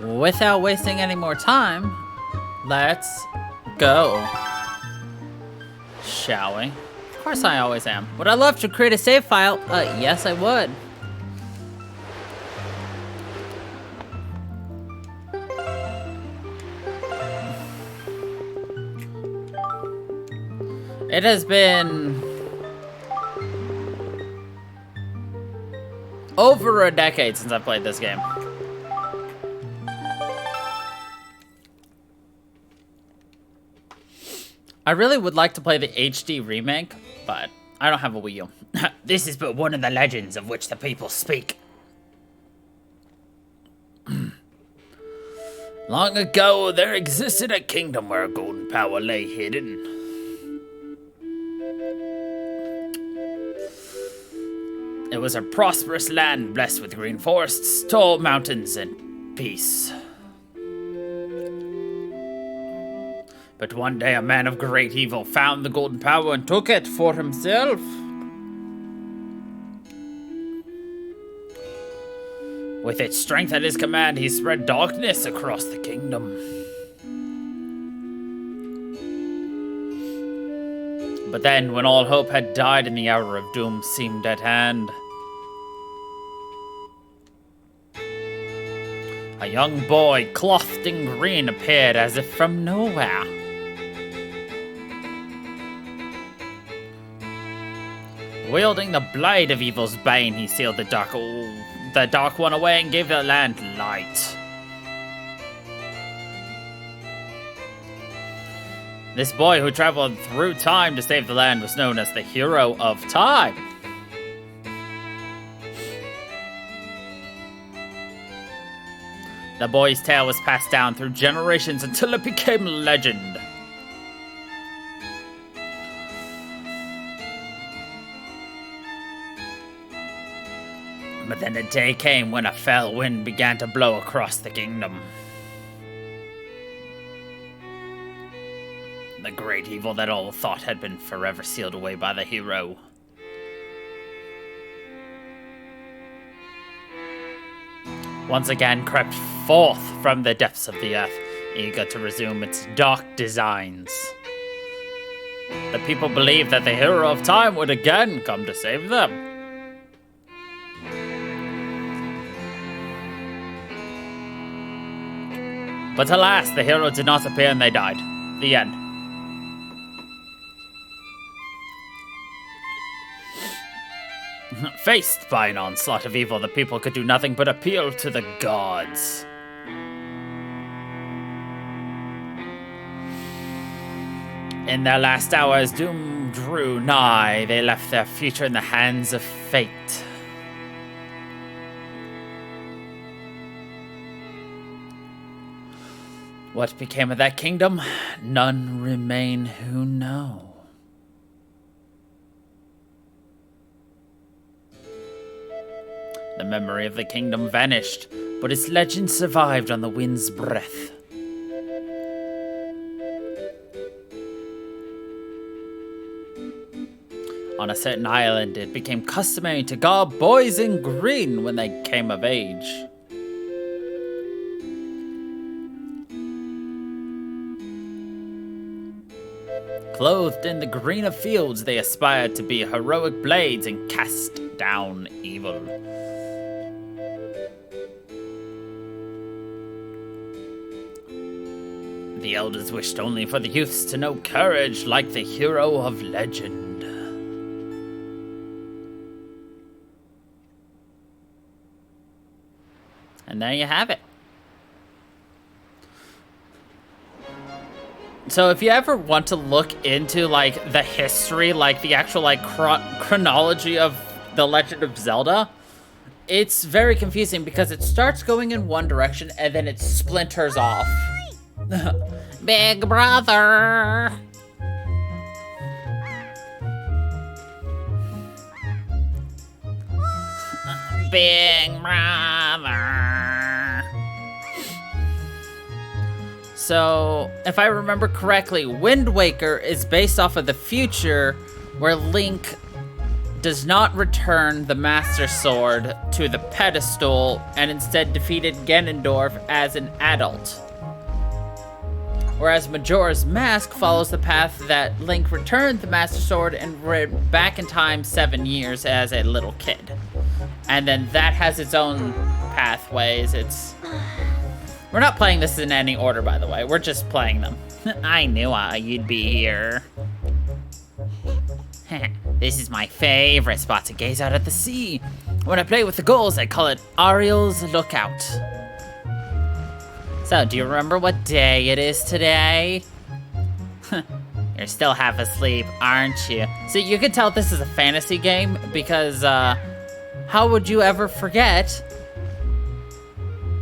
without wasting any more time, let's go. Shall we? Of course I always am. Would I love to create a save file? Yes I would. It has been over a decade since I played this game. I really would like to play the HD remake, but I don't have a Wii U. This is but one of the legends of which the people speak. Long ago, there existed a kingdom where golden power lay hidden. It was a prosperous land blessed with green forests, tall mountains, and peace. But one day a man of great evil found the golden power and took it for himself. With its strength at his command, he spread darkness across the kingdom. But then, when all hope had died and the hour of doom seemed at hand, a young boy, clothed in green, appeared as if from nowhere. Wielding the blade of evil's bane, he sealed the dark one away and gave the land light. This boy who traveled through time to save the land was known as the Hero of Time. The boy's tale was passed down through generations until it became legend. But then a day came when a fell wind began to blow across the kingdom. The great evil that all thought had been forever sealed away by the hero. Once again crept forth from the depths of the earth, eager to resume its dark designs. The people believed that the Hero of Time would again come to save them. But alas, the hero did not appear and they died. The end. Faced by an onslaught of evil, the people could do nothing but appeal to the gods. In their last hours, doom drew nigh. They left their future in the hands of fate. What became of that kingdom? None remain who know. The memory of the kingdom vanished, but its legend survived on the wind's breath. On a certain island, it became customary to garb boys in green when they came of age. Clothed in the green of fields, they aspired to be heroic blades and cast down evil. The elders wished only for the youths to know courage like the hero of legend. And there you have it. So if you ever want to look into, like, the history, like, the actual, like, chronology of The Legend of Zelda, it's very confusing because it starts going in one direction and then it splinters off. Big brother! Big brother! So, if I remember correctly, Wind Waker is based off of the future where Link does not return the Master Sword to the pedestal and instead defeated Ganondorf as an adult. Whereas Majora's Mask follows the path that Link returned the Master Sword and went back in time 7 years as a little kid. And then that has its own pathways. We're not playing this in any order, by the way. We're just playing them. I knew you'd be here. This is my favorite spot to gaze out at the sea. When I play with the gulls, I call it Ariel's Lookout. So, do you remember what day it is today? You're still half asleep, aren't you? See, you can tell this is a fantasy game because, how would you ever forget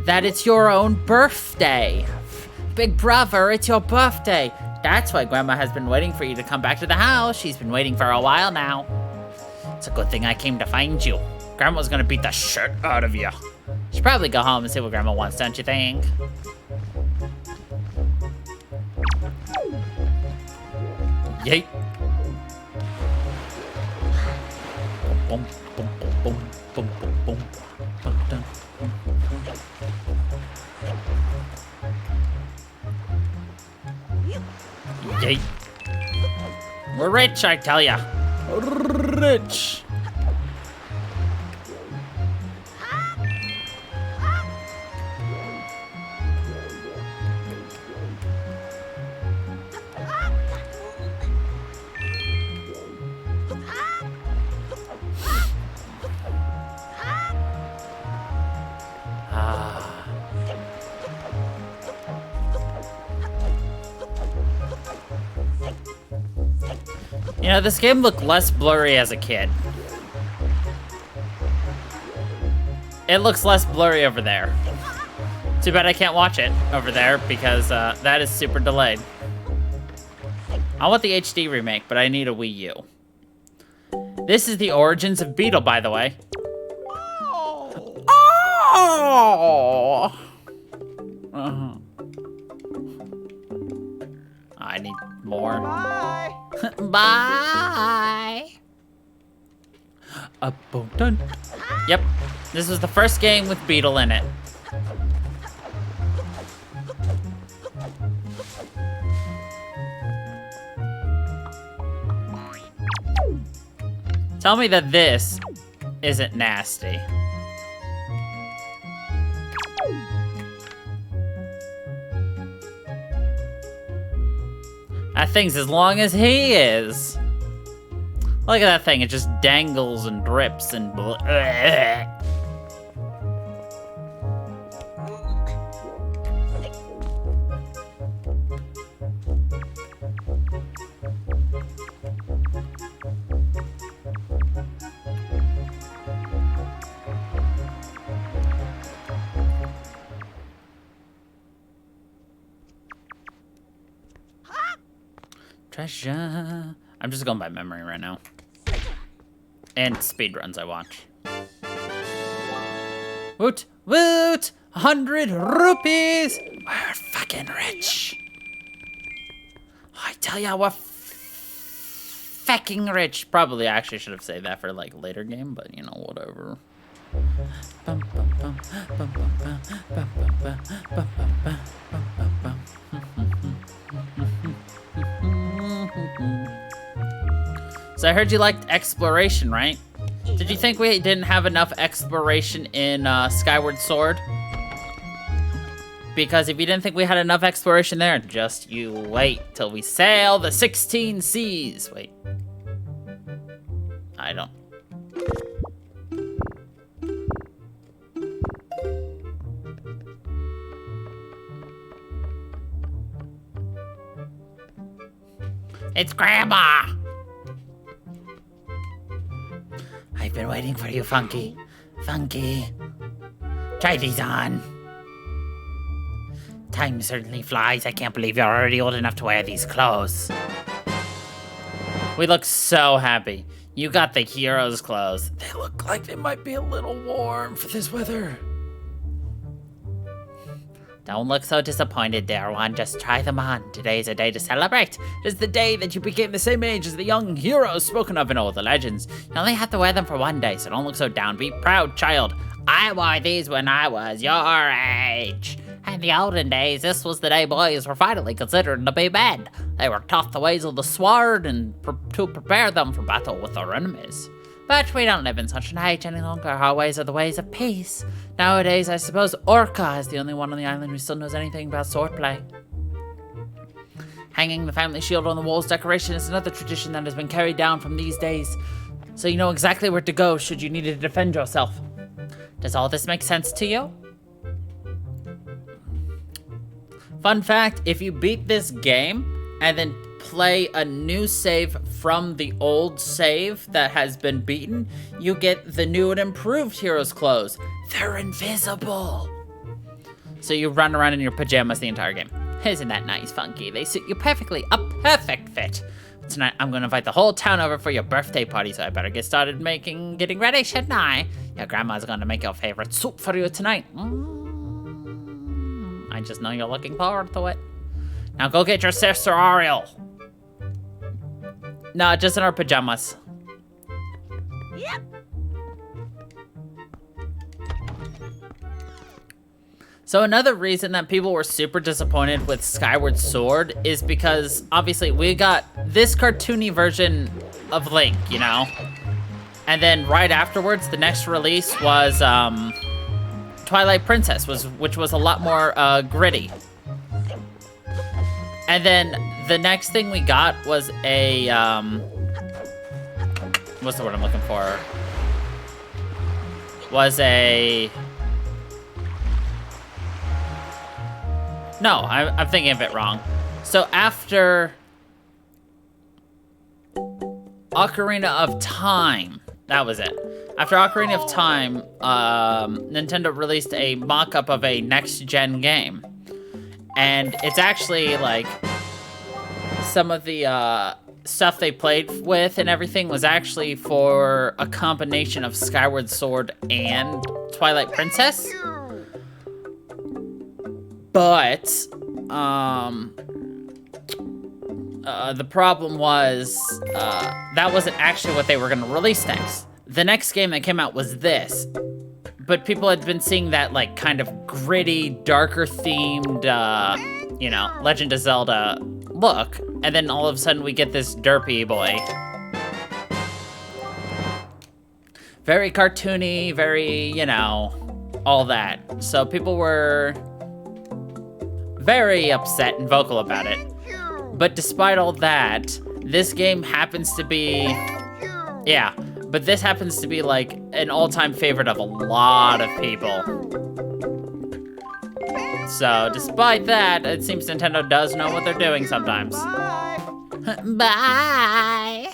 that it's your own birthday? Big brother, it's your birthday. That's why Grandma has been waiting for you to come back to the house. She's been waiting for a while now. It's a good thing I came to find you. Grandma's gonna beat the shit out of you. Should probably go home and see what Grandma wants, don't you think? Yeet. Boom, boom, boom, boom, boom, boom, boom, boom. Yeet. We're rich, I tell ya. Rich. You know, this game looked less blurry as a kid. It looks less blurry over there. Too bad I can't watch it over there because that is super delayed. I want the HD remake, but I need a Wii U. This is the origins of Beetle, by the way. Oh! I need more. Bye. Bye. Done. Yep, this was the first game with Beetle in it. Tell me that this isn't nasty. That thing's as long as he is. Look at that thing, it just dangles and drips and treasure. I'm just going by memory right now. And speedruns I watch. Woot, woot! 100 rupees! We're fucking rich. I tell ya, we're fucking rich. Probably I actually should have saved that for like later game, but you know, whatever. So I heard you liked exploration, right? Did you think we didn't have enough exploration in Skyward Sword? Because if you didn't think we had enough exploration there, just you wait till we sail the 16 seas. Wait. I don't. It's Grandma! I've been waiting for you, Funky. Funky. Try these on. Time certainly flies. I can't believe you're already old enough to wear these clothes. We look so happy. You got the hero's clothes. They look like they might be a little warm for this weather. Don't look so disappointed, dear one. Just try them on. Today's a day to celebrate. It is the day that you became the same age as the young heroes spoken of in all the legends. You only have to wear them for one day, so don't look so downbeat. Proud child. I wore these when I was your age. In the olden days, this was the day boys were finally considered to be men. They were taught the ways of the sword and to prepare them for battle with their enemies. But we don't live in such an age any longer. Our ways are the ways of peace. Nowadays, I suppose Orca is the only one on the island who still knows anything about swordplay. Hanging the family shield on the wall's decoration is another tradition that has been carried down from these days, so you know exactly where to go should you need to defend yourself. Does all this make sense to you? Fun fact, if you beat this game and then play a new save from the old save that has been beaten, you get the new and improved hero's clothes. They're invisible. So you run around in your pajamas the entire game. Isn't that nice, Funky? They suit you perfectly. A perfect fit. Tonight, I'm going to invite the whole town over for your birthday party, so I better get started getting ready, shouldn't I? Your grandma's going to make your favorite soup for you tonight. I just know you're looking forward to it. Now go get your sister, Ariel. No, just in our pajamas. Yep. So another reason that people were super disappointed with Skyward Sword is because, obviously, we got this cartoony version of Link, you know? And then right afterwards, the next release was Twilight Princess, which was a lot more gritty. And then the next thing we got was a, what's the word I'm looking for? No, I'm thinking of it wrong. So after Ocarina of Time, that was it. After Ocarina of Time, Nintendo released a mock-up of a next-gen game. And it's actually, like, some of the stuff they played with and everything was actually for a combination of Skyward Sword and Twilight Princess. But, the problem was, that wasn't actually what they were going to release next. The next game that came out was this. But people had been seeing that, like, kind of gritty, darker themed, you know, Legend of Zelda look. And then all of a sudden we get this derpy boy. Very cartoony, very, you know, all that. So people were very upset and vocal about it. But despite all that, this game happens to be, yeah, but this happens to be like an all-time favorite of a lot of people. So despite that, it seems Nintendo does know what they're doing sometimes. Bye. Bye.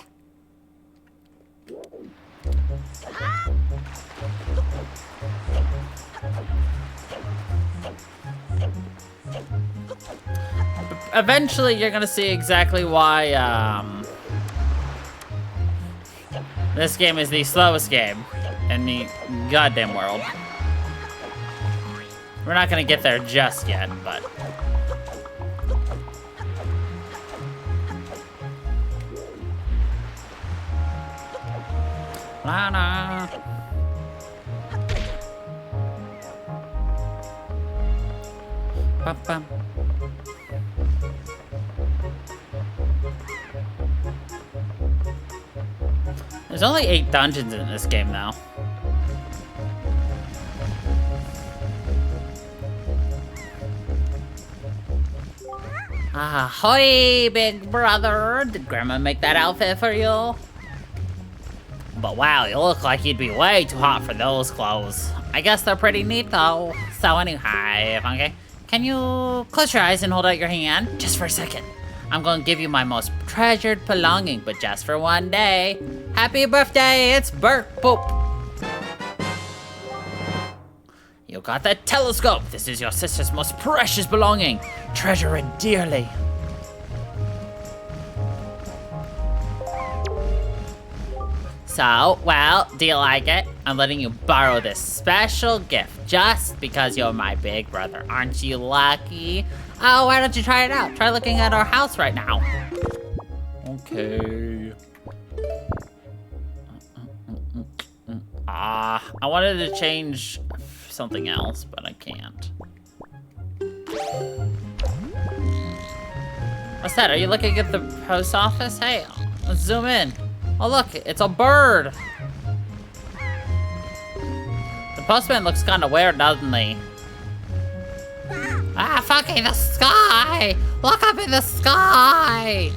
Eventually, you're gonna see exactly why, this game is the slowest game in the goddamn world. We're not gonna get there just yet, but... La-na. Bum-bum. There's only 8 dungeons in this game now. Ahoy, big brother! Did Grandma make that outfit for you? But wow, you look like you'd be way too hot for those clothes. I guess they're pretty neat though. So anyway, Funky, can you close your eyes and hold out your hand? Just for a second. I'm going to give you my most treasured belonging, but just for one day. Happy birthday, it's Bert Boop. You got that telescope. This is your sister's most precious belonging. Treasure it dearly. So, well, do you like it? I'm letting you borrow this special gift just because you're my big brother. Aren't you lucky? Oh, why don't you try it out? Try looking at our house right now. Okay. I wanted to change something else, but I can't. What's that? Are you looking at the post office? Hey, let's zoom in. Oh, look, it's a bird. The postman looks kind of weird, doesn't he? Ah, fucking the sky! Look up in the sky!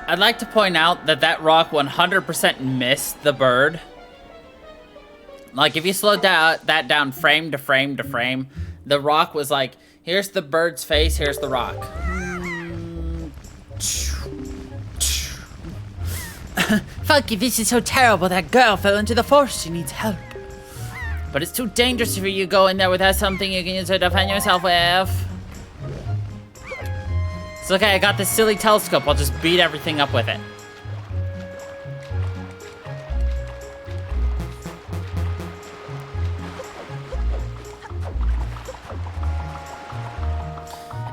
I'd like to point out that that rock 100% missed the bird. Like, if you slow that down frame to frame to frame, the rock was like, here's the bird's face, here's the rock. Funky, this is so terrible. That girl fell into the forest. She needs help. But it's too dangerous for you to go in there without something you can use to defend yourself with. It's okay, I got this silly telescope. I'll just beat everything up with it.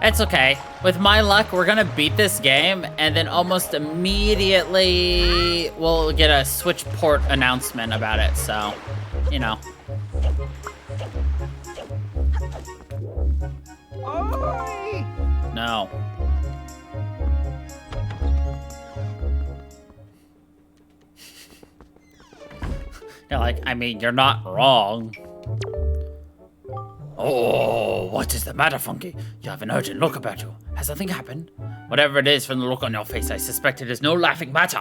It's okay. With my luck, we're gonna beat this game, and then almost immediately we'll get a Switch port announcement about it, so, you know. No. You're like, I mean, you're not wrong. Oh, what is the matter, Funky? You have an urgent look about you. Has something happened? Whatever it is, from the look on your face, I suspect it is no laughing matter.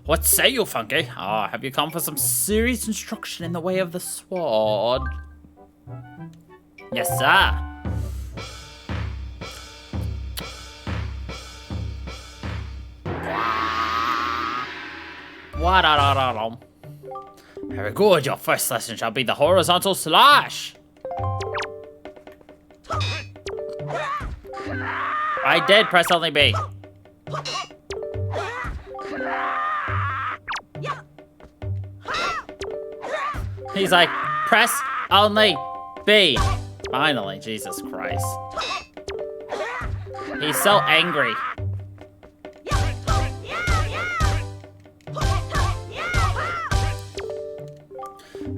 What say you, Funky? Ah, have you come for some serious instruction in the way of the sword? Yes, sir. What? Very good. Your first lesson shall be the horizontal slash. I did press only B. He's like, press only B. Finally, Jesus Christ. He's so angry.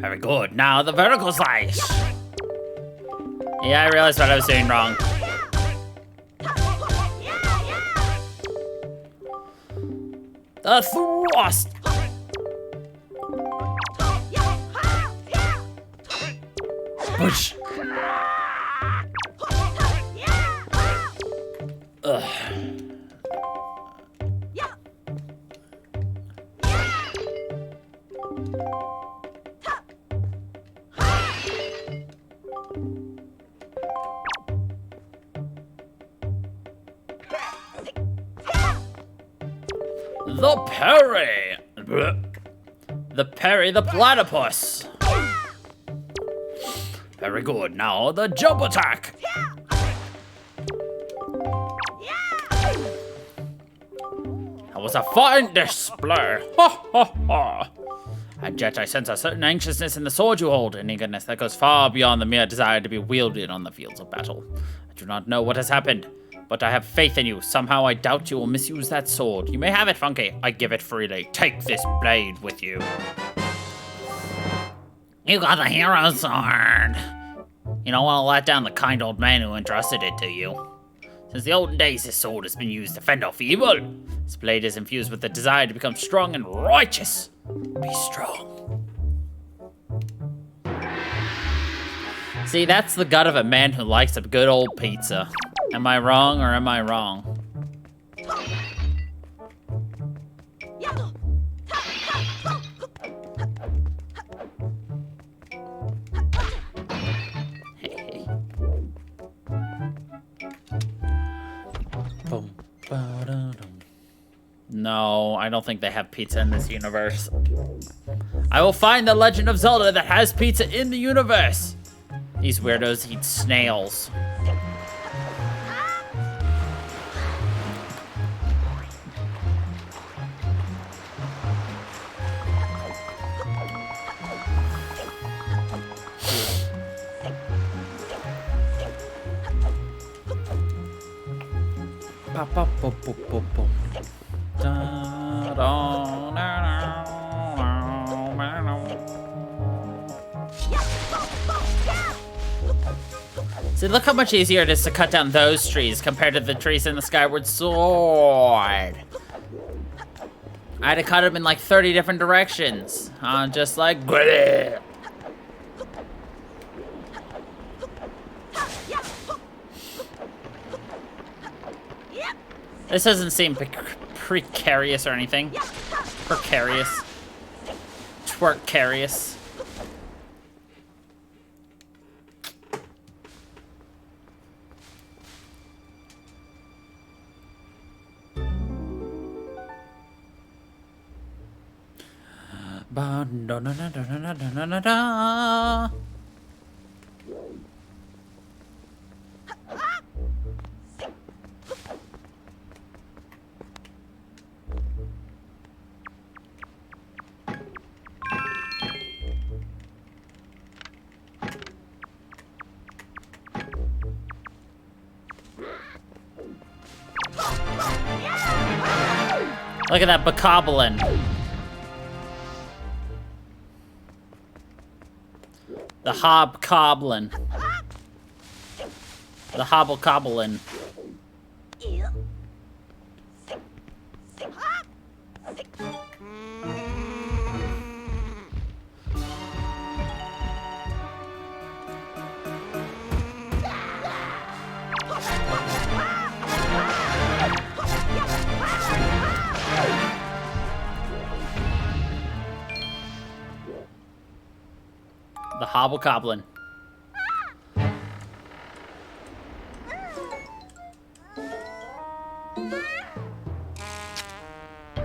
Very good. Now the vertical slash. Yeah, I realized what I was doing wrong. The thrust. Push. Ugh. The Perry! The Perry the Platypus! Very good, now the jump attack! That was a fine display! Ha ha ha! And yet I sense a certain anxiousness in the sword you hold, an eagerness that goes far beyond the mere desire to be wielded on the fields of battle. I do not know what has happened, but I have faith in you. Somehow I doubt you will misuse that sword. You may have it, Funky. I give it freely. Take this blade with you. You got the hero sword. You don't want to let down the kind old man who entrusted it to you. Since the olden days, this sword has been used to fend off evil. This blade is infused with the desire to become strong and righteous. Be strong. See, that's the gut of a man who likes a good old pizza. Am I wrong or am I wrong? I don't think they have pizza in this universe. I will find the Legend of Zelda that has pizza in the universe. These weirdos eat snails. See, look how much easier it is to cut down those trees compared to the trees in the Skyward Sword. I had to cut them in like 30 different directions. Just like... Bleh. This doesn't seem precarious or anything. Precarious. Twerkarious. Ba-da-da-da-da-da-da-da-da. Look at that bokoblin. The hobgoblin. The hobblecoblin. The hobblecoblin.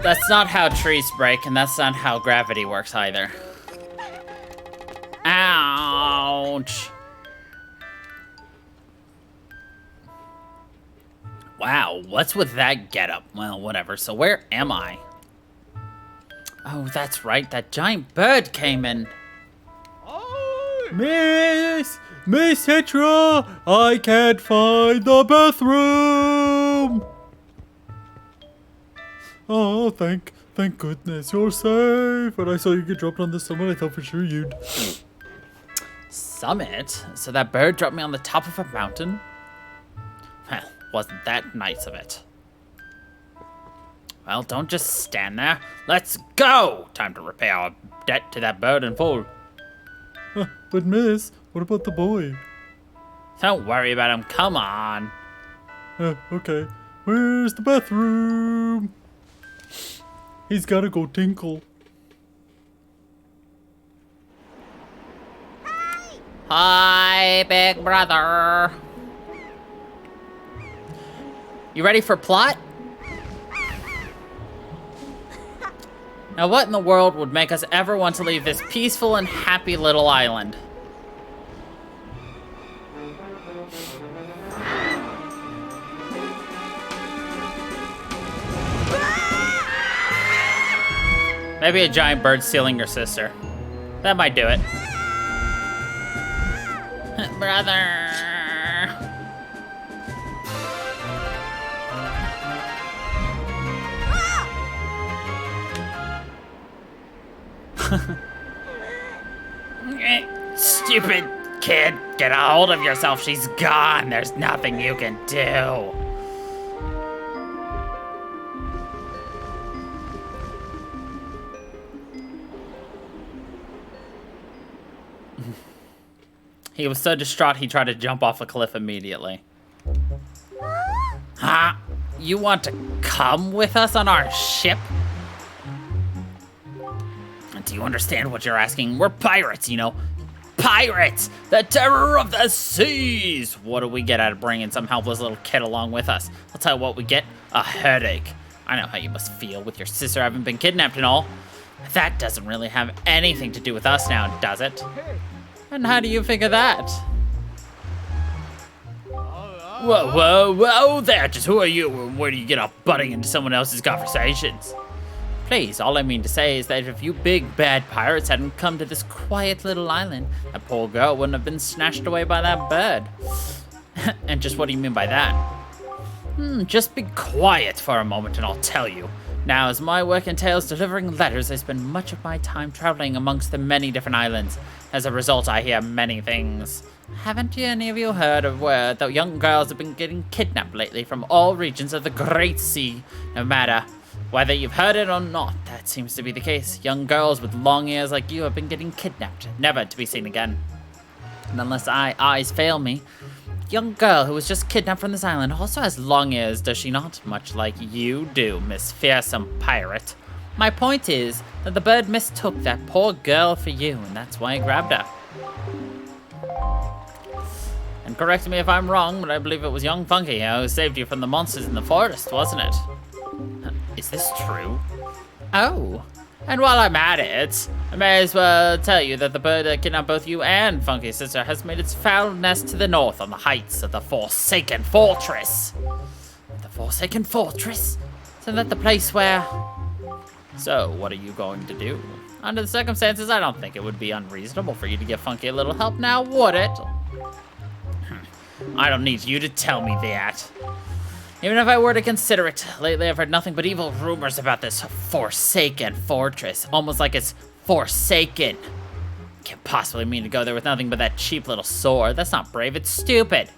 That's not how trees break, and that's not how gravity works either. Ouch. Wow, what's with that getup? Well, whatever. So where am I? Oh, that's right. That giant bird came in. Miss Citra, I can't find the bathroom. Oh, thank goodness you're safe. And I saw you get dropped on the summit. I thought for sure you'd. Summit? So that bird dropped me on the top of a mountain? Well, wasn't that nice of it. Well, don't just stand there. Let's go! Time to repay our debt to that bird in full. But miss, what about the boy? Don't worry about him. Come on. Okay. Where's the bathroom? He's gotta go tinkle. Hi, big brother. You ready for plot? Now, what in the world would make us ever want to leave this peaceful and happy little island? Maybe a giant bird stealing your sister. That might do it. Brother. Stupid kid, get a hold of yourself. She's gone. There's nothing you can do. He was so distraught he tried to jump off a cliff immediately. Huh? You want to come with us on our ship? Do you understand what you're asking? We're pirates, you know. Pirates! The terror of the seas! What do we get out of bringing some helpless little kid along with us? I'll tell you what we get. A headache. I know how you must feel with your sister having been kidnapped and all. But that doesn't really have anything to do with us now, does it? And how do you figure that? Whoa, whoa, whoa there, just who are you and where do you get off butting into someone else's conversations? Please, all I mean to say is that if you big bad pirates hadn't come to this quiet little island, that poor girl wouldn't have been snatched away by that bird. And just what do you mean by that? Just be quiet for a moment and I'll tell you. Now, as my work entails delivering letters, I spend much of my time traveling amongst the many different islands. As a result, I hear many things. Haven't any of you heard of where the young girls have been getting kidnapped lately from all regions of the Great Sea? No matter whether you've heard it or not, that seems to be the case. Young girls with long ears like you have been getting kidnapped, never to be seen again. And unless eyes fail me, the young girl who was just kidnapped from this island also has long ears, does she not? Much like you do, Miss Fearsome Pirate. My point is that the bird mistook that poor girl for you, and that's why I grabbed her. And correct me if I'm wrong, but I believe it was young Funky who saved you from the monsters in the forest, wasn't it? Is this true? Oh, and while I'm at it, I may as well tell you that the bird that kidnapped both you and Funky's sister has made its foul nest to the north on the heights of the Forsaken Fortress. The Forsaken Fortress? Isn't that the place where... So, what are you going to do? Under the circumstances, I don't think it would be unreasonable for you to give Funky a little help now, would it? I don't need you to tell me that. Even if I were to consider it, lately I've heard nothing but evil rumors about this Forsaken Fortress. Almost like it's forsaken. Can't possibly mean to go there with nothing but that cheap little sword. That's not brave, it's stupid.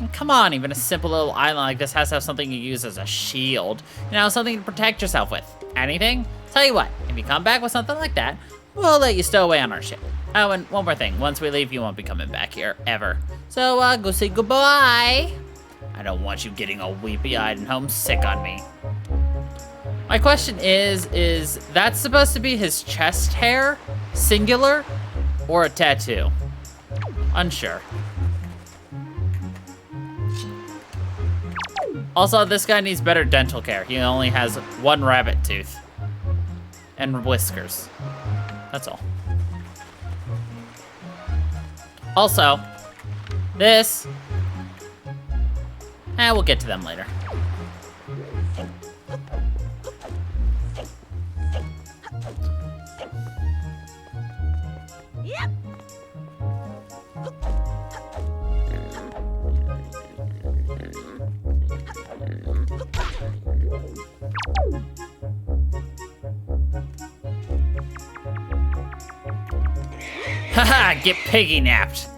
And come on, even a simple little island like this has to have something you use as a shield. You know, something to protect yourself with. Anything? Tell you what, if you come back with something like that, we'll let you stow away on our ship. Oh, and one more thing. Once we leave, you won't be coming back here, ever. So, go say goodbye. I don't want you getting all weepy-eyed and homesick on me. My question is that supposed to be his chest hair, singular, or a tattoo? Unsure. Also, this guy needs better dental care. He only has one rabbit tooth. And whiskers. That's all. Also, this... we'll get to them later. Yep. Haha, get piggy napped.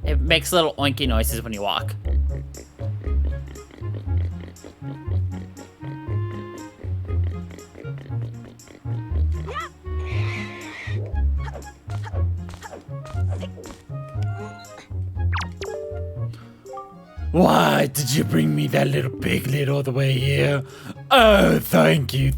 It makes little oinky noises when you walk. Why did you bring me that little piglet all the way here? Oh, thank you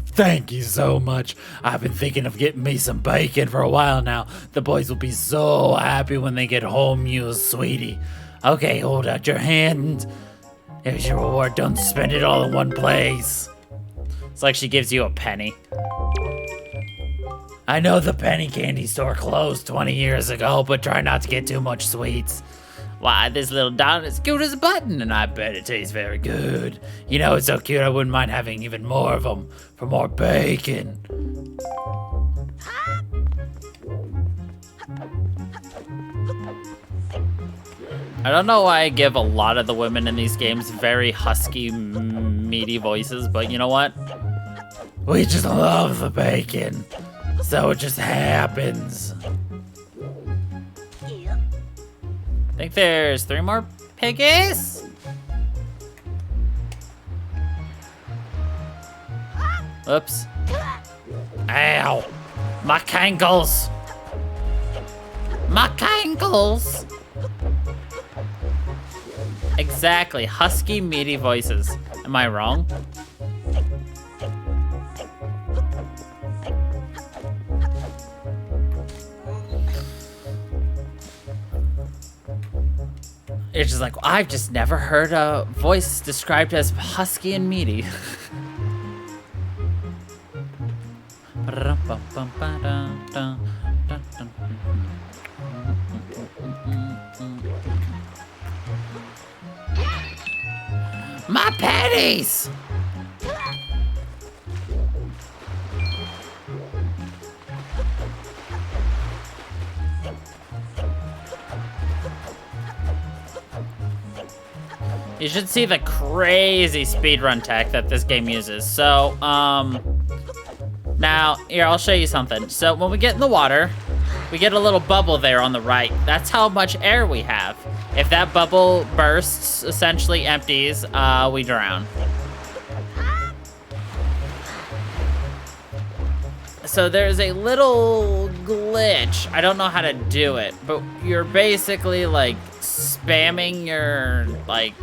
so much. I've been thinking of getting me some bacon for a while now. The boys will be so happy when they get home, you sweetie. Okay, hold out your hand. Here's your reward. Don't spend it all in one place. It's like she gives you a penny. I know the penny candy store closed 20 years ago, but try not to get too much sweets. Why, this little darling is cute as a button, And I bet it tastes very good. You know, it's so cute I wouldn't mind having even more of them for more bacon. I don't know why I give a lot of the women in these games very husky, meaty voices, but you know what? We just love the bacon. So it just happens. I think there's 3 more piggies. Oops. Ow! My cankles! My cankles! Exactly, husky, meaty voices. Am I wrong? It's just like, I've just never heard a voice described as husky and meaty. My panties! You should see the crazy speedrun tech that this game uses. So, now, here, I'll show you something. So, when we get in the water, we get a little bubble there on the right. That's how much air we have. If that bubble bursts, essentially empties, we drown. So there's a little glitch. I don't know how to do it, but you're basically like spamming your, like,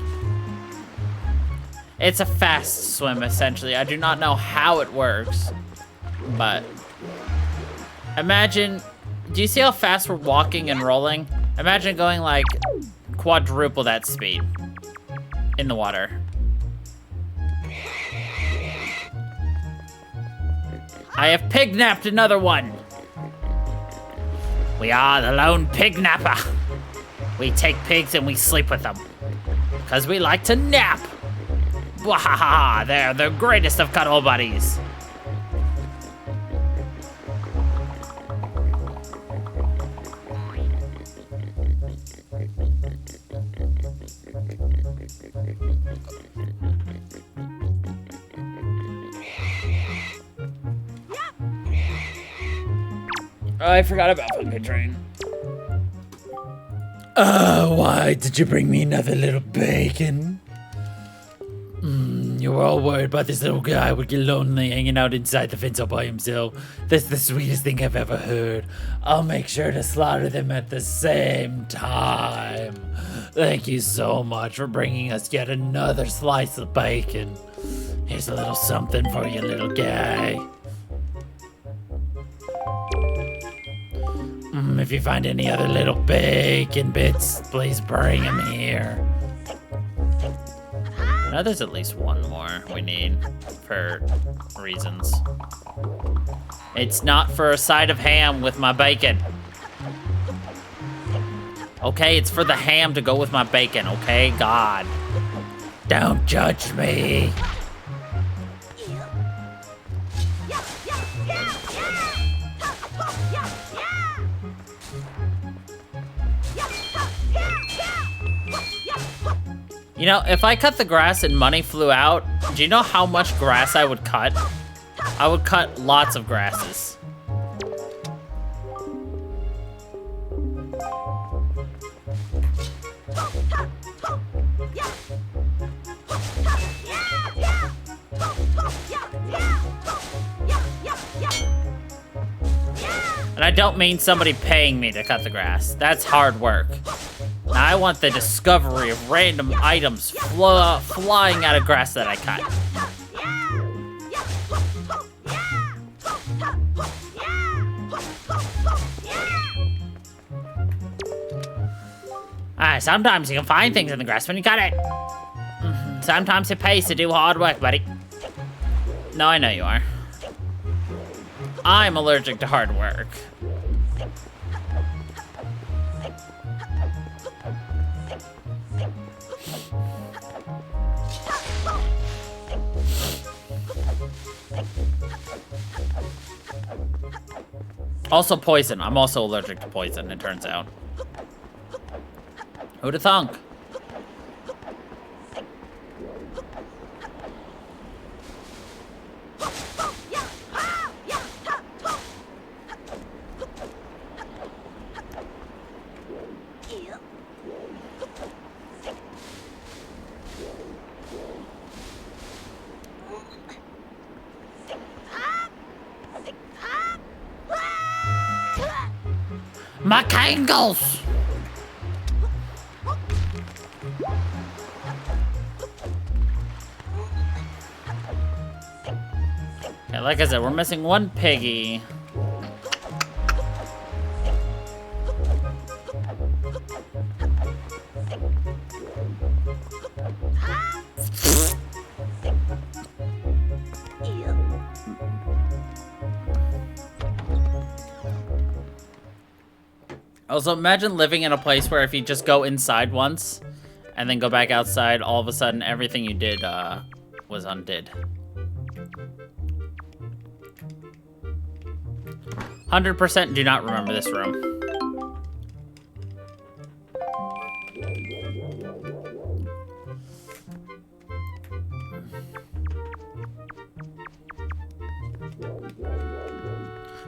it's a fast swim essentially. I do not know how it works, but imagine, do you see how fast we're walking and rolling? Imagine going like quadruple that speed in the water. I have pig-napped another one. We are the lone pig-napper. We take pigs and we sleep with them. Because we like to nap. Wahaha, they're the greatest of cuddle buddies. Oh, I forgot about Funky Train. Why did you bring me another little bacon? You were all worried about this little guy would get lonely hanging out inside the fence all by himself. That's the sweetest thing I've ever heard. I'll make sure to slaughter them at the same time. Thank you so much for bringing us yet another slice of bacon. Here's a little something for you, little guy. If you find any other little bacon bits, please bring them here. Now there's at least one more we need for reasons. It's not for a side of ham with my bacon. Okay, it's for the ham to go with my bacon, okay? God. Don't judge me. You know, if I cut the grass and money flew out, do you know how much grass I would cut? I would cut lots of grasses. And I don't mean somebody paying me to cut the grass. That's hard work. Now I want the discovery of random items flying out of grass that I cut. Sometimes you can find things in the grass when you cut it. Sometimes it pays to do hard work, buddy. No, I know you are. I'm allergic to hard work. Also poison. I'm also allergic to poison, it turns out. Who'da thunk? My kangles! Okay, like I said, we're missing one piggy. Also, imagine living in a place where if you just go inside once and then go back outside, all of a sudden everything you did was undid. 100% do not remember this room.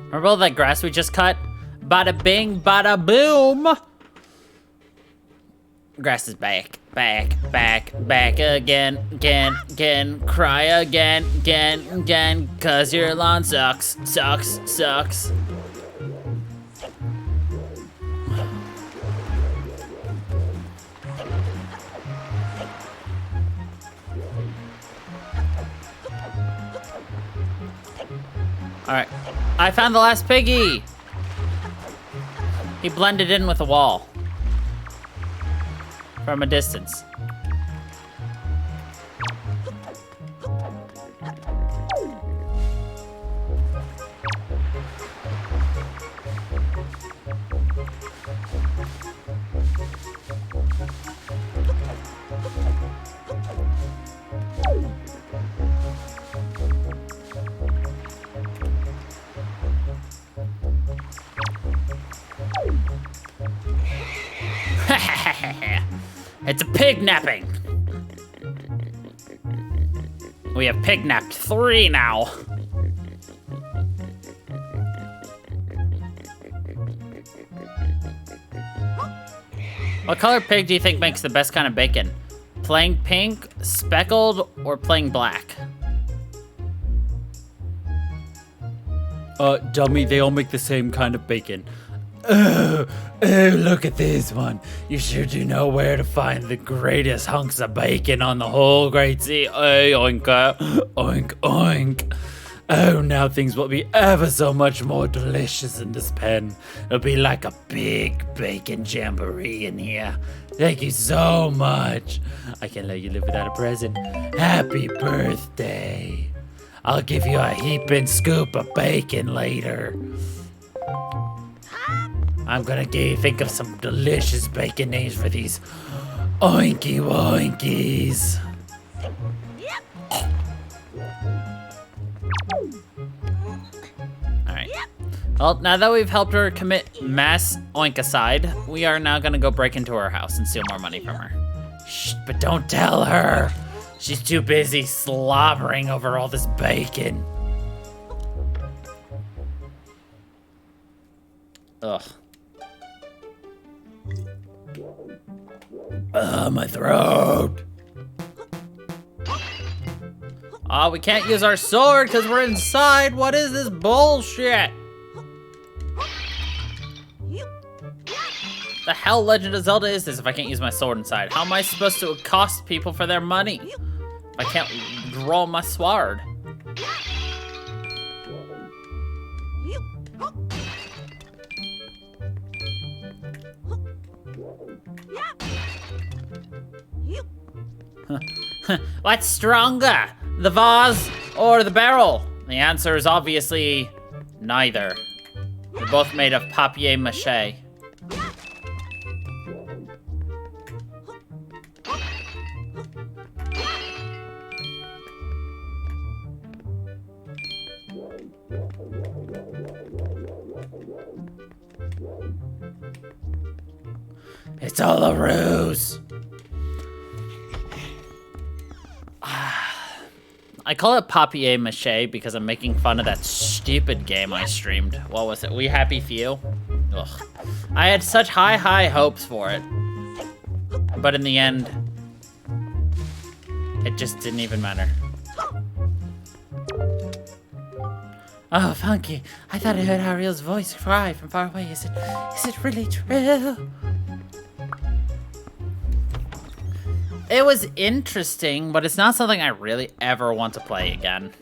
Remember all that grass we just cut? Bada bing, bada boom! Grass is back, back, back, back again, again, cry again, cause your lawn sucks, sucks, sucks. Alright, I found the last piggy! He blended in with the wall. From a distance. It's a pig napping. We have pig napped 3 now. What color pig do you think makes the best kind of bacon? Plain pink, speckled, or plain black? Dummy, they all make the same kind of bacon. Oh, look at this one. You sure do know where to find the greatest hunks of bacon on the whole great sea. Oink, oink, oink. Oh, now things will be ever so much more delicious in this pen. It'll be like a big bacon jamboree in here. Thank you so much. I can't let you live without a present. Happy birthday. I'll give you a heaping scoop of bacon later. I'm gonna think of some delicious bacon names for these oinky woinkies. Alright. Well, now that we've helped her commit mass oinkicide, we are now gonna go break into her house and steal more money from her. Shh, but don't tell her. She's too busy slobbering over all this bacon. Ugh. My throat. Oh, we can't use our sword because we're inside. What is this bullshit? The hell Legend of Zelda is this if I can't use my sword inside? How am I supposed to accost people for their money if I can't draw my sword? What's stronger, the vase or the barrel? The answer is obviously neither. They're both made of papier-mâché. It's all a ruse. I call it papier-mâché because I'm making fun of that stupid game I streamed. What was it? We Happy Few? Ugh. I had such high hopes for it. But in the end, it just didn't even matter. Oh, Funky, I thought I heard Ariel's voice cry from far away. Is it really true? It was interesting, but it's not something I really ever want to play again.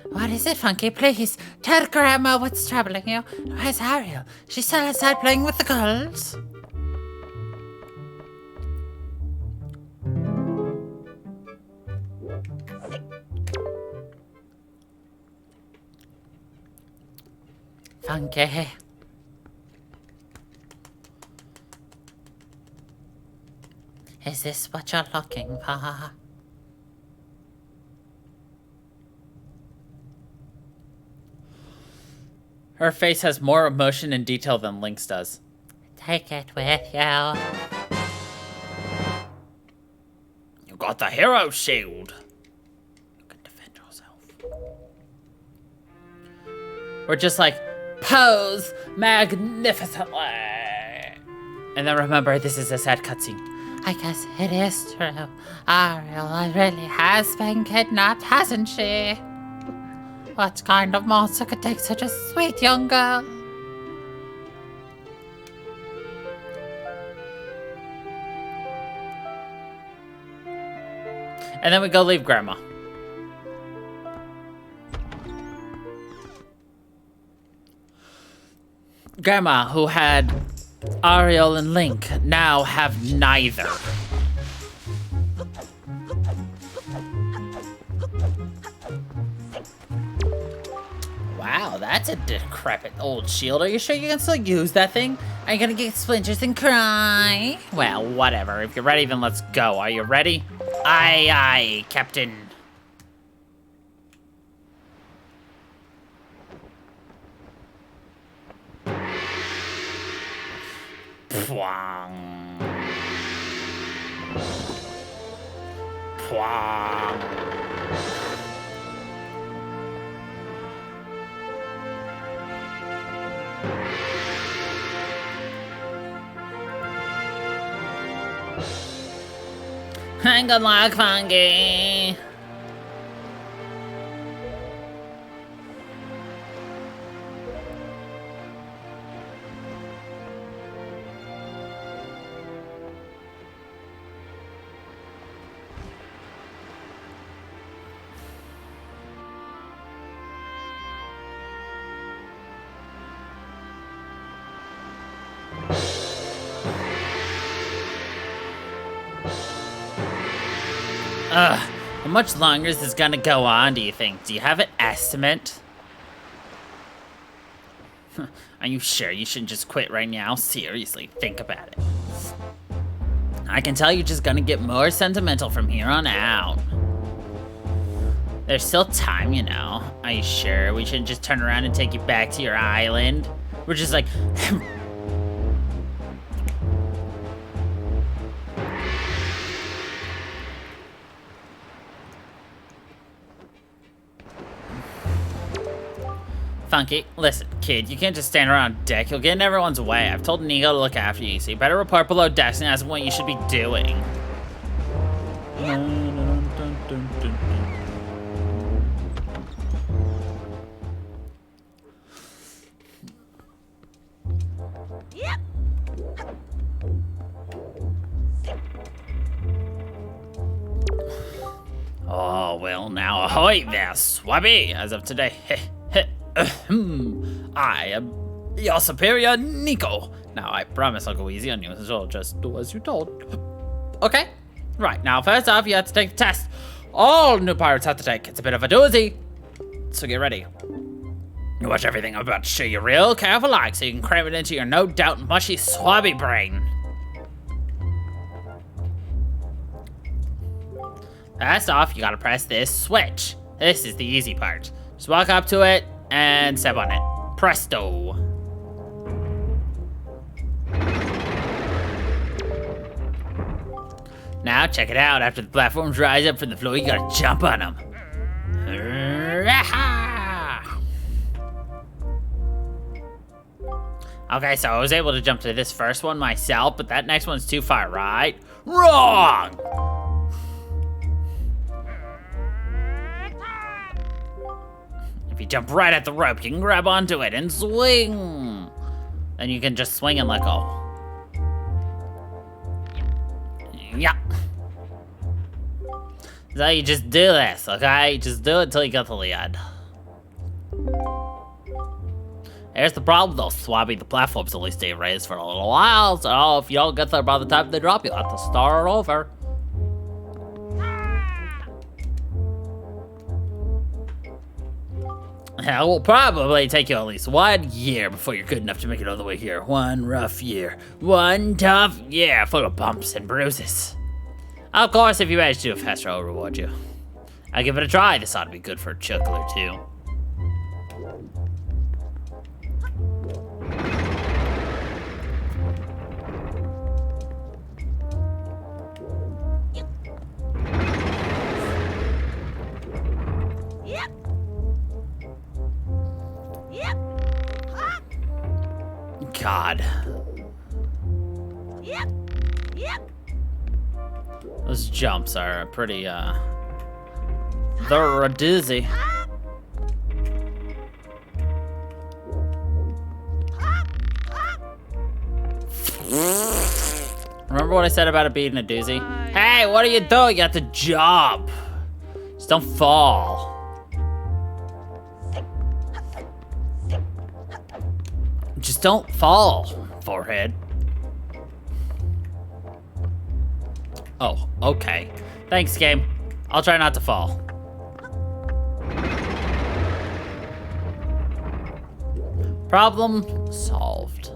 What is it, Funky? Please, tell Grandma what's troubling you. Where's Ariel? She's still outside playing with the girls? Funky. Is this what you're looking for? Her face has more emotion and detail than Link's does. Take it with you. You got the hero shield. You can defend yourself. We're just like, pose magnificently. And then remember, this is a sad cutscene. I guess it is true. Ariel really has been kidnapped, hasn't she? What kind of monster could take such a sweet young girl? And then we go leave Grandma. Grandma, who had Ariel and Link, now have neither. Wow, that's a decrepit old shield. Are you sure you can still use that thing? Are you gonna get splinters and cry? Well, whatever. If you're ready, then let's go. Are you ready? Aye, aye, Captain. Pwang. Pwang. Good luck, Funky. How much longer is this gonna go on, do you think? Do you have an estimate? Are you sure you shouldn't just quit right now? Seriously, think about it. I can tell you're just gonna get more sentimental from here on out. There's still time, you know. Are you sure we shouldn't just turn around and take you back to your island? We're just like... Funky, listen, kid, you can't just stand around deck. You'll get in everyone's way. I've told Nico to look after you, so you better report below decks and ask what you should be doing. Oh, well, now ahoy there, Swabby! As of today, I am your superior, Nico. Now, I promise I'll go easy on you, so just do as you're told. Okay? Right, now, first off, you have to take the test. All new pirates have to take. It's a bit of a doozy. So get ready. You watch everything I'm about to show you real careful like, so you can cram it into your no-doubt mushy swabby brain. First off, you gotta press this switch. This is the easy part. Just walk up to it and step on it. Presto. Now check it out. After the platforms rise up from the floor, you gotta jump on them. Okay, so I was able to jump to this first one myself, but that next one's too far, right? Wrong! If you jump right at the rope, you can grab onto it and swing. Then you can just swing and let go. Yeah. So you just do this, okay? Just do it until you get the lead. Here's the problem though, Swabby. The platforms only stay raised for a little while, so if you don't get there by the time they drop, you'll have to start over. It will probably take you at least 1 year before you're good enough to make it all the way here. One rough year. One tough year full of bumps and bruises. Of course, if you manage to do it faster, I'll reward you. I'll give it a try. This ought to be good for a chuckle or two. God. Those jumps are pretty, they're dizzy. Remember what I said about it being a doozy? Hey, what are you doing? You got the job. Just don't fall. Just don't fall, forehead. Oh, okay. Thanks, game. I'll try not to fall. Problem solved.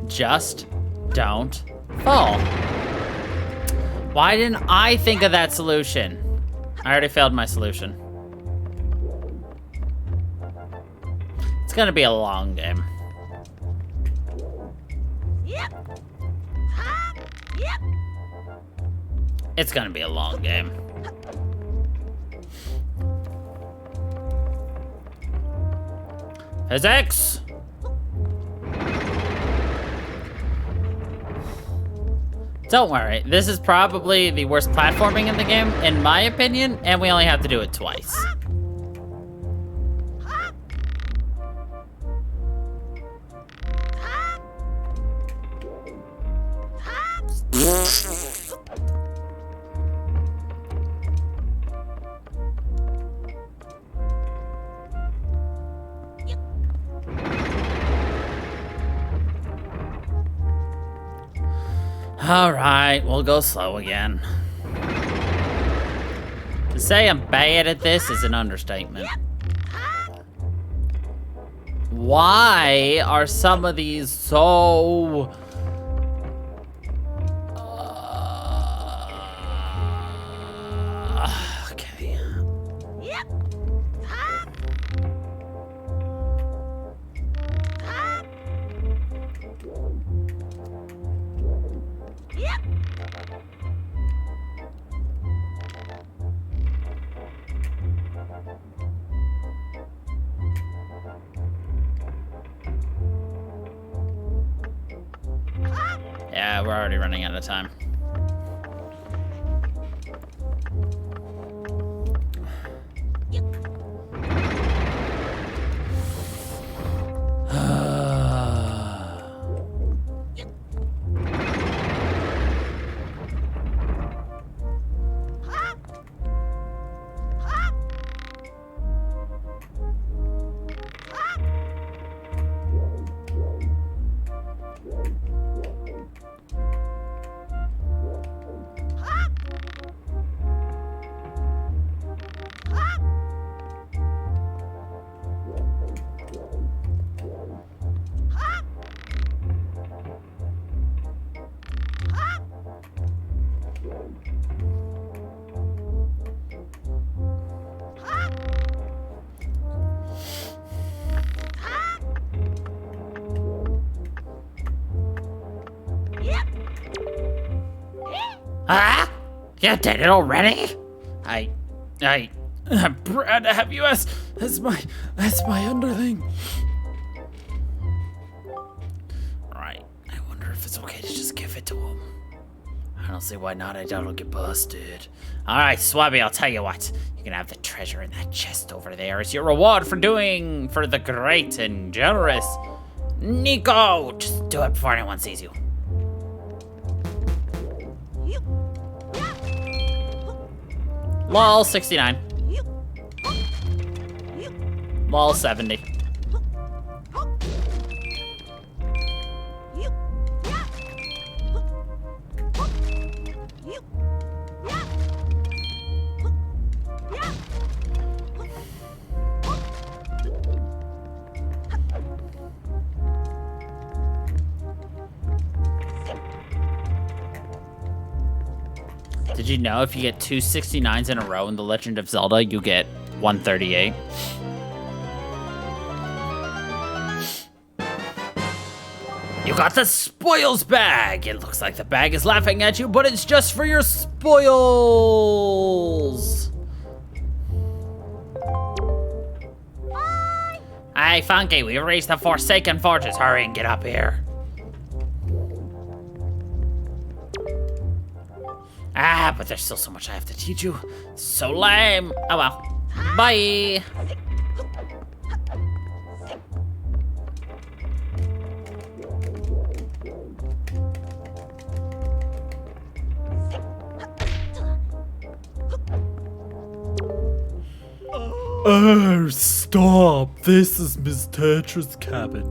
Just don't fall. Why didn't I think of that solution? I already failed my solution. It's gonna be a long game. It's gonna be a long game. Physics! Don't worry, this is probably the worst platforming in the game, in my opinion, and we only have to do it twice. All right, we'll go slow again. To say I'm bad at this is an understatement. Why are some of these so... okay. Yeah, we're already running out of time. Ah! You did it already? I'm proud to have you as my underling. Right. I wonder if it's okay to just give it to him. I don't see why not. I doubt he'll get busted. All right, Swabby, I'll tell you what. You can have the treasure in that chest over there as your reward for doing for the great and generous. Nico, just do it before anyone sees you. Lol 69. Lol 70. Did you know if you get two 69s in a row in The Legend of Zelda, you get 138? You got the spoils bag! It looks like the bag is laughing at you, but it's just for your spoils! Hey, Funky, we reached the Forsaken Fortress. Hurry and get up here. Ah, but there's still so much I have to teach you. So lame. Oh well. Bye. Oh, stop! This is Miss Tetra's cabin.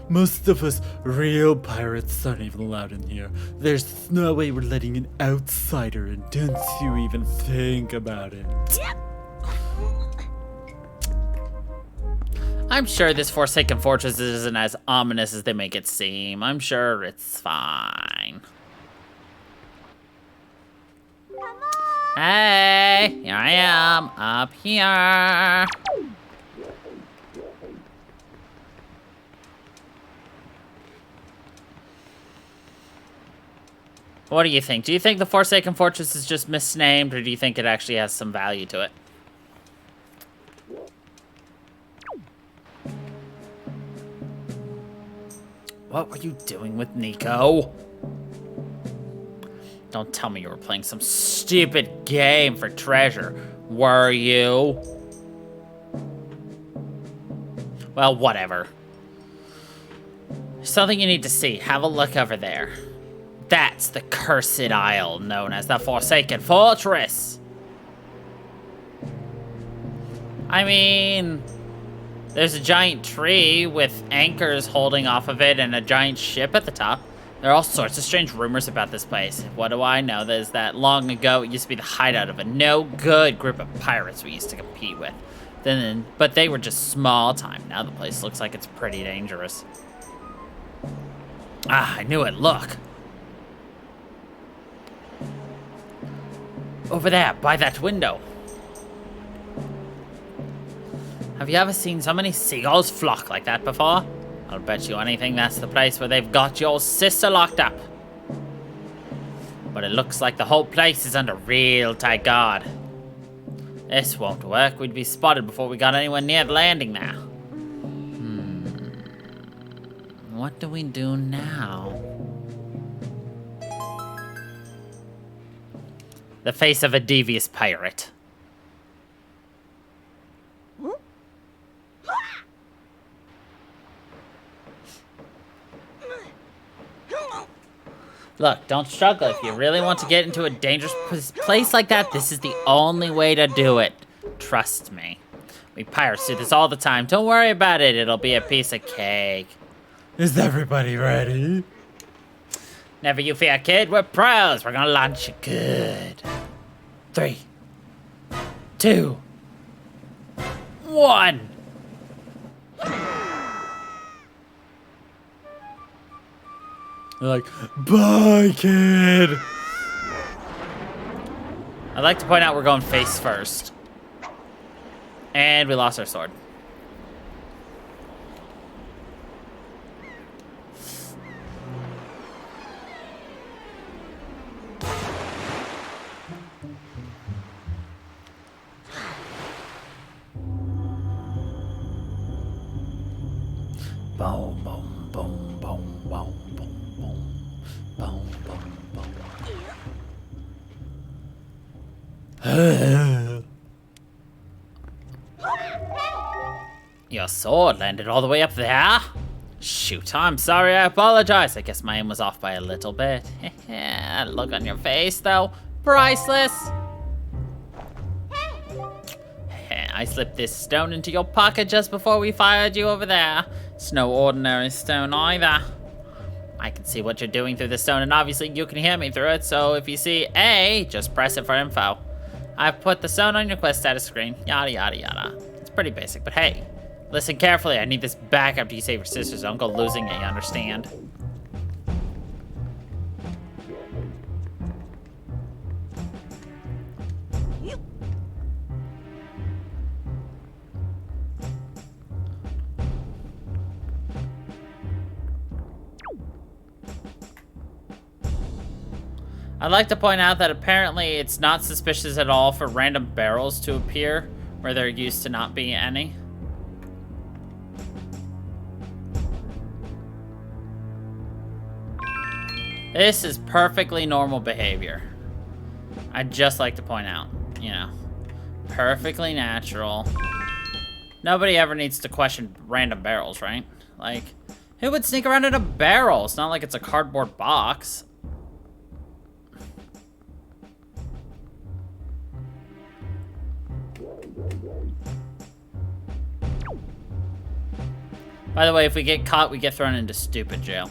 Most of us real pirates aren't even allowed in here. There's no way we're letting an outsider in. Don't you even think about it. I'm sure this Forsaken Fortress isn't as ominous as they make it seem. I'm sure it's fine. Hey, here I am, up here. What do you think? Do you think the Forsaken Fortress is just misnamed, or do you think it actually has some value to it? What were you doing with Nico? Don't tell me you were playing some stupid game for treasure, were you? Well, whatever. Something you need to see. Have a look over there. That's the Cursed Isle, known as the Forsaken Fortress. I mean, there's a giant tree with anchors holding off of it and a giant ship at the top. There are all sorts of strange rumors about this place. What do I know? There's that long ago it used to be the hideout of a no-good group of pirates we used to compete with. But they were just small time. Now the place looks like it's pretty dangerous. Ah, I knew it. Look. Over there, by that window. Have you ever seen so many seagulls flock like that before? I'll bet you anything that's the place where they've got your sister locked up. But it looks like the whole place is under real tight guard. This won't work. We'd be spotted before we got anywhere near the landing now. What do we do now? The face of a devious pirate. Look, don't struggle. If you really want to get into a dangerous place like that, this is the only way to do it. Trust me. We pirates do this all the time. Don't worry about it. It'll be a piece of cake. Is everybody ready? Never you fear, kid. We're pros. We're gonna launch you good. 3, 2, 1. They're like, bye, kid. I'd like to point out we're going face first. And we lost our sword. Boom, boom, boom, boom, boom, boom, boom, boom, boom, boom. Your sword landed all the way up there? Shoot, I'm sorry, I apologize. I guess my aim was off by a little bit. Look on your face, though. Priceless. I slipped this stone into your pocket just before we fired you over there. It's no ordinary stone either. I can see what you're doing through the stone, and obviously you can hear me through it, so if you see A, just press it for info. I've put the stone on your quest status screen, yada yada yada. It's pretty basic, but hey, listen carefully. I need this back after you save your sisters. Don't go losing it, you understand? I'd like to point out that apparently it's not suspicious at all for random barrels to appear where there used to not be any. This is perfectly normal behavior. I'd just like to point out, you know, perfectly natural. Nobody ever needs to question random barrels, right? Like, who would sneak around in a barrel? It's not like it's a cardboard box. By the way, if we get caught, we get thrown into stupid jail.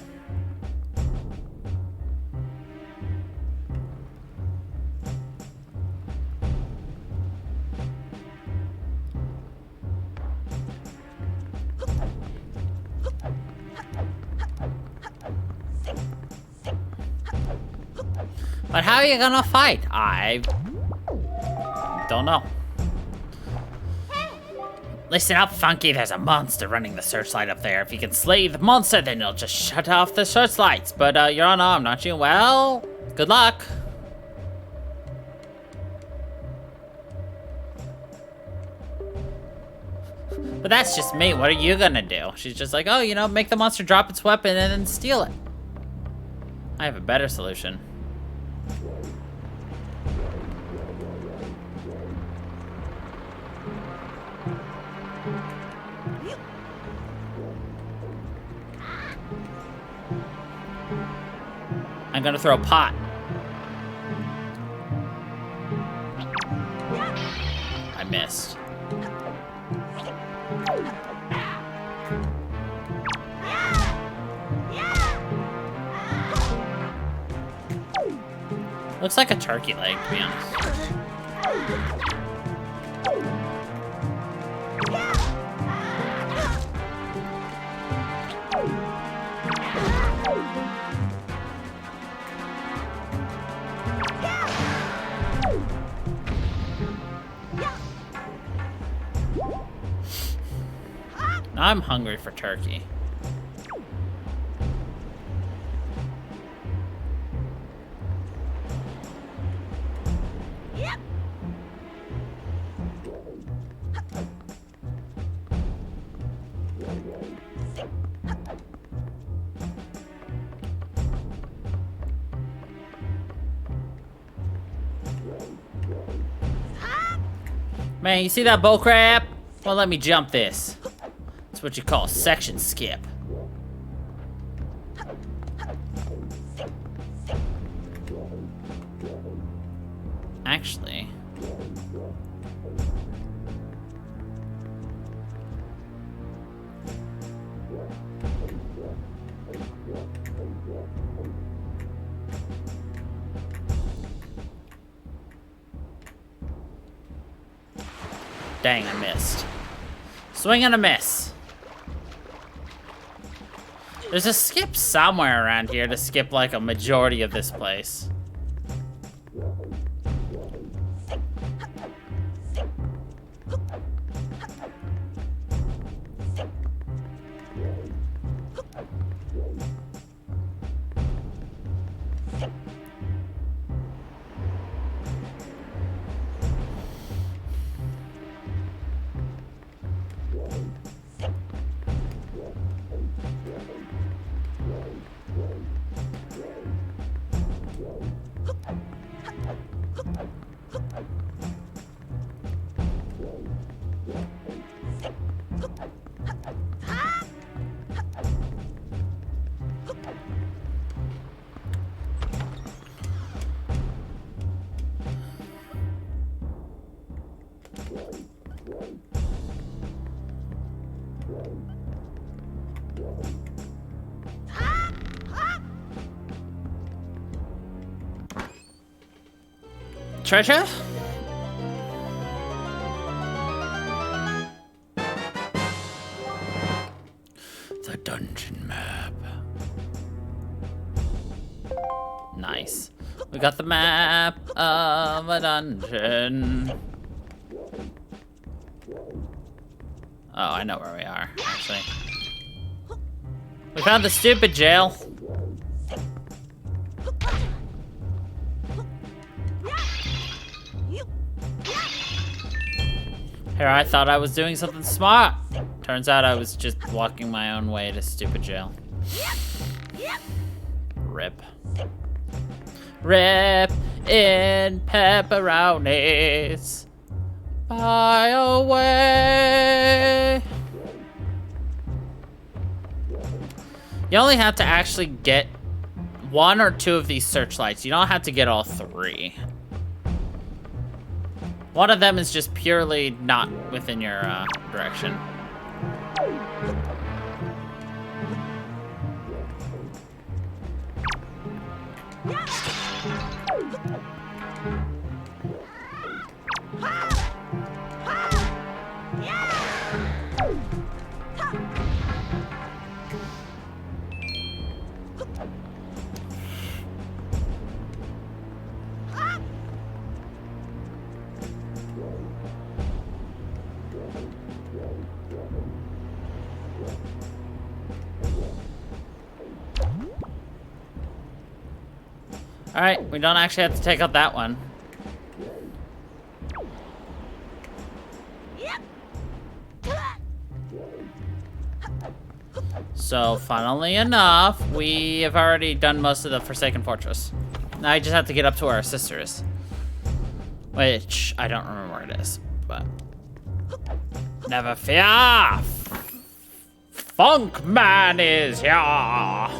But how are you gonna fight? I don't know. Listen up, Funky. There's a monster running the searchlight up there. If you can slay the monster, then you'll just shut off the searchlights. But you're unarmed, aren't you? Well, good luck. But that's just me. What are you gonna do? She's just like, oh, you know, make the monster drop its weapon and then steal it. I have a better solution. I'm gonna throw a pot. I missed. Looks like a turkey leg, to be honest. I'm hungry for turkey. Man, you see that bull crap? Well, let me jump this. That's what you call a section skip. Actually, dang, I missed. Swing and a miss. There's a skip somewhere around here to skip like a majority of this place. Treasure? The dungeon map. Nice. We got the map of a dungeon. Oh, I know where we are, actually. We found the stupid jail. Here, I thought I was doing something smart. Turns out I was just walking my own way to stupid jail. Rip. Rip in pepperonis. Fly away. You only have to actually get 1 or 2 of these searchlights. You don't have to get all 3. One of them is just purely not within your direction. Alright, we don't actually have to take out that one. So, funnily enough, we have already done most of the Forsaken Fortress. Now I just have to get up to where our sister is. Which, I don't remember where it is, but... Never fear! Funk Man is here!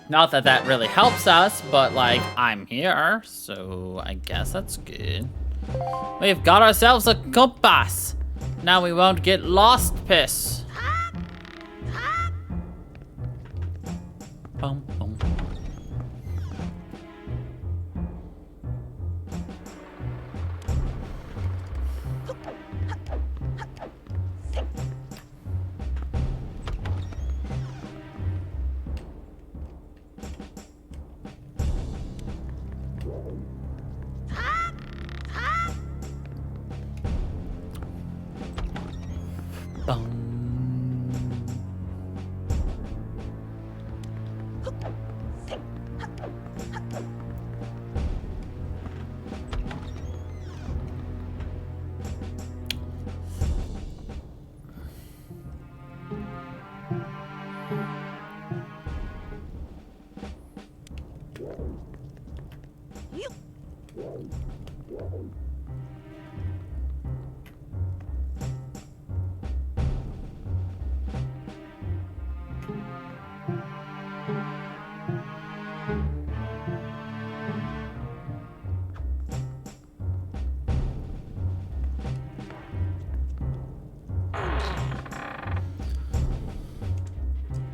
Not that that really helps us, but like, I'm here, so I guess that's good. We've got ourselves a compass. Now we won't get lost, piss. Bum, bum.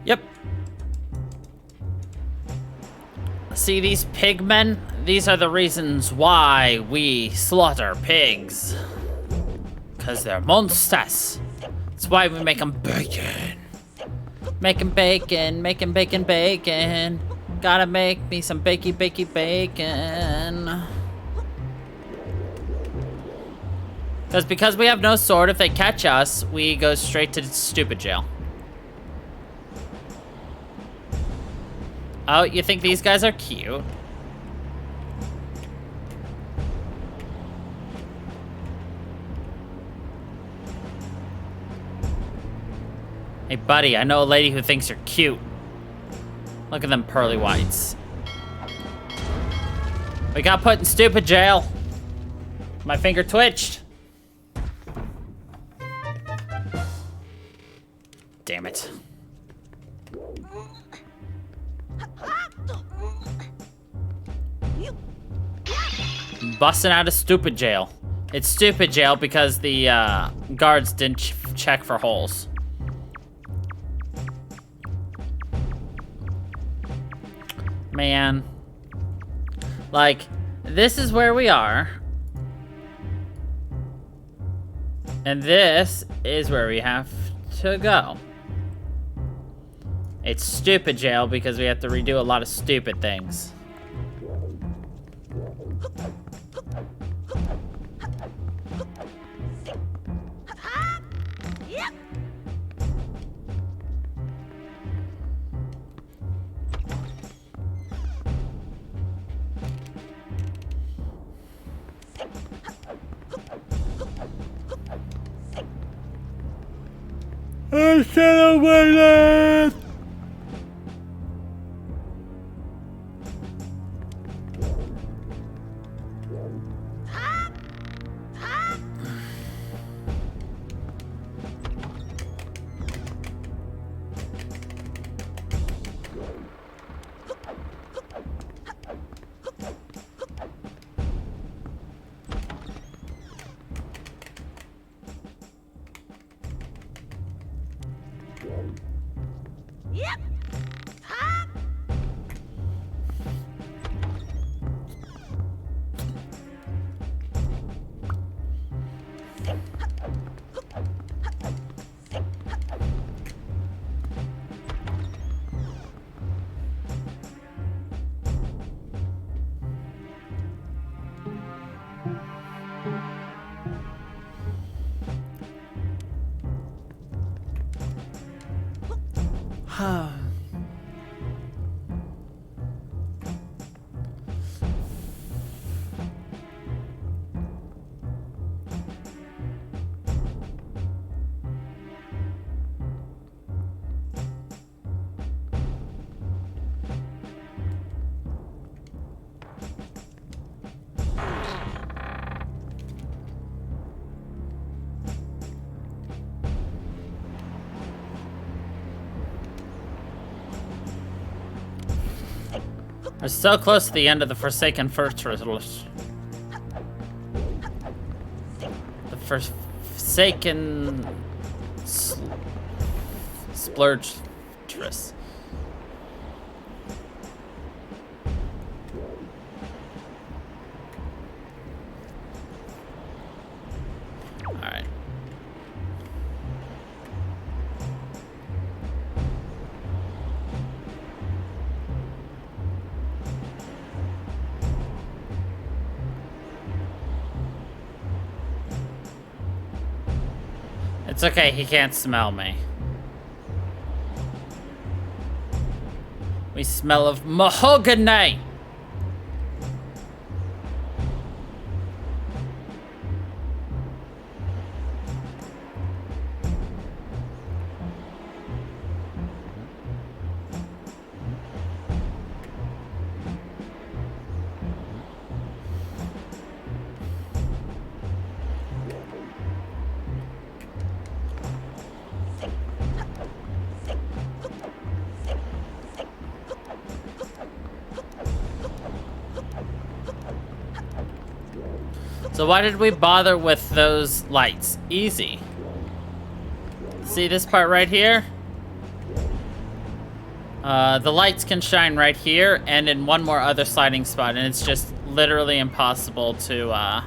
Yep. See these pigmen? These are the reasons why we slaughter pigs. Because they're monsters. That's why we make them bacon. Making bacon, making bacon, bacon. Gotta make me some bakey, bakey, bacon. Because we have no sword, if they catch us, we go straight to stupid jail. Oh, you think these guys are cute? Hey, buddy, I know a lady who thinks you're cute. Look at them pearly whites. We got put in stupid jail. My finger twitched. Damn it. Busting out of stupid jail. It's stupid jail because the guards didn't check for holes. Man. Like, this is where we are. And this is where we have to go. It's stupid jail because we have to redo a lot of stupid things. Untitled Island! We're so close to the end of the Forsaken Fortress. The Forsaken Splurge-tress. Alright. It's okay, he can't smell me. We smell of mahogany! So why did we bother with those lights? Easy. See this part right here? The lights can shine right here and in one more other sliding spot, and it's just literally impossible to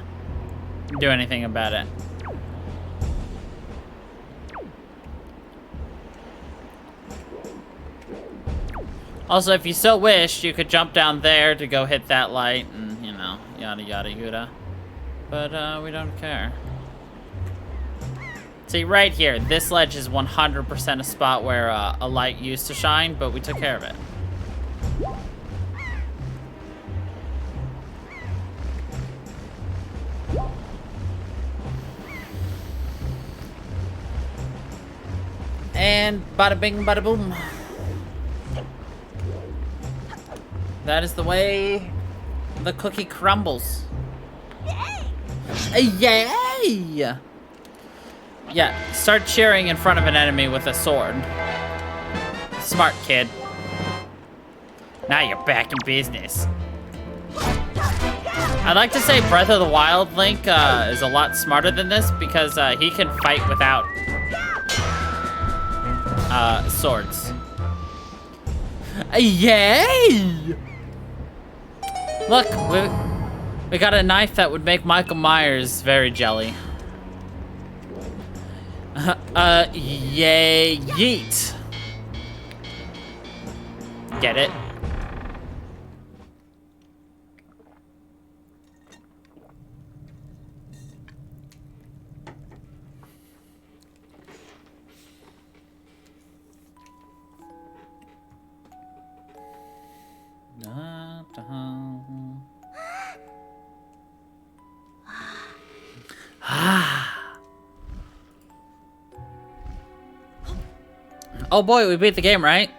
do anything about it. Also, if you so wished, you could jump down there to go hit that light and, you know, yada yada yada. But, we don't care. See, right here, this ledge is 100% a spot where a light used to shine, but we took care of it. And bada bing, bada boom. That is the way the cookie crumbles. Yay! Yeah, start cheering in front of an enemy with a sword. Smart kid. Now you're back in business. I'd like to say Breath of the Wild Link is a lot smarter than this because he can fight without swords. Yay! Look, we got a knife that would make Michael Myers very jelly. Yay, yeet. Get it? Oh boy, we beat the game, right?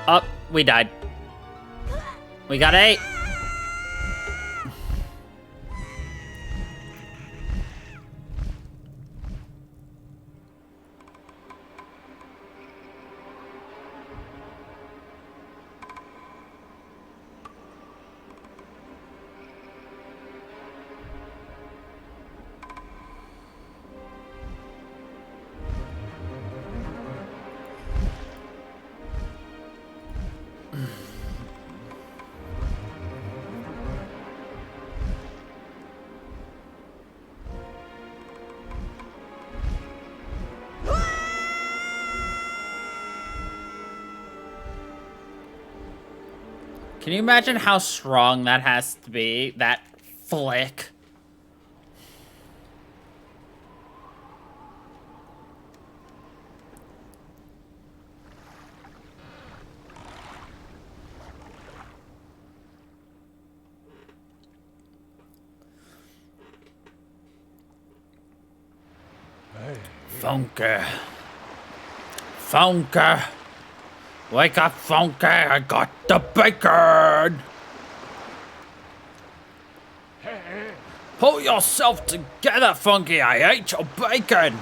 Oh, we died. We got 8. Can you imagine how strong that has to be? That flick. Funky. Funky. Wake up, Funky. I got the bacon. Pull yourself together, Funky. I ate your bacon.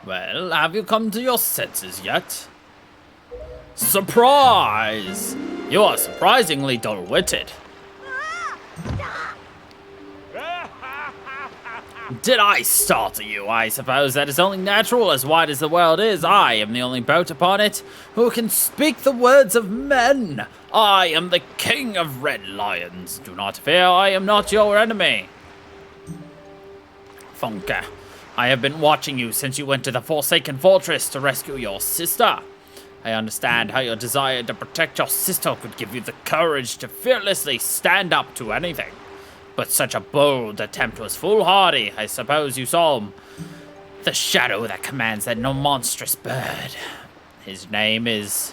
Well, have you come to your senses yet? Surprise! You are surprisingly dull-witted. Did I startle you? I suppose that is only natural. As wide as the world is, I am the only boat upon it who can speak the words of men. I am the king of red lions. Do not fear, I am not your enemy. Funky, I have been watching you since you went to the Forsaken Fortress to rescue your sister. I understand how your desire to protect your sister could give you the courage to fearlessly stand up to anything. But such a bold attempt was foolhardy. I suppose you saw him. The shadow that commands that no monstrous bird. His name is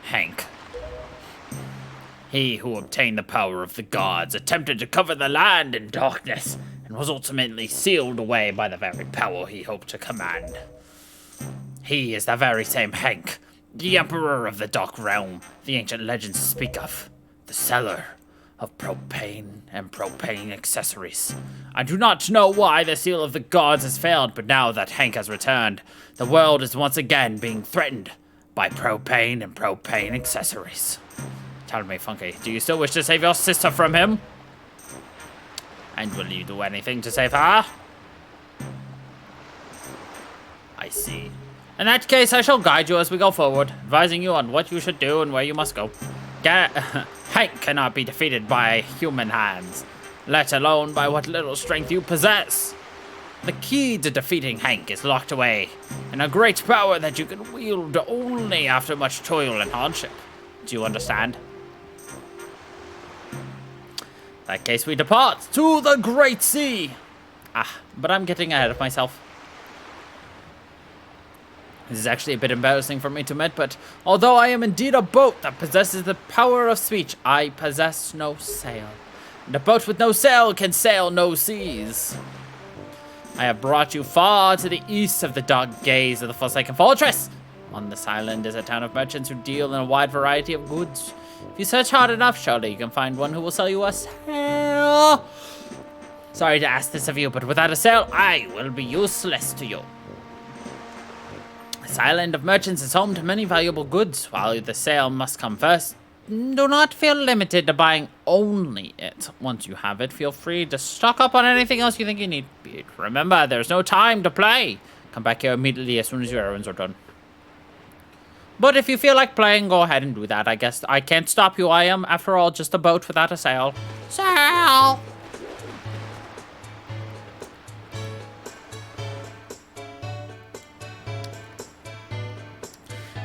Hank. He who obtained the power of the gods attempted to cover the land in darkness and was ultimately sealed away by the very power he hoped to command. He is the very same Hank, the Emperor of the Dark Realm the ancient legends speak of, the seller of propane and propane accessories. I do not know why the seal of the gods has failed, but now that Hank has returned, the world is once again being threatened by propane and propane accessories. Tell me, Funky, do you still wish to save your sister from him? And will you do anything to save her? I see. In that case, I shall guide you as we go forward, advising you on what you should do and where you must go. Hank cannot be defeated by human hands, let alone by what little strength you possess. The key to defeating Hank is locked away in a great power that you can wield only after much toil and hardship. Do you understand? In that case, we depart to the Great Sea. But I'm getting ahead of myself. This is actually a bit embarrassing for me to admit, but although I am indeed a boat that possesses the power of speech, I possess no sail. And a boat with no sail can sail no seas. I have brought you far to the east of the dark gaze of the Forsaken Fortress. On this island is a town of merchants who deal in a wide variety of goods. If you search hard enough, surely you can find one who will sell you a sail. Sorry to ask this of you, but without a sail, I will be useless to you. This island of merchants is home to many valuable goods. While the sale must come first, do not feel limited to buying only it. Once you have it, feel free to stock up on anything else you think you need. Remember, there's no time to play. Come back here immediately as soon as your errands are done. But if you feel like playing, go ahead and do that. I guess I can't stop you. I am, after all, just a boat without a sail. Sail!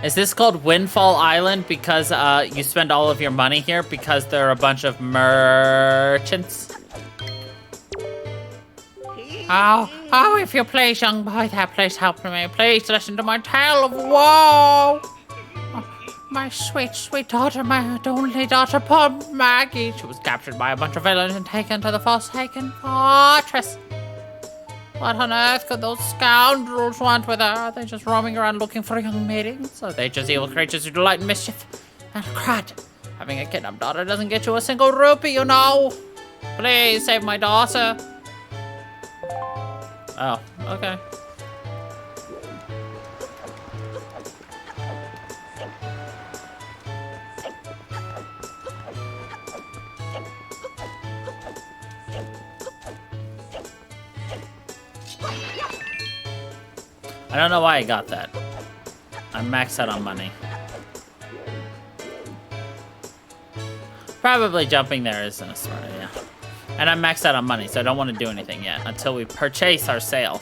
Is this called Windfall Island because you spend all of your money here because there are a bunch of merchants? Oh, if you please, young boy, please help me. Please listen to my tale of woe. My sweet, sweet daughter, my only daughter, poor Maggie. She was captured by a bunch of villains and taken to the Forsaken Fortress. What on earth could those scoundrels want with her? Are they just roaming around looking for young maidens? Are they just evil creatures who delight in mischief? And crud, having a kidnapped daughter doesn't get you a single rupee, you know. Please save my daughter. Oh, okay. I don't know why I got that. I'm maxed out on money. Probably jumping there isn't a smart idea. And I'm maxed out on money, so I don't want to do anything yet until we purchase our sail.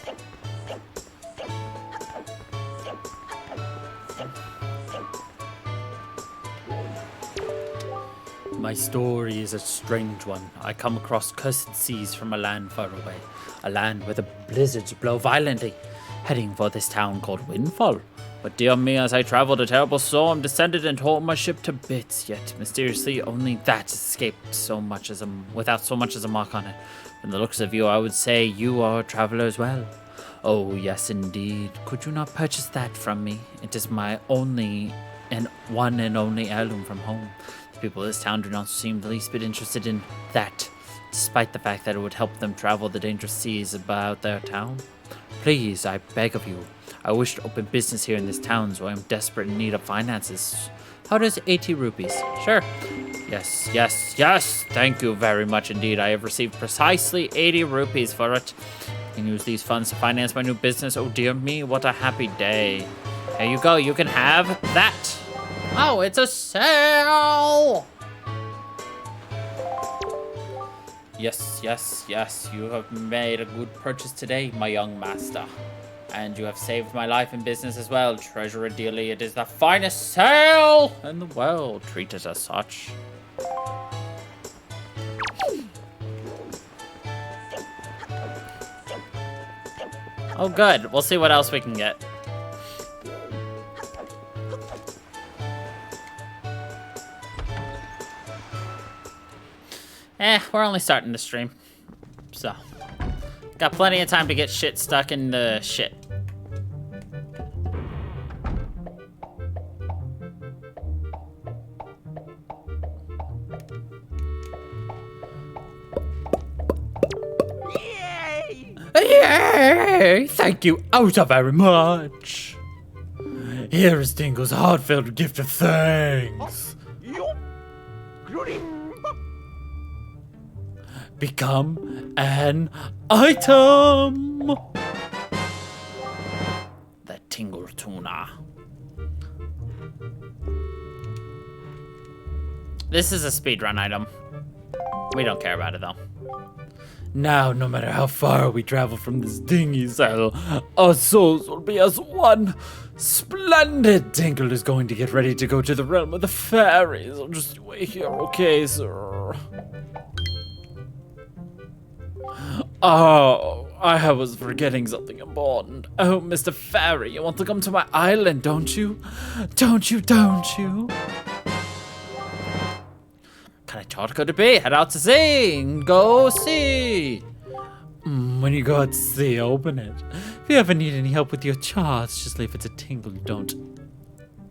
My story is a strange one. I come across cursed seas from a land far away. A land where the blizzards blow violently, heading for this town called Windfall. But dear me, as I traveled, a terrible storm descended and tore my ship to bits, yet mysteriously only that escaped without so much as a mark on it. From the looks of you, I would say you are a traveler as well. Oh, yes, indeed. Could you not purchase that from me? It is my only and one and only heirloom from home. The people of this town do not seem the least bit interested in that, despite the fact that it would help them travel the dangerous seas about their town. Please, I beg of you. I wish to open business here in this town, so I am desperate in need of finances. How does 80 rupees? Sure. Yes, yes, yes. Thank you very much indeed. I have received precisely 80 rupees for it. I can use these funds to finance my new business. Oh dear me, what a happy day. There you go. You can have that. Oh, it's a sale! Yes, yes, yes. You have made a good purchase today, my young master. And you have saved my life and business as well. Treasure it dearly. It is the finest sale in the world. Treat it as such. Oh, good. We'll see what else we can get. We're only starting to stream. So, got plenty of time to get shit stuck in the shit. Yay! Thank you oh so very much. Here is Dingle's heartfelt gift of thanks. Become an item. The Tingle Tuna. This is a speedrun item. We don't care about it though. Now, no matter how far we travel from this dingy saddle, our souls will be as one. Splendid! Tinkle is going to get ready to go to the realm of the fairies. I'll just wait here, okay, sir? Oh, I was forgetting something important. Oh, Mr. Fairy, you want to come to my island, don't you? Don't you? Can I charge go to be? Head out to sea and go see. When you go out to sea, open it. If you ever need any help with your charts, just leave it to Tingle. Don't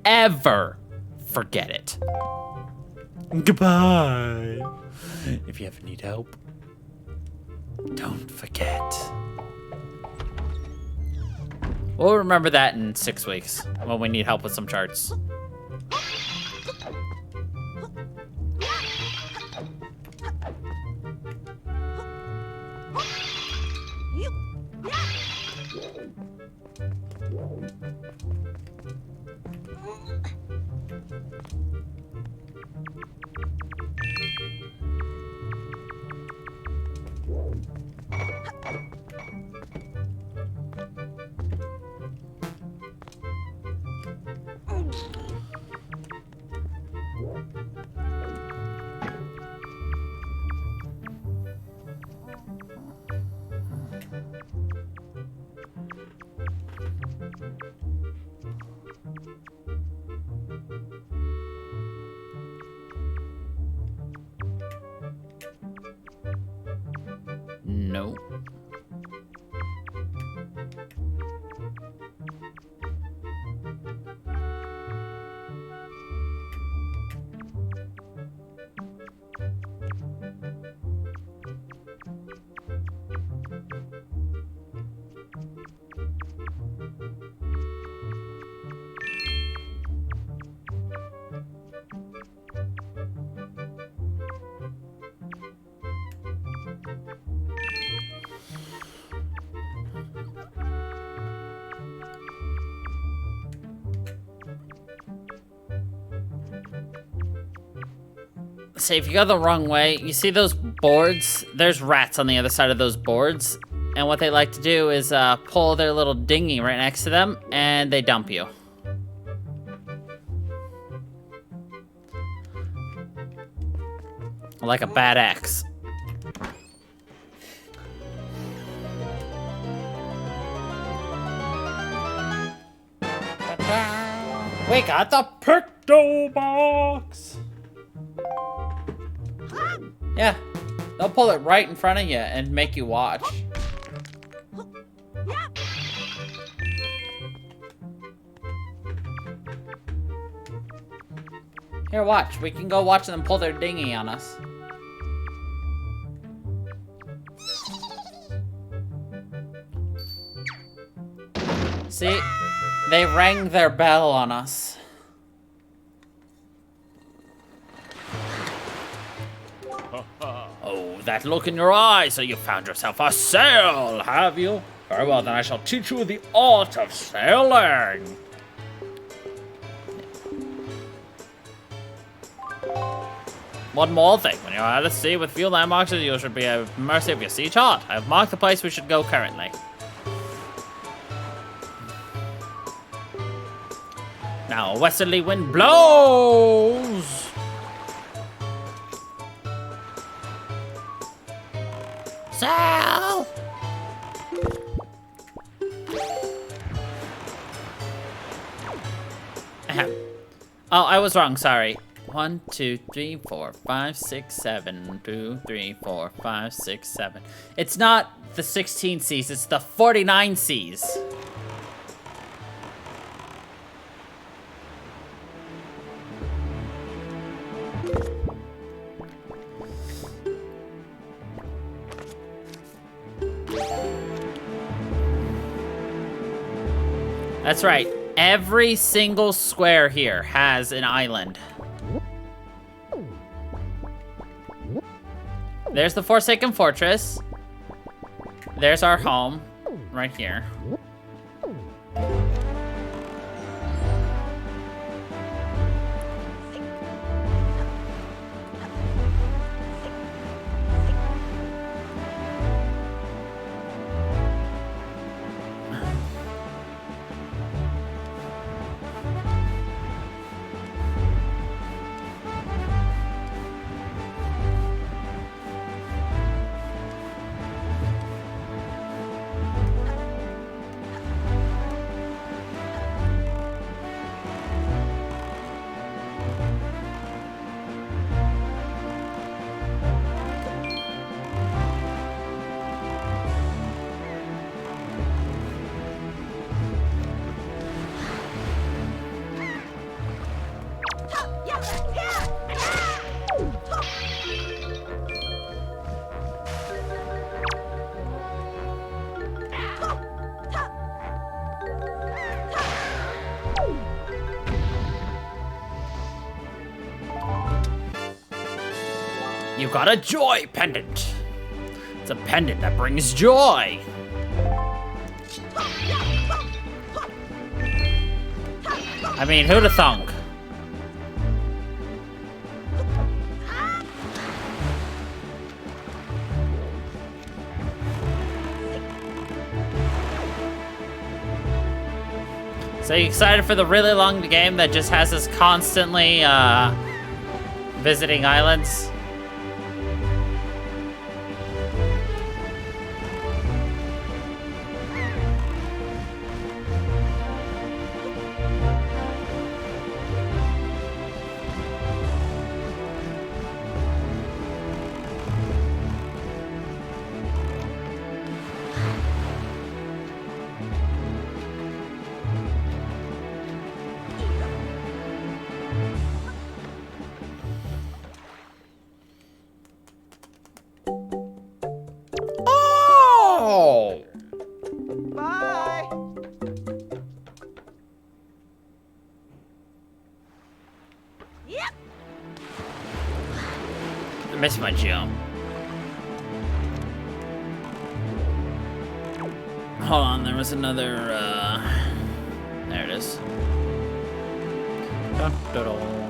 ever forget it. Goodbye. If you ever need help, don't forget. We'll remember that in 6 weeks when we need help with some charts. No. See, if you go the wrong way, you see those boards? There's rats on the other side of those boards. And what they like to do is pull their little dinghy right next to them, and they dump you. Like a bad ex. We got the Picto Box! Yeah, they'll pull it right in front of you and make you watch. Here, watch. We can go watch them pull their dinghy on us. See? They rang their bell on us. Oh, that look in your eye, so you found yourself a sail, have you? Very well, then I shall teach you the art of sailing. One more thing. When you're out at sea with few landmarks, you should be at mercy of your sea chart. I have marked the place we should go currently. Now, a westerly wind blows! Sail! Ahem. Oh, I was wrong, sorry. 1, 2, 3, 4, 5, 6, 7. 2, 3, 4, 5, 6, 7. It's not the 16 C's, it's the 49 C's. That's right. Every single square here has an island. There's the Forsaken Fortress. There's our home, right here. You got a joy pendant. It's a pendant that brings joy. I mean, who'da thunk? So you excited for the really long game that just has us constantly visiting islands? I missed my jump. Hold on, there was another, there it is. Dun, dun, dun.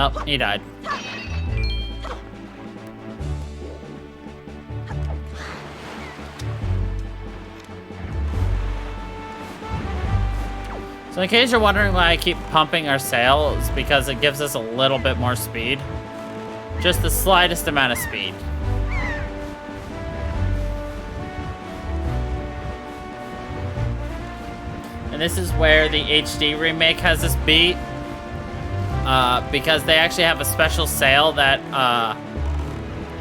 Oh, he died. So in case you're wondering why I keep pumping our sail, it's because it gives us a little bit more speed. Just the slightest amount of speed. And this is where the HD remake has us beat. Because they actually have a special sail that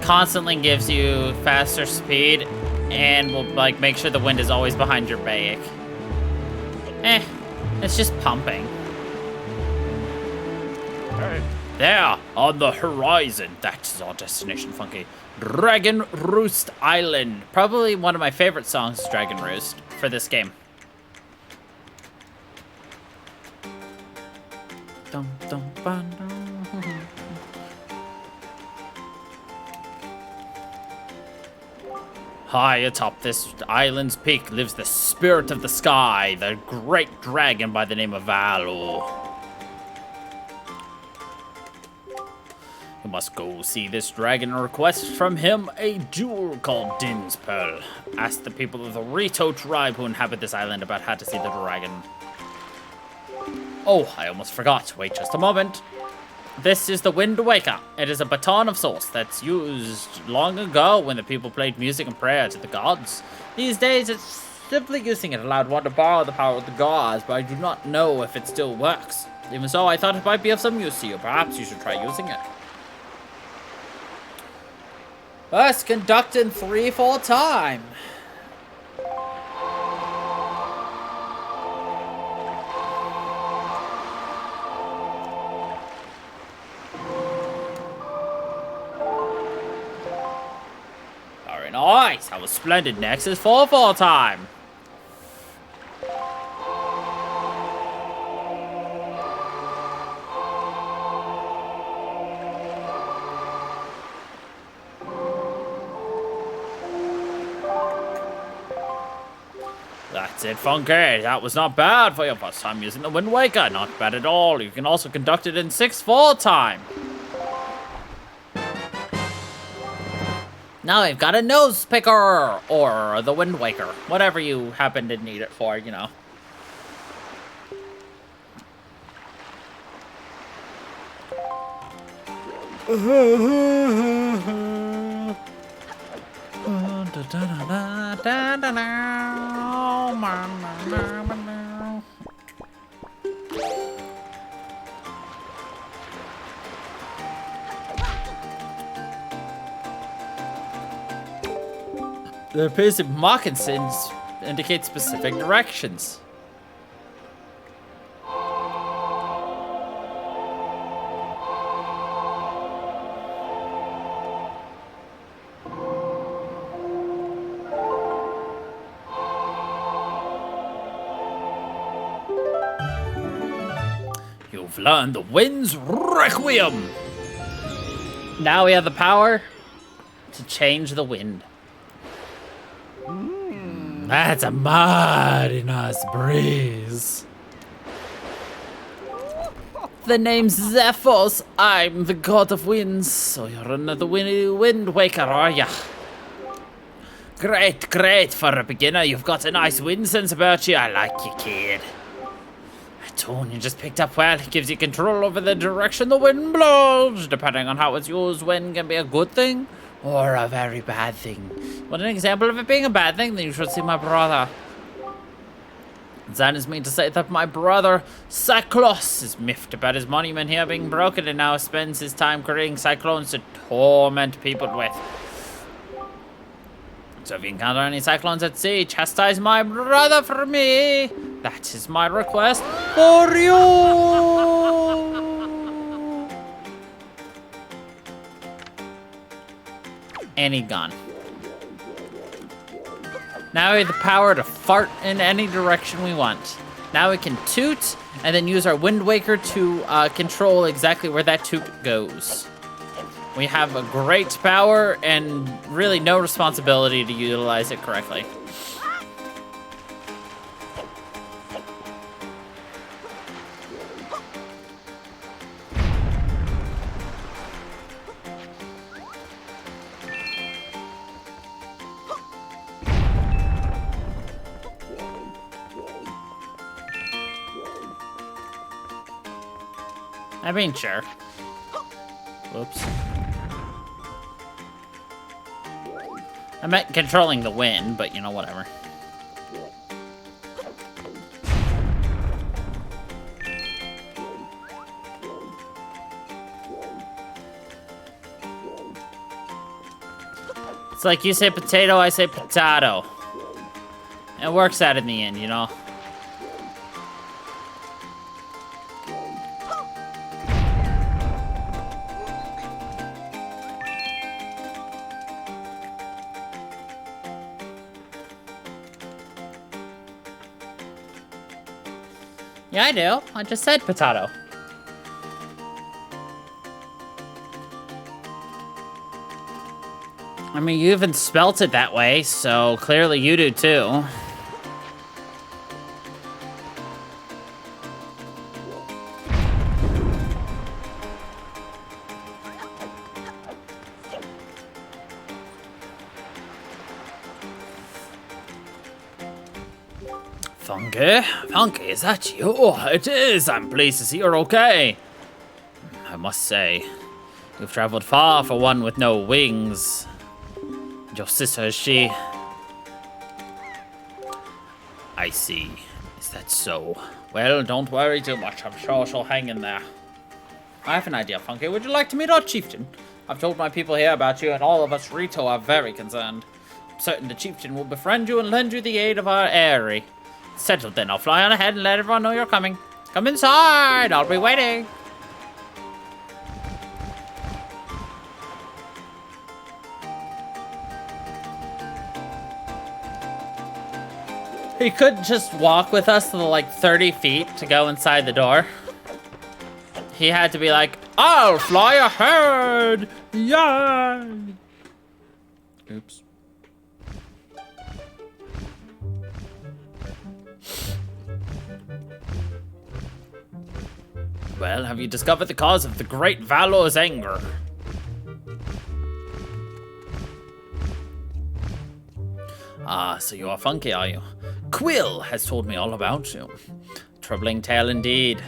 constantly gives you faster speed and will like make sure the wind is always behind your back. It's just pumping. Right. There, on the horizon, that's our destination, Funky. Dragon Roost Island. Probably one of my favorite songs is Dragon Roost for this game. Dum, dum, ba, dum. High atop this island's peak lives the spirit of the sky, the great dragon by the name of Ariel. You must go see this dragon and request from him a jewel called Din's Pearl. Ask the people of the Rito tribe who inhabit this island about how to see the dragon. Oh, I almost forgot. Wait just a moment. This is the Wind Waker. It is a baton of sorts that's used long ago when the people played music and prayer to the gods. These days, it's simply using it allowed one to borrow the power of the gods, but I do not know if it still works. Even so, I thought it might be of some use to you. Perhaps you should try using it. First, conduct in 3/4 time. Nice, that was splendid. Next is 4/4 time. That's it, Funky. That was not bad for your first time using the Wind Waker. Not bad at all. You can also conduct it in 6/4 time. Now I've got a nose picker, or the Wind Waker. Whatever you happen to need it for, you know. The appears to moccasins indicate specific directions. You've learned the wind's requiem. Now we have the power to change the wind. That's a mighty nice breeze. The name's Zephyrs. I'm the god of winds. So you're another wind waker, are ya? Great, great. For a beginner, you've got a nice wind sense about you. I like you, kid. A tune you just picked up well. It gives you control over the direction the wind blows. Depending on how it's used, wind can be a good thing or a very bad thing. Want an example of it being a bad thing? Then you should see my brother. That is mean to say that my brother, Cyclos, is miffed about his monument here being broken and now spends his time creating cyclones to torment people with. So if you encounter any cyclones at sea, chastise my brother for me. That is my request for you. And he gone. Now we have the power to fart in any direction we want. Now we can toot and then use our Wind Waker to control exactly where that toot goes. We have a great power and really no responsibility to utilize it correctly. I mean, sure. Whoops. I meant controlling the wind, but you know, whatever. It's like you say potato, I say potato. It works out in the end, you know? Yeah, I do. I just said potato. I mean, you even spelt it that way, so clearly you do too. Funky? Funky, is that you? Oh, it is. I'm pleased to see you're okay. I must say, you've traveled far for one with no wings. Your sister, is she? I see. Is that so? Well, don't worry too much. I'm sure she'll hang in there. I have an idea, Funky. Would you like to meet our chieftain? I've told my people here about you, and all of us Rito are very concerned. I'm certain the chieftain will befriend you and lend you the aid of our Ariel. Settled then. I'll fly on ahead and let everyone know you're coming. Come inside. I'll be waiting. He could just walk with us to the, like, 30 feet to go inside the door. He had to be like, I'll fly ahead! Yay! Oops. Well, have you discovered the cause of the great Valor's anger? Ah, so you are Funky, are you? Quill has told me all about you. Troubling tale indeed.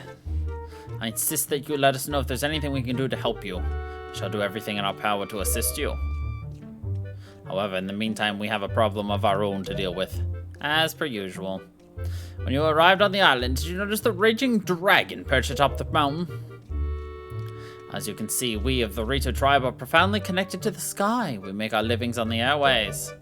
I insist that you let us know if there's anything we can do to help you. We shall do everything in our power to assist you. However, in the meantime, we have a problem of our own to deal with, as per usual. When you arrived on the island, did you notice the raging dragon perched atop the mountain? As you can see, we of the Rito tribe are profoundly connected to the sky. We make our livings on the airways.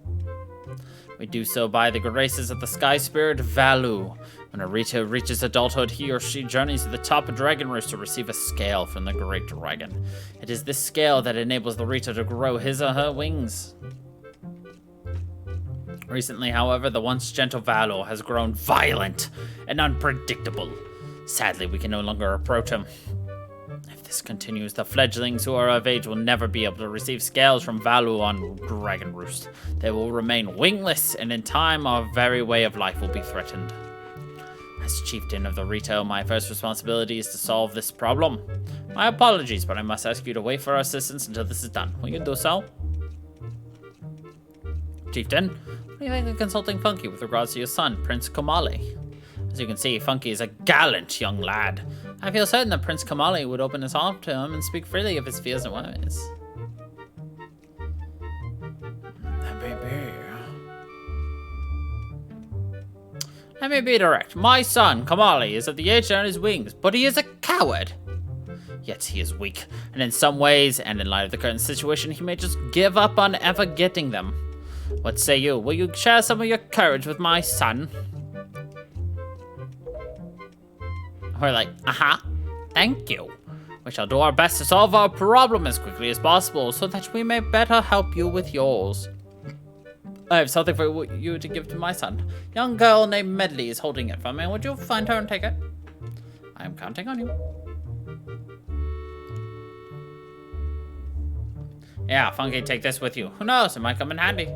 We do so by the graces of the sky spirit Valu. When a Rito reaches adulthood, he or she journeys to the top of Dragon Roost to receive a scale from the Great Dragon. It is this scale that enables the Rito to grow his or her wings. Recently, however, the once gentle Valu has grown violent and unpredictable. Sadly, we can no longer approach him. If this continues, the fledglings who are of age will never be able to receive scales from Valu on Dragon Roost. They will remain wingless, and in time, our very way of life will be threatened. As chieftain of the Rito, my first responsibility is to solve this problem. My apologies, but I must ask you to wait for our assistance until this is done. Will you do so? Chieftain, what do you think of consulting Funky with regards to your son, Prince Komali? As you can see, Funky is a gallant young lad. I feel certain that Prince Komali would open his heart to him and speak freely of his fears and worries. Let me be direct. My son, Komali, is of the age to earn his wings, but he is a coward. Yet he is weak, and in some ways, and in light of the current situation, he may just give up on ever getting them. What say you? Will you share some of your courage with my son? We're like, thank you. We shall do our best to solve our problem as quickly as possible so that we may better help you with yours. I have something for you to give to my son. Young girl named Medley is holding it for me. Would you find her and take it? I am counting on you. Yeah, Funky, take this with you. Who knows? It might come in handy.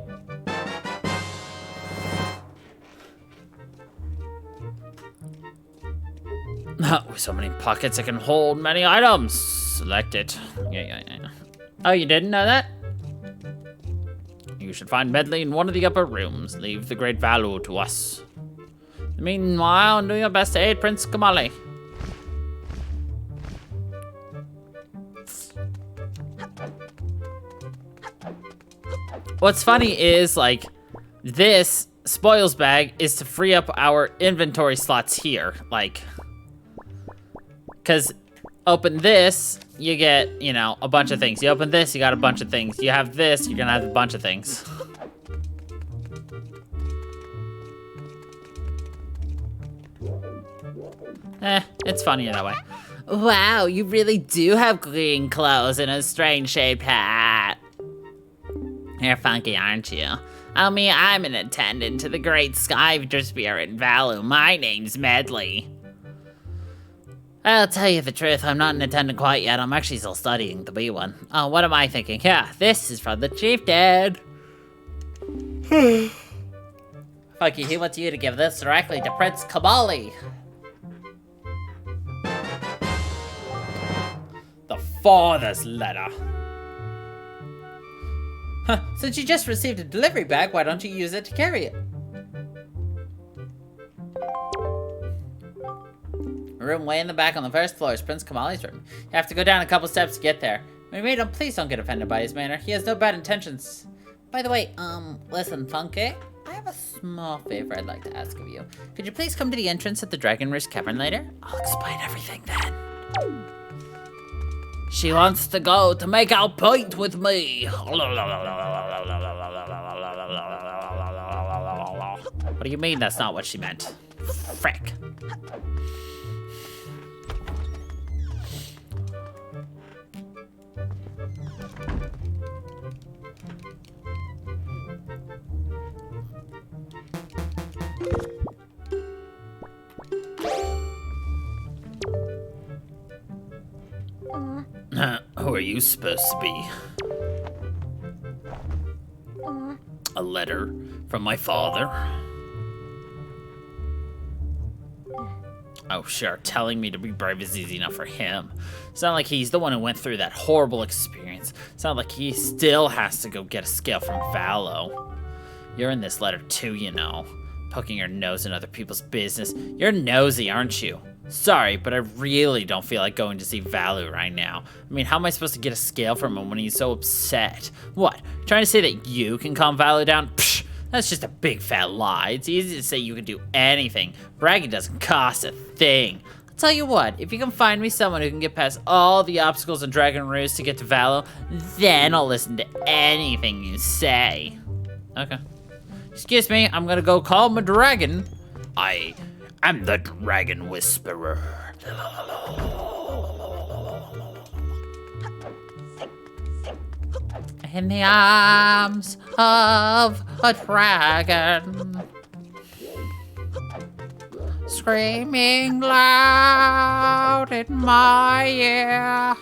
With so many pockets, it can hold many items. Select it. Yeah. Oh, you didn't know that? You should find Medley in one of the upper rooms. Leave the great value to us. Meanwhile, do your best to aid Prince Kamali. What's funny is, like, this spoils bag is to free up our inventory slots here. Like, because open this, you get, you know, a bunch of things. You open this, you got a bunch of things. You have this, you're gonna have a bunch of things. It's funnier that way. Wow, you really do have green clothes and a strange shaped hat. You're funky, aren't you? I'm an attendant to the great scavenger spirit in Valu. My name's Medley. I'll tell you the truth, I'm not an attendant quite yet. I'm actually still studying to be one. Oh, what am I thinking? Yeah, this is from the chief dad. Funky, he wants you to give this directly to Prince Kamali. The father's letter. Since you just received a delivery bag, why don't you use it to carry it? A room way in the back on the first floor is Prince Kamali's room. You have to go down a couple steps to get there. Please don't get offended by his manner. He has no bad intentions. By the way, listen, Funky. I have a small favor I'd like to ask of you. Could you please come to the entrance at the Dragon Roost Cavern later? I'll explain everything then. She wants to go to make our point with me. What do you mean that's not what she meant? Frick. Who are you supposed to be? A letter from my father. Oh, sure, telling me to be brave is easy enough for him. It's not like he's the one who went through that horrible experience. It's not like he still has to go get a scale from Valo. You're in this letter too, you know. Poking your nose in other people's business. You're nosy, aren't you? Sorry, but I really don't feel like going to see Valu right now. I mean, how am I supposed to get a scale from him when he's so upset? What? Trying to say that you can calm Valu down? Psh, that's just a big fat lie. It's easy to say you can do anything. Bragging doesn't cost a thing. I'll tell you what, if you can find me someone who can get past all the obstacles in Dragon Roost to get to Valu, then I'll listen to anything you say. Okay. Excuse me, I'm gonna go call my dragon. I'm the Dragon Whisperer. In the arms of a dragon, screaming loud in my ear.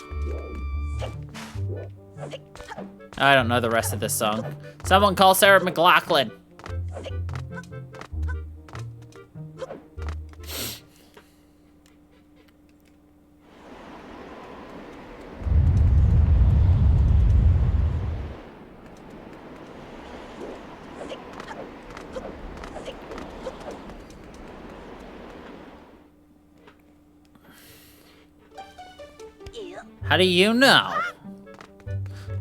I don't know the rest of this song. Someone call Sarah McLachlan. How do you know?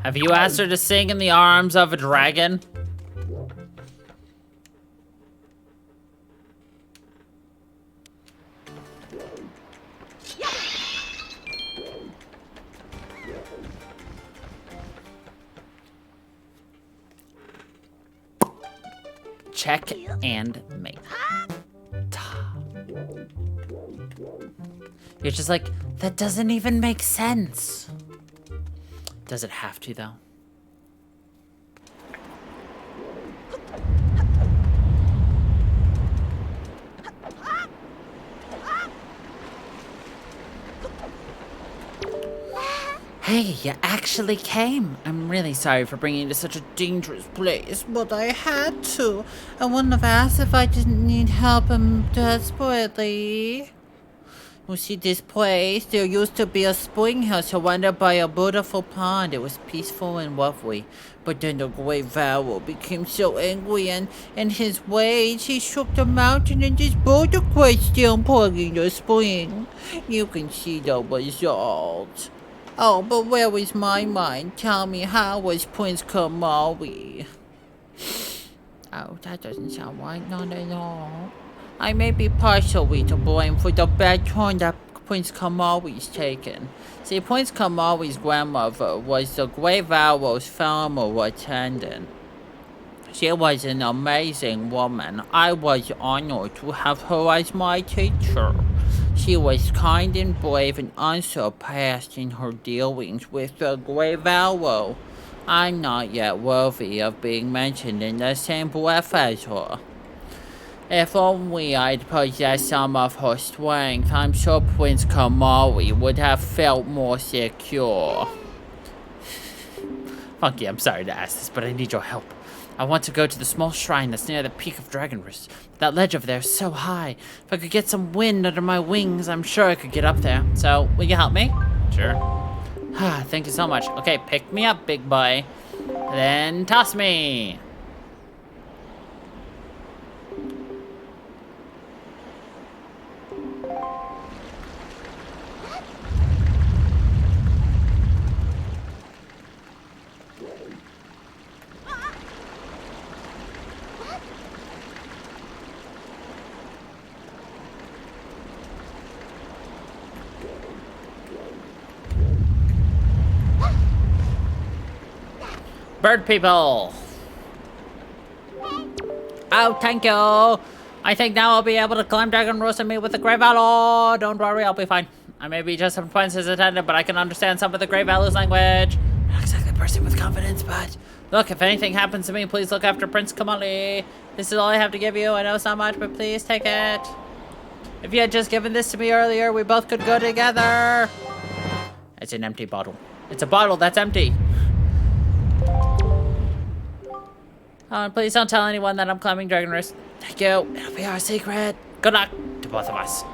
Have you asked her to sing in the arms of a dragon? Check and mate. You're just like, that doesn't even make sense. Does it have to, though? Hey, you actually came. I'm really sorry for bringing you to such a dangerous place, but I had to. I wouldn't have asked if I didn't need help desperately. You see, this place, there used to be a spring house surrounded by a beautiful pond. It was peaceful and lovely. But then the great Varrow became so angry, and in his rage, he shook the mountain and this boulder quite still plugging the spring. You can see the result. Oh, but where is my mind? Tell me, how was Prince Kamari? Oh, that doesn't sound right, not at all. I may be partially to blame for the bad turn that Prince Kamari's taken. See, Prince Kamari's grandmother was the Great Varrow's former attendant. She was an amazing woman. I was honored to have her as my teacher. She was kind and brave and unsurpassed in her dealings with the Great Varrow. I'm not yet worthy of being mentioned in the same breath as her. If only I'd possessed some of her strength, I'm sure Prince Kamari would have felt more secure. Funky, I'm sorry to ask this, but I need your help. I want to go to the small shrine that's near the peak of Dragon Roost. That ledge over there is so high. If I could get some wind under my wings, I'm sure I could get up there. So, will you help me? Sure. Thank you so much. Okay, pick me up, big boy. Then toss me. Bird people! Oh, thank you! I think now I'll be able to climb Dragon Roost and meet with the Grey Valor! Don't worry, I'll be fine. I may be just some Prince's attendant, but I can understand some of the Grey Valor's language. Not exactly a person with confidence, but... Look, if anything happens to me, please look after Prince Kamali. This is all I have to give you. I know it's not much, but please take it. If you had just given this to me earlier, we both could go together. It's an empty bottle. It's a bottle that's empty. Oh, and please don't tell anyone that I'm climbing Dragon Roost. Thank you. It'll be our secret. Good luck to both of us.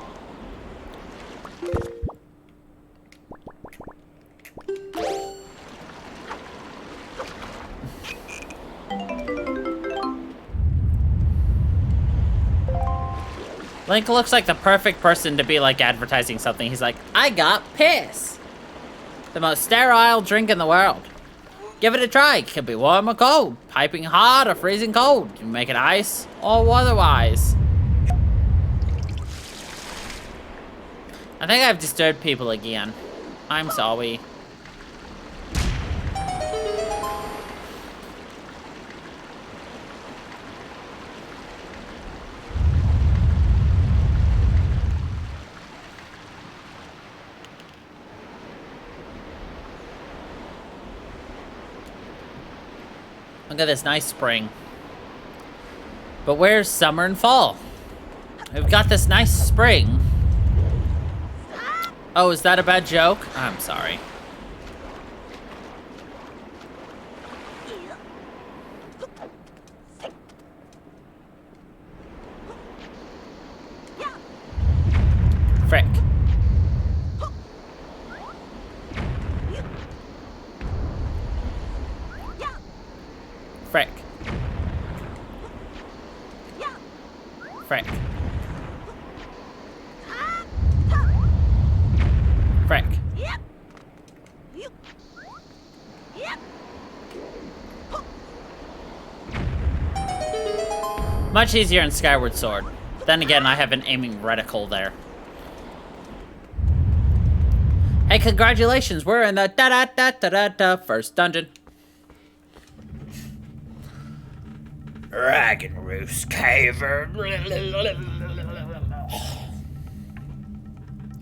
Link looks like the perfect person to be like advertising something. He's like, I got piss. The most sterile drink in the world. Give it a try. It could be warm or cold, piping hot or freezing cold. You can make it ice or otherwise. I think I've disturbed people again. I'm sorry. Look at this nice spring. But where's summer and fall? We've got this nice spring. Oh, is that a bad joke? I'm sorry. Frick. Frick. Frick. Frick. Much easier in Skyward Sword. Then again, I have an aiming reticle there. Hey, congratulations! We're in the da-da-da-da-da-da first dungeon. Dragon Roost Caver.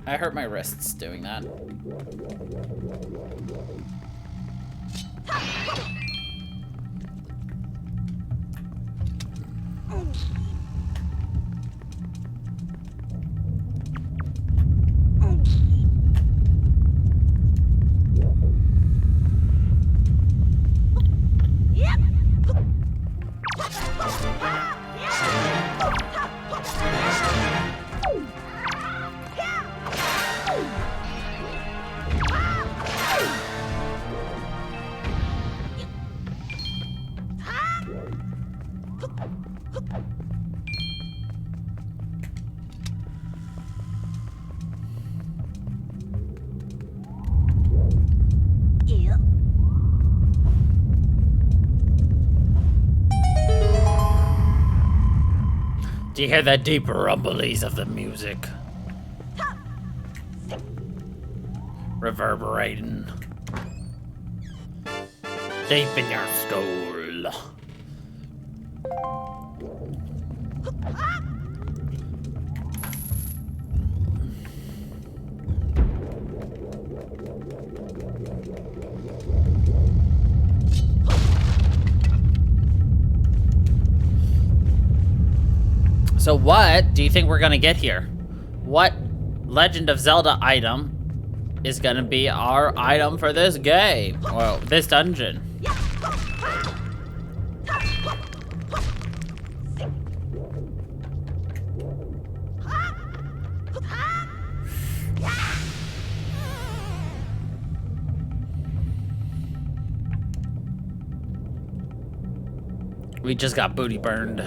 I hurt my wrists doing that. Do you hear the deep rumblies of the music? Reverberating deep in your skull. So what do you think we're gonna get here? What Legend of Zelda item is gonna be our item for this game? Well, this dungeon. We just got booty burned.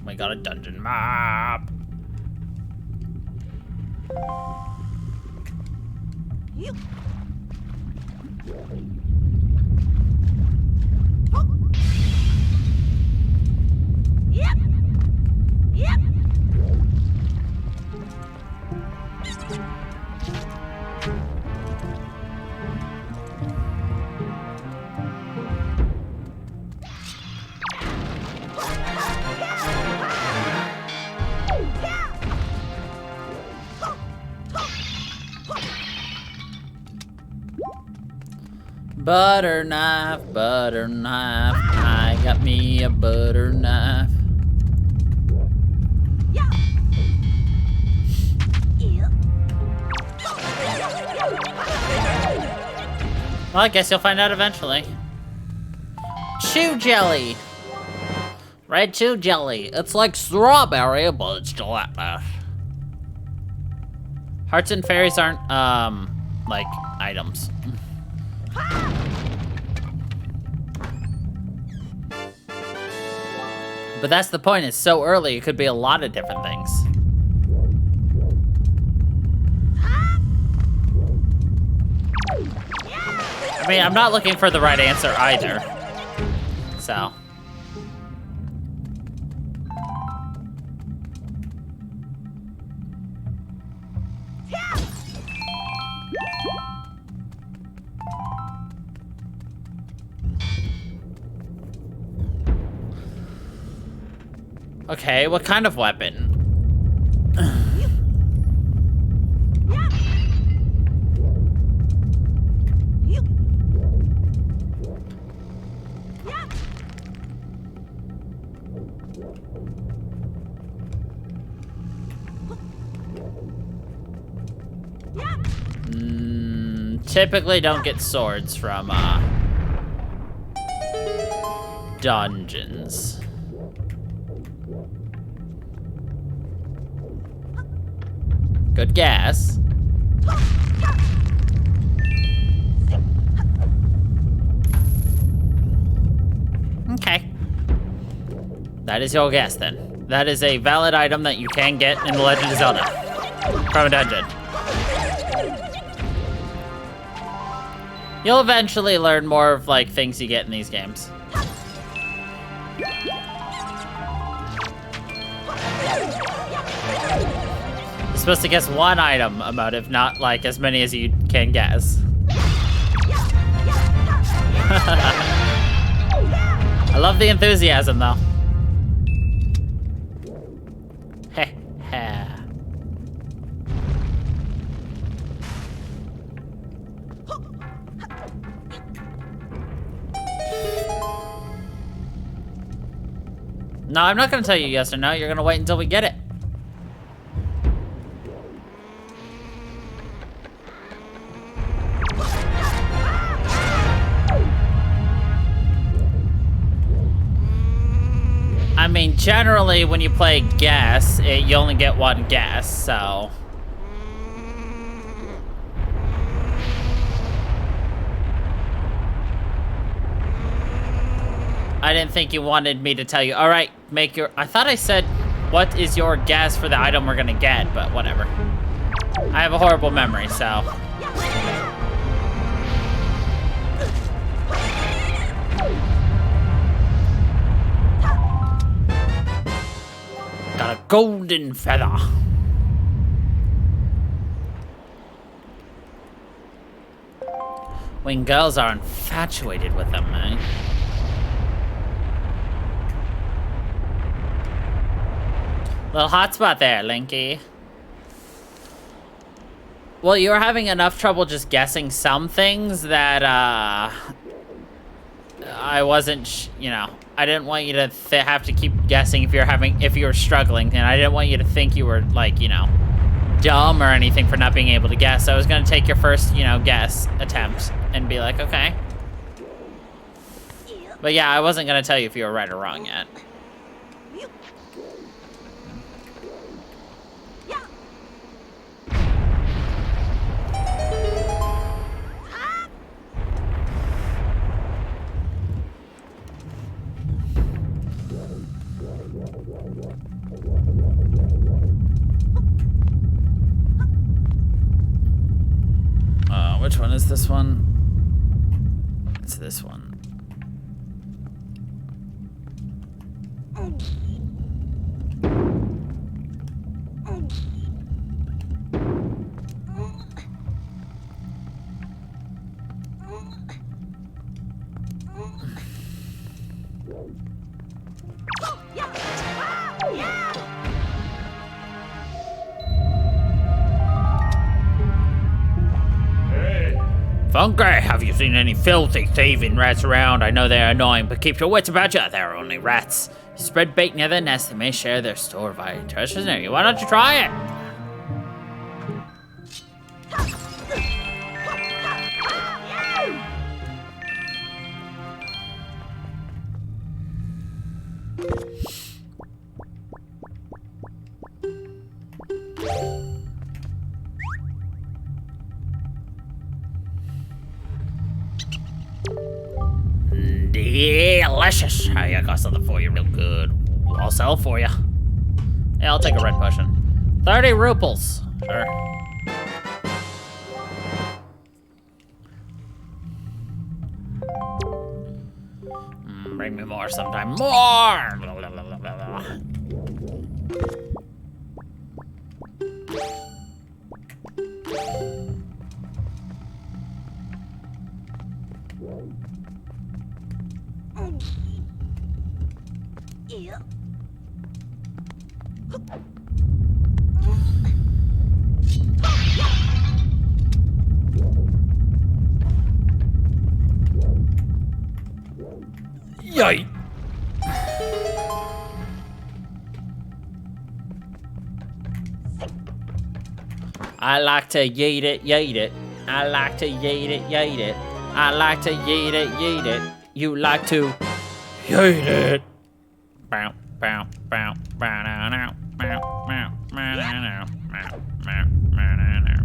We got a dungeon map. Butter knife, I got me a butter knife. Well, I guess you'll find out eventually. Chew jelly. Red chew jelly. It's like strawberry, but it's delicious. Hearts and fairies aren't, like, items. But that's the point, it's so early, it could be a lot of different things. I mean, I'm not looking for the right answer either. So. Okay, what kind of weapon? Typically don't get swords from, dungeons. Good guess. Okay. That is your guess, then. That is a valid item that you can get in The Legend of Zelda. From a dungeon. You'll eventually learn more of, like, things you get in these games. You're supposed to guess one item, Emotive, not, like, as many as you can guess. I love the enthusiasm, though. Heh heh. No, I'm not gonna tell you yes or no. You're gonna wait until we get it. I mean, generally, when you play guess, you only get one guess, so... I didn't think you wanted me to tell you. All right, make your... I thought I said, what is your guess for the item we're gonna get, but whatever. I have a horrible memory, so... Got a golden feather. When girls are infatuated with them, eh? Little hotspot there, Linky. Well, you were having enough trouble just guessing some things that, I wasn't, you know, I didn't want you to have to keep guessing if you're struggling, and I didn't want you to think you were, like, you know, dumb or anything for not being able to guess. I was gonna take your first, you know, guess attempt and be like, okay. But yeah, I wasn't gonna tell you if you were right or wrong yet. Which one is this one? It's this one. Funky, have you seen any filthy, thieving rats around? I know they're annoying, but keep your wits about you. They're only rats. You spread bait near their nest, they may share their store of iron treasures near you. Why don't you try it? Delicious. Hey, I got something for you real good. I'll sell for you. Yeah, I'll take a red potion. 30 ruples. Sure. Bring me more sometime. More! Blah, blah, blah, blah, blah. Yay! I like to yeet it, yeet it. I like to yeet it, yeet it. I like to yeet it, yeet it. You like to Hate it! bow, bow, bow, bow, now, now, bow, bow, bow, now, now, bow, bow, bow, now, now, bow, bow, bow, now, now,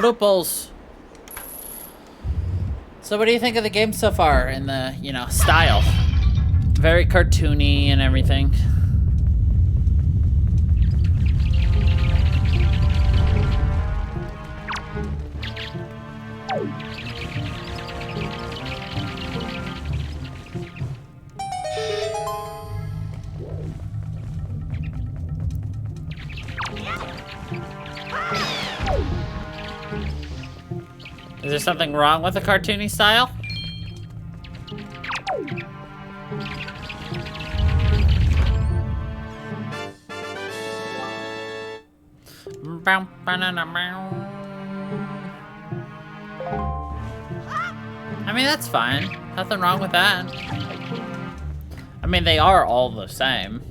bloopers. So what do you think of the game so far in the, you know, style? Very cartoony and everything. Is there something wrong with the cartoony style? I mean, that's fine. Nothing wrong with that. I mean, they are all the same.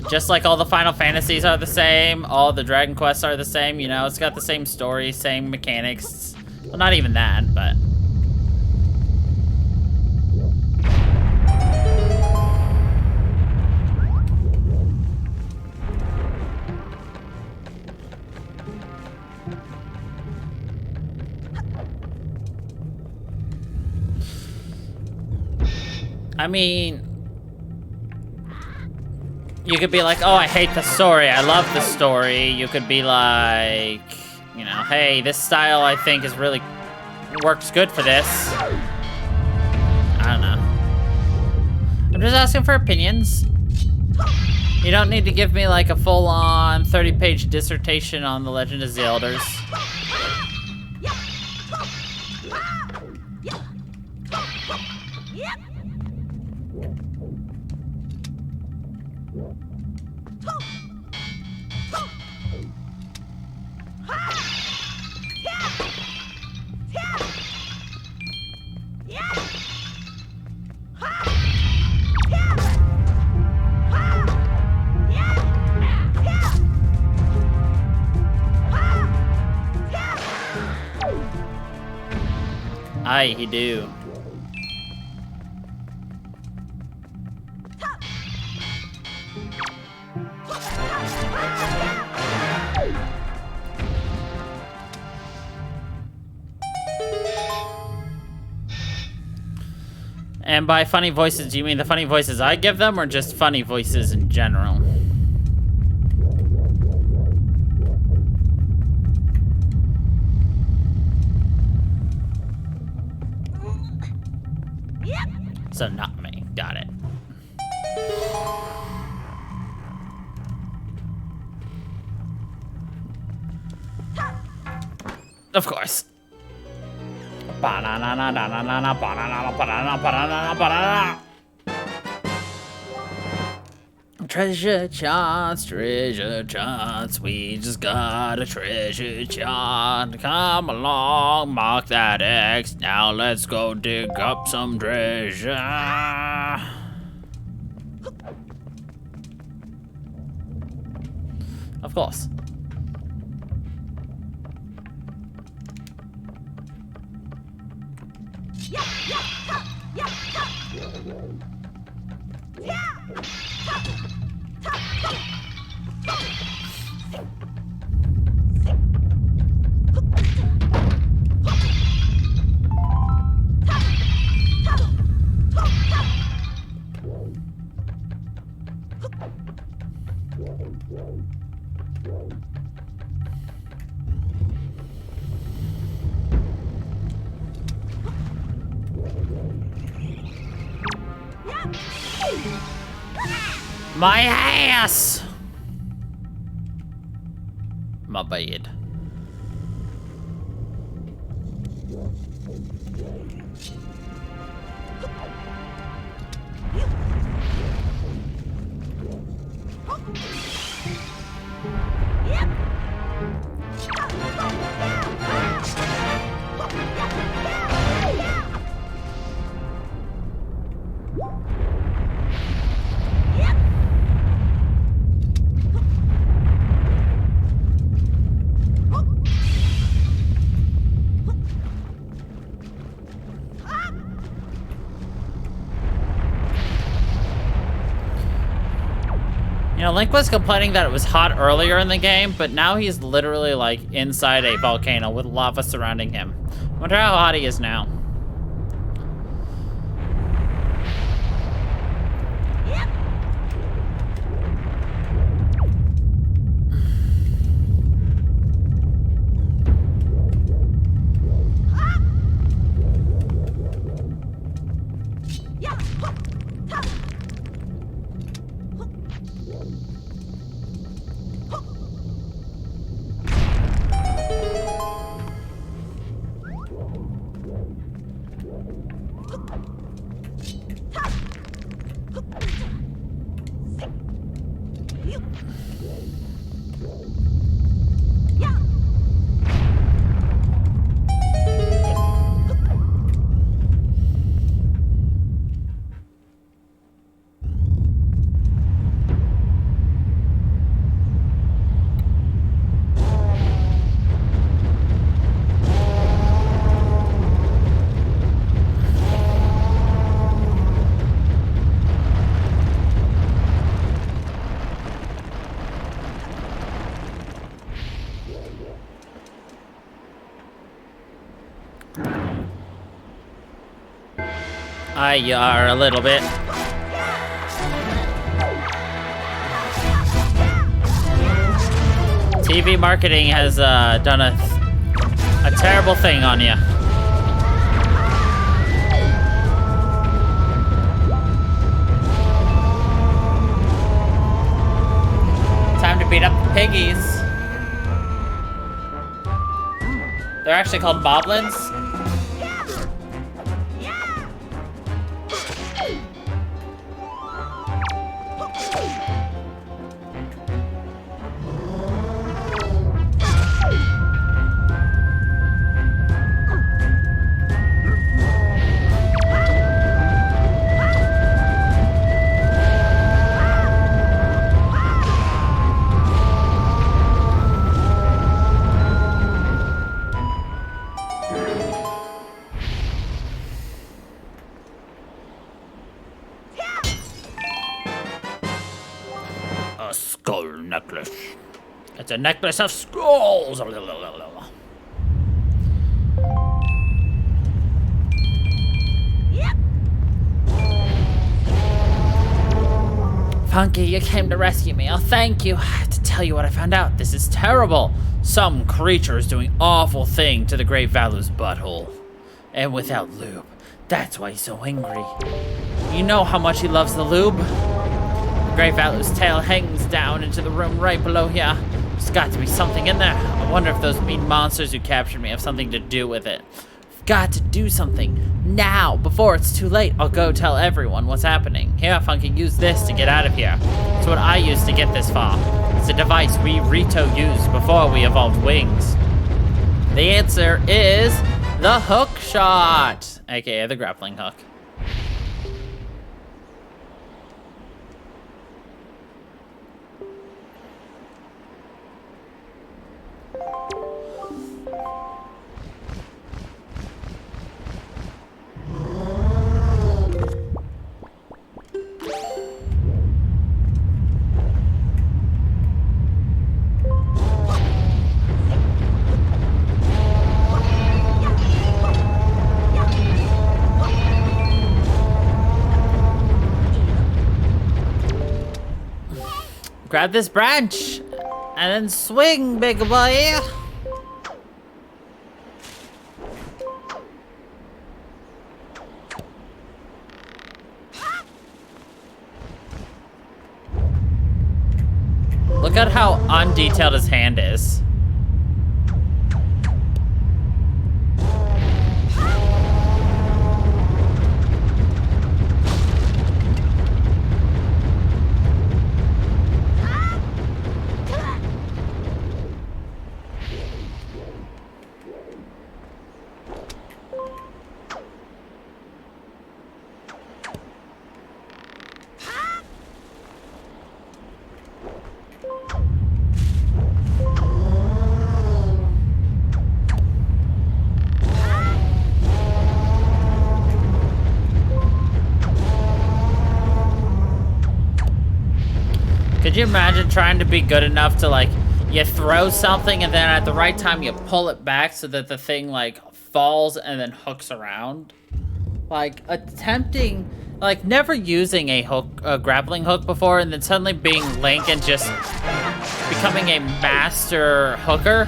Just like all the Final Fantasies are the same, all the Dragon Quests are the same, you know, it's got the same story, same mechanics. Well, not even that, but... I mean... You could be like, oh, I hate the story, I love the story. You could be like, you know, hey, this style I think is really works good for this. I don't know. I'm just asking for opinions. You don't need to give me like a full-on 30-page dissertation on The Legend of Zelda. Aye, he do. And by funny voices, do you mean the funny voices I give them, or just funny voices in general? So not me. Got it. Of course. Treasure charts, we just got a treasure chart. Come along, mark that X. Now let's go dig up some treasure. Of course. My ass! My bad. You know, Link was complaining that it was hot earlier in the game, but now he's literally like inside a volcano with lava surrounding him. Wonder how hot he is now. You are a little bit. TV marketing has done a terrible thing on you. Time to beat up the piggies. They're actually called boblins. Necklace. It's a necklace of skulls. Funky, you came to rescue me. Oh, thank you. I have to tell you what I found out. This is terrible. Some creature is doing awful thing to the Great Valu's butthole. And without lube. That's why he's so angry. You know how much he loves the lube? Great Valu's tail hangs down into the room right below here. There's got to be something in there. I wonder if those mean monsters who captured me have something to do with it. got to do something now before it's too late. I'll go tell everyone what's happening. Here, Funky, use this to get out of here. It's what I used to get this far. It's a device we Rito used before we evolved wings. The answer is the hook shot, aka the grappling hook. Grab this branch and then swing, big boy. Look at how undetailed his hand is. Could you imagine trying to be good enough to, like, you throw something and then at the right time you pull it back so that the thing, like, falls and then hooks around? Like, attempting, like, never using a grappling hook before and then suddenly being Link and just becoming a master hooker.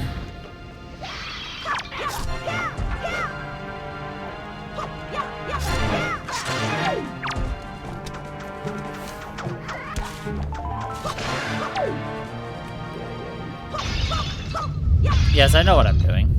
Yes, I know what I'm doing.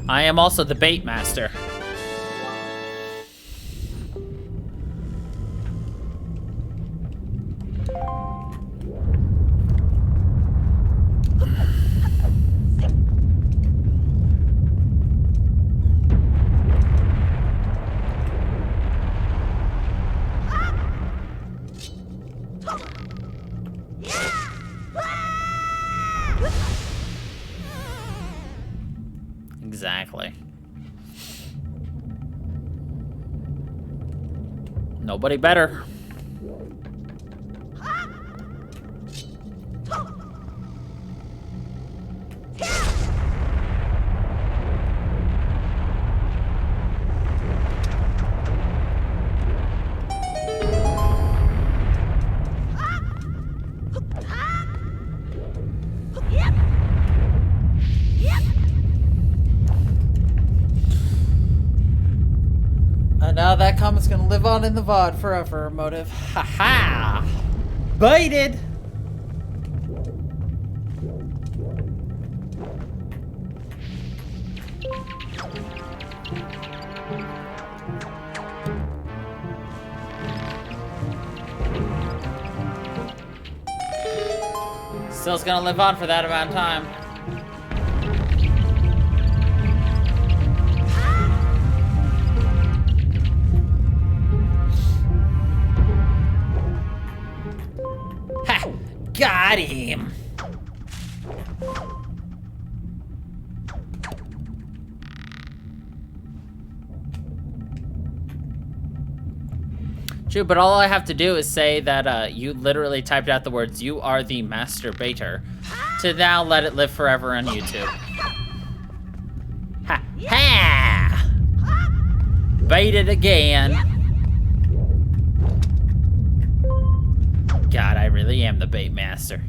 I am also the bait master. Exactly. Nobody better. Now that comment's gonna live on in the VOD forever, Motive. Ha-ha! Baited! Still's gonna live on for that amount of time. Got him. True, but all I have to do is say that you literally typed out the words, "You are the master baiter," to now let it live forever on YouTube. Ha! Ha! Baited again. God, I really am the bait master.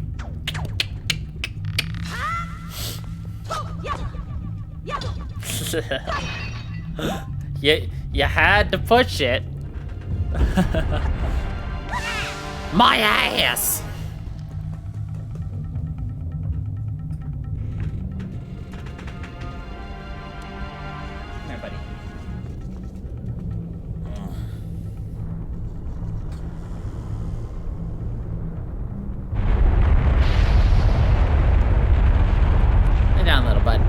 You had to push it. My ass! Come here, buddy. Lay down, little bud.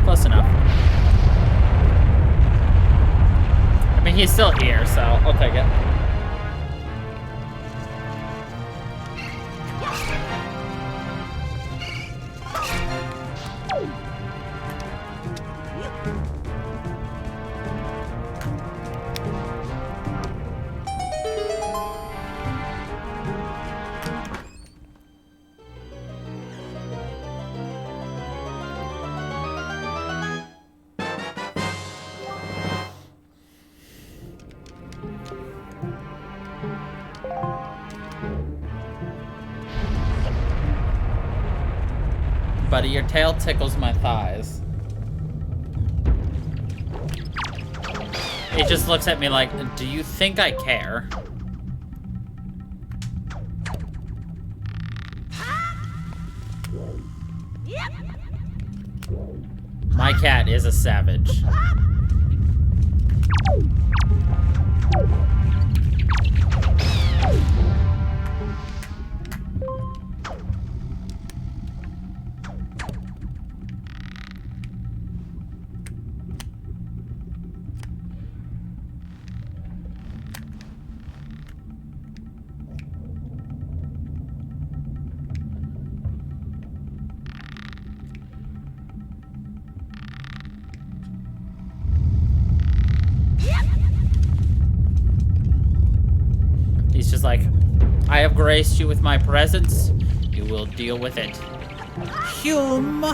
Close enough. I mean, he's still here, so I'll take it. Buddy, your tail tickles my thighs. It just looks at me like, do you think I care? My cat is a savage. He's just like, I have graced you with my presence. You will deal with it. Hume.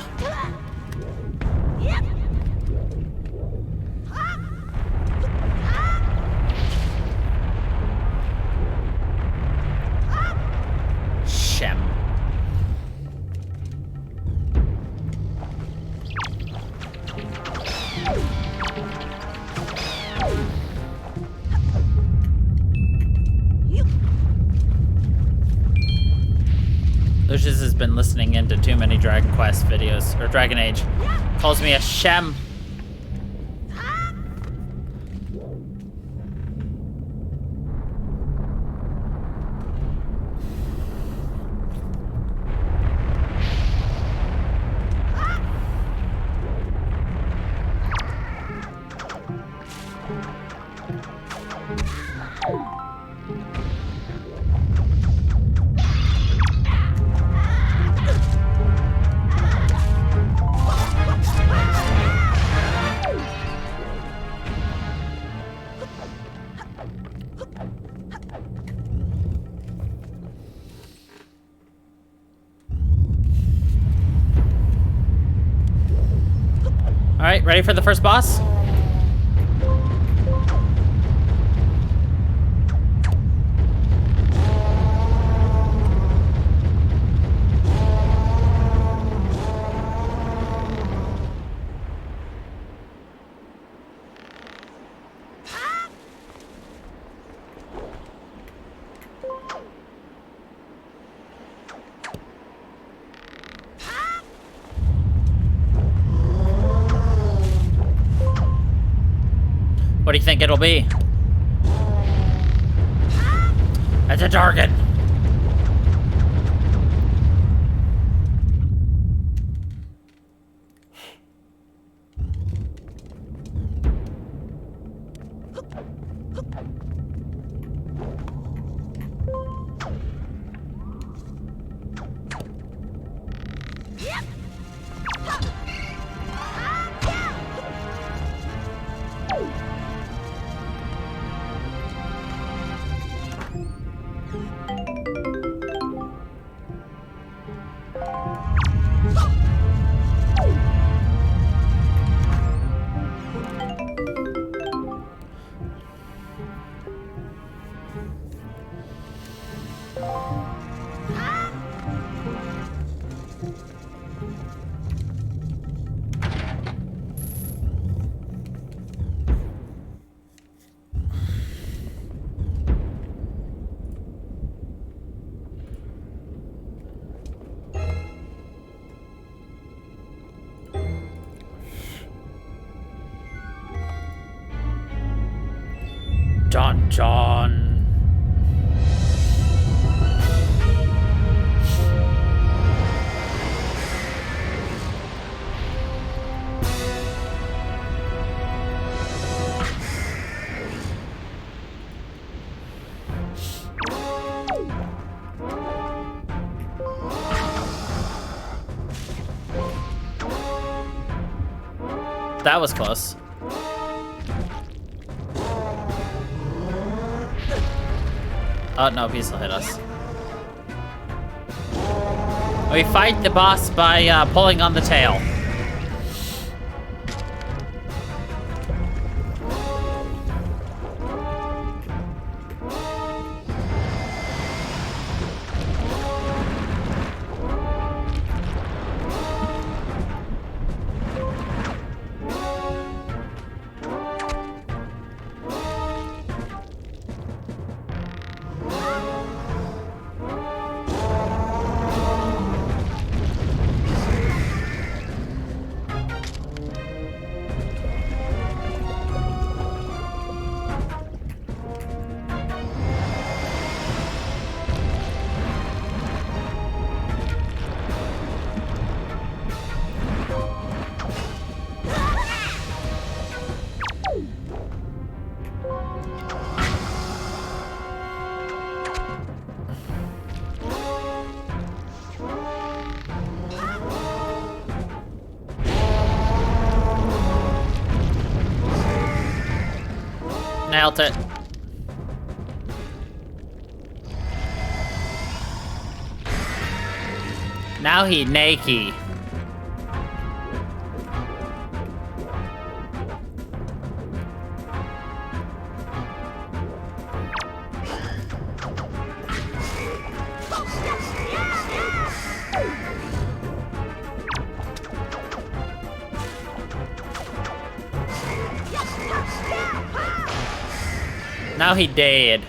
Shem. Lucius has been listening into too many Dragon Quest videos, or Dragon Age. Calls me a Shem. All right, ready for the first boss? What do you think it'll be? It's a target. Dun dun. That was close. Oh no, he still hit us. We fight the boss by pulling on the tail. Nailed it. Now he naked. Now he dead.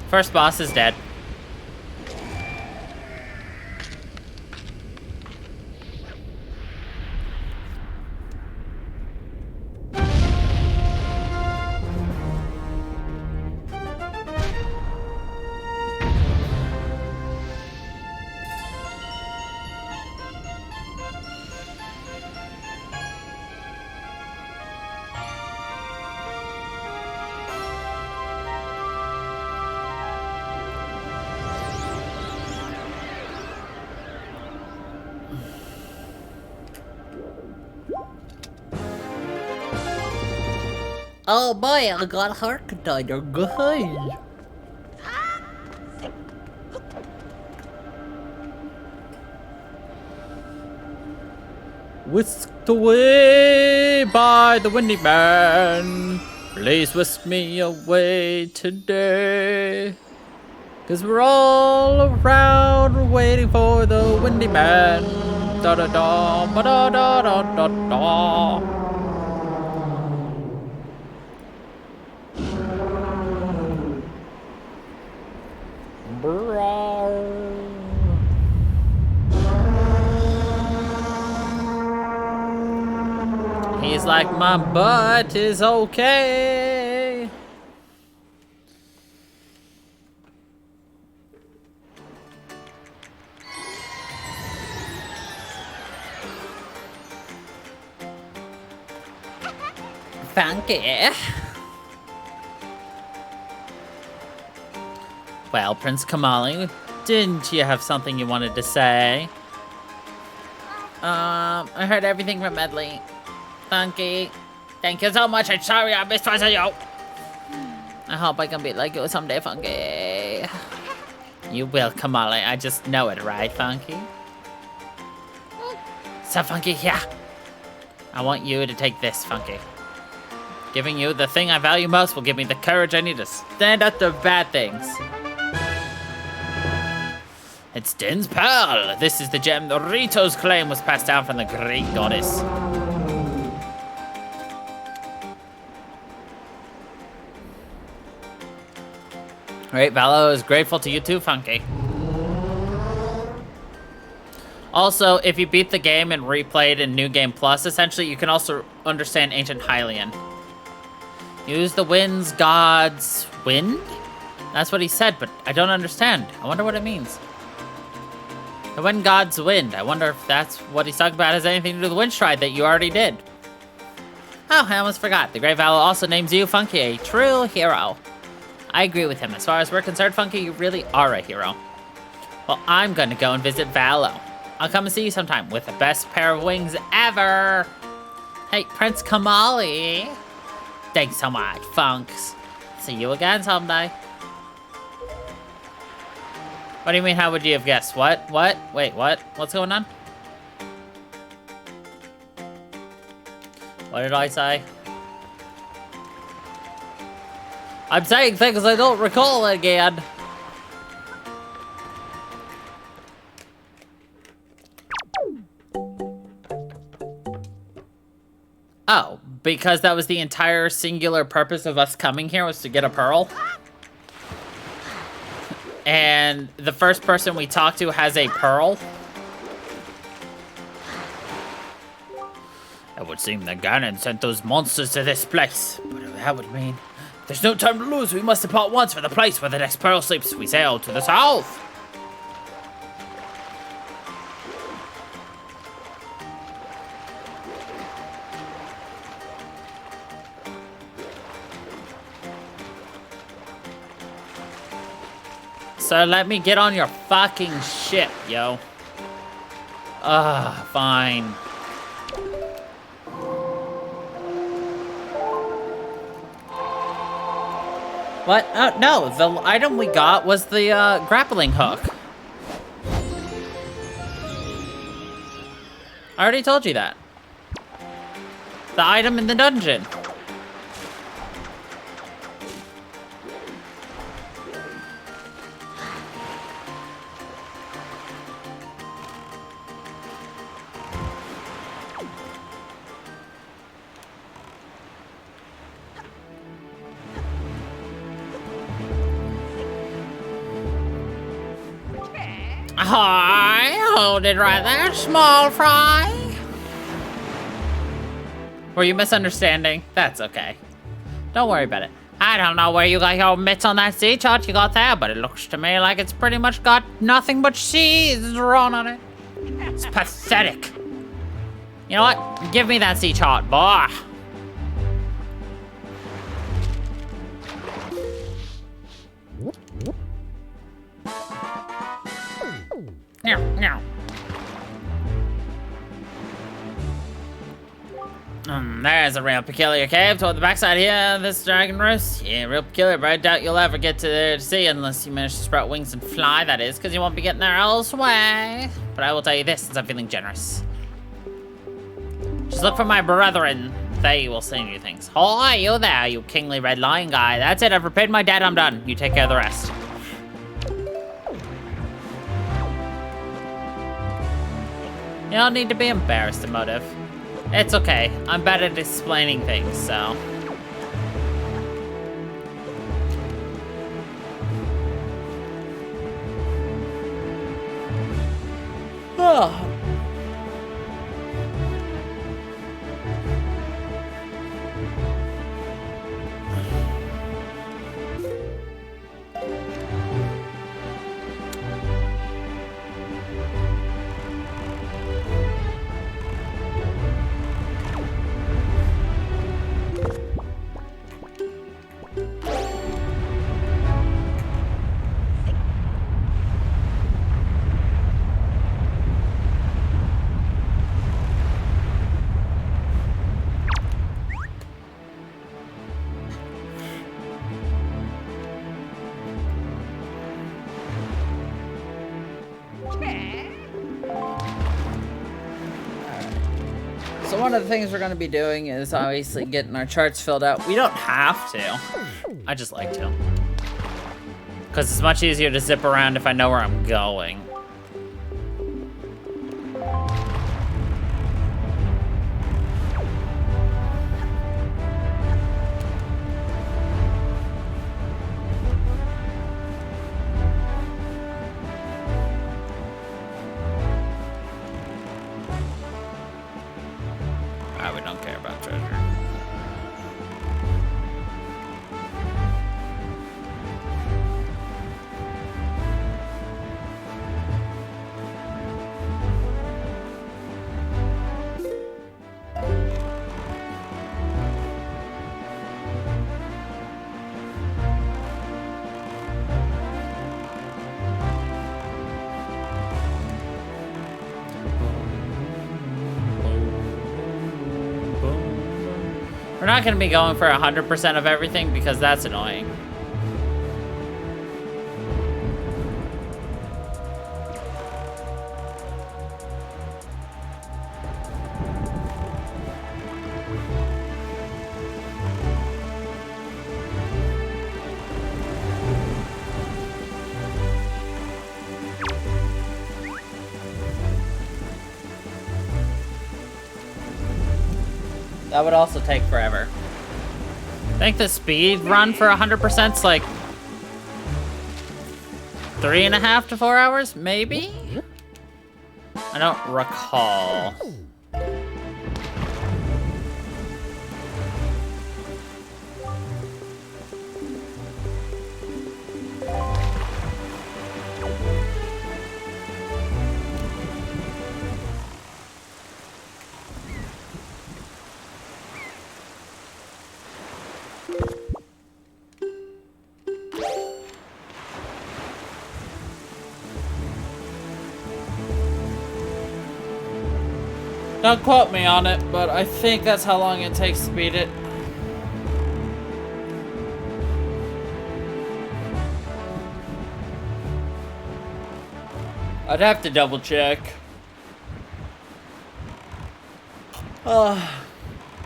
First boss is dead. Oh boy, I got a heart container. Good. Whisked away by the windy man. Please whisk me away today. 'Cause we're all around waiting for the windy man. Da da da, ba da da da da da. He's like, my butt is okay. Funky. Well, Prince Kamali, didn't you have something you wanted to say? I heard everything from Medley. Funky. Thank you so much. I'm sorry I missed you. I hope I can be like you someday, Funky. You will, Kamali. I just know it, right, Funky? So, Funky, yeah. I want you to take this, Funky. Giving you the thing I value most will give me the courage I need to stand up to bad things. It's Din's Pearl. This is the gem the Rito's claim was passed down from the Greek goddess. Alright, Valo is grateful to you too, Funky. Also, if you beat the game and replayed in New Game Plus, essentially, you can also understand Ancient Hylian. Use the wind's god's wind? That's what he said, but I don't understand. I wonder what it means. The wind god's wind. I wonder if that's what he's talking about has anything to do with the wind stride that you already did. Oh, I almost forgot. The Great Valor also names you, Funky, a true hero. I agree with him. As far as we're concerned, Funky, you really are a hero. Well, I'm gonna go and visit Valo. I'll come and see you sometime with the best pair of wings ever. Hey, Prince Kamali. Thanks so much, Funks. See you again someday. What do you mean, how would you have guessed? What? What? Wait, what? What's going on? What did I say? I'm saying things I don't recall again. Oh, because that was the entire singular purpose of us coming here was to get a pearl? And the first person we talk to has a pearl? It would seem that Ganon sent those monsters to this place. But that would mean there's no time to lose. We must depart once for the place where the next pearl sleeps. We sail to the south. So let me get on your fucking ship, yo. Fine. What? Oh, no, the item we got was the grappling hook. I already told you that. The item in the dungeon. Hi, hold it right there, small fry. Were you misunderstanding? That's okay. Don't worry about it. I don't know where you got your mitts on that sea chart you got there, but it looks to me like it's pretty much got nothing but seas drawn on it. It's pathetic. You know what? Give me that sea chart, boy. No. There's a real peculiar cave toward the backside here, this dragon roost. Yeah, real peculiar, but I doubt you'll ever get to there to see unless you manage to sprout wings and fly, that is, because you won't be getting there elsewhere. But I will tell you this, since I'm feeling generous. Just look for my brethren. They will send you things. Hi, you there, you kingly red lion guy. That's it, I've repaid my debt, I'm done. You take care of the rest. You don't need to be embarrassed, Emotive. It's okay. I'm bad at explaining things, so. Oh. So one of the things we're going to be doing is obviously getting our charts filled out. We don't have to. I just like to. Because it's much easier to zip around if I know where I'm going. We don't care about treasure. not going to be going for 100% of everything because that's annoying. That would also take forever. I think the speed run for 100% is like 3.5 to 4 hours, maybe? I don't recall. Don't quote me on it, but I think that's how long it takes to beat it. I'd have to double check.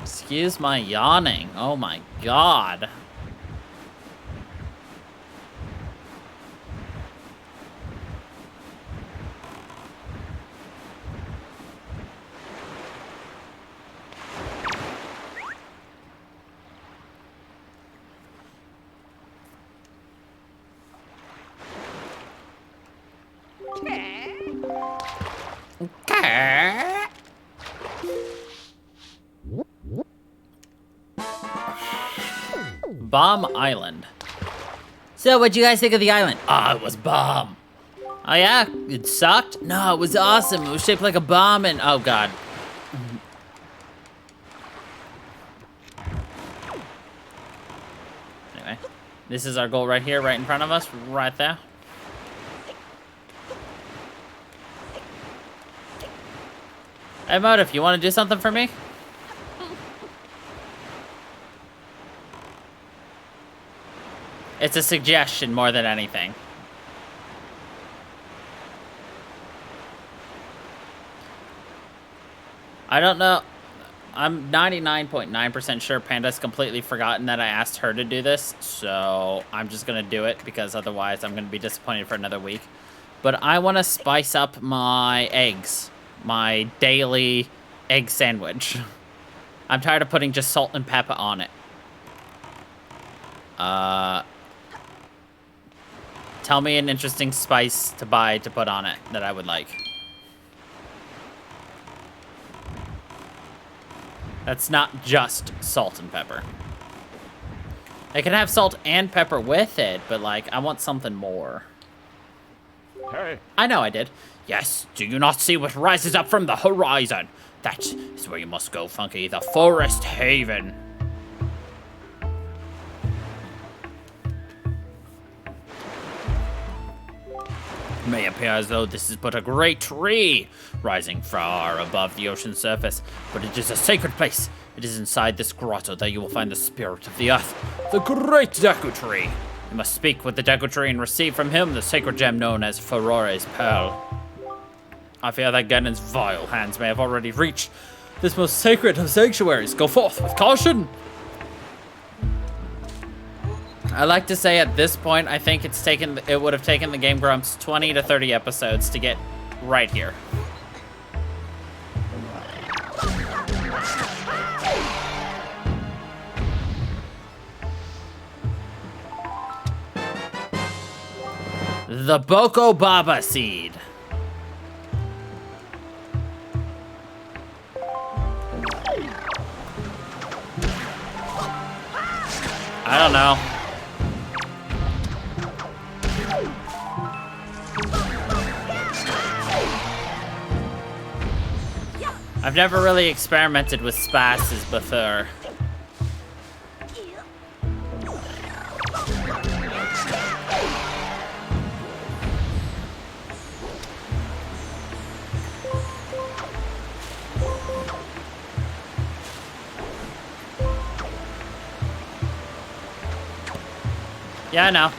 Excuse my yawning. Oh my god. Bomb Island. So, what'd you guys think of the island? Ah, it was bomb. Oh yeah? It sucked? No, it was awesome. It was shaped like a bomb and... oh god. Anyway. This is our goal right here, right in front of us. Right there. Hey, Motive, you want to do something for me? It's a suggestion more than anything. I don't know. I'm 99.9% sure Panda's completely forgotten that I asked her to do this. So I'm just going to do it because otherwise I'm going to be disappointed for another week. But I want to spice up my eggs. My daily egg sandwich. I'm tired of putting just salt and pepper on it. Tell me an interesting spice to buy to put on it that I would like. That's not just salt and pepper. I can have salt and pepper with it, but like, I want something more. Hey. I know I did. Yes, do you not see what rises up from the horizon? That is where you must go, Funky, the Forest Haven. It may appear as though this is but a great tree, rising far above the ocean surface, but it is a sacred place. It is inside this grotto that you will find the spirit of the earth, the great Deku Tree. You must speak with the Deku Tree and receive from him the sacred gem known as Ferrari's Pearl. I fear that Ganon's vile hands may have already reached this most sacred of sanctuaries. Go forth with caution! I like to say at this point, I think it would have taken the Game Grumps 20 to 30 episodes to get right here. The Boko Baba Seed. I don't know. I've never really experimented with spasses before. Yeah, I know.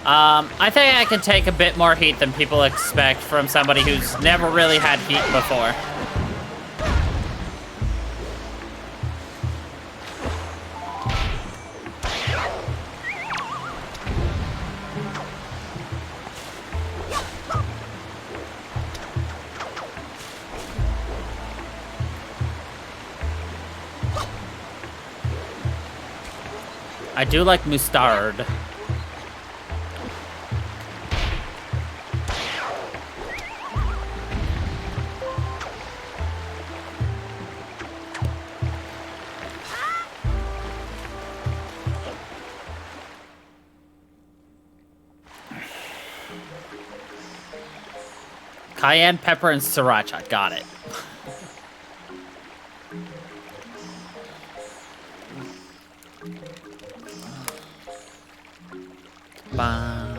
I think I can take a bit more heat than people expect from somebody who's never really had heat before. I do like mustard. Cayenne pepper and sriracha. Got it. Ba.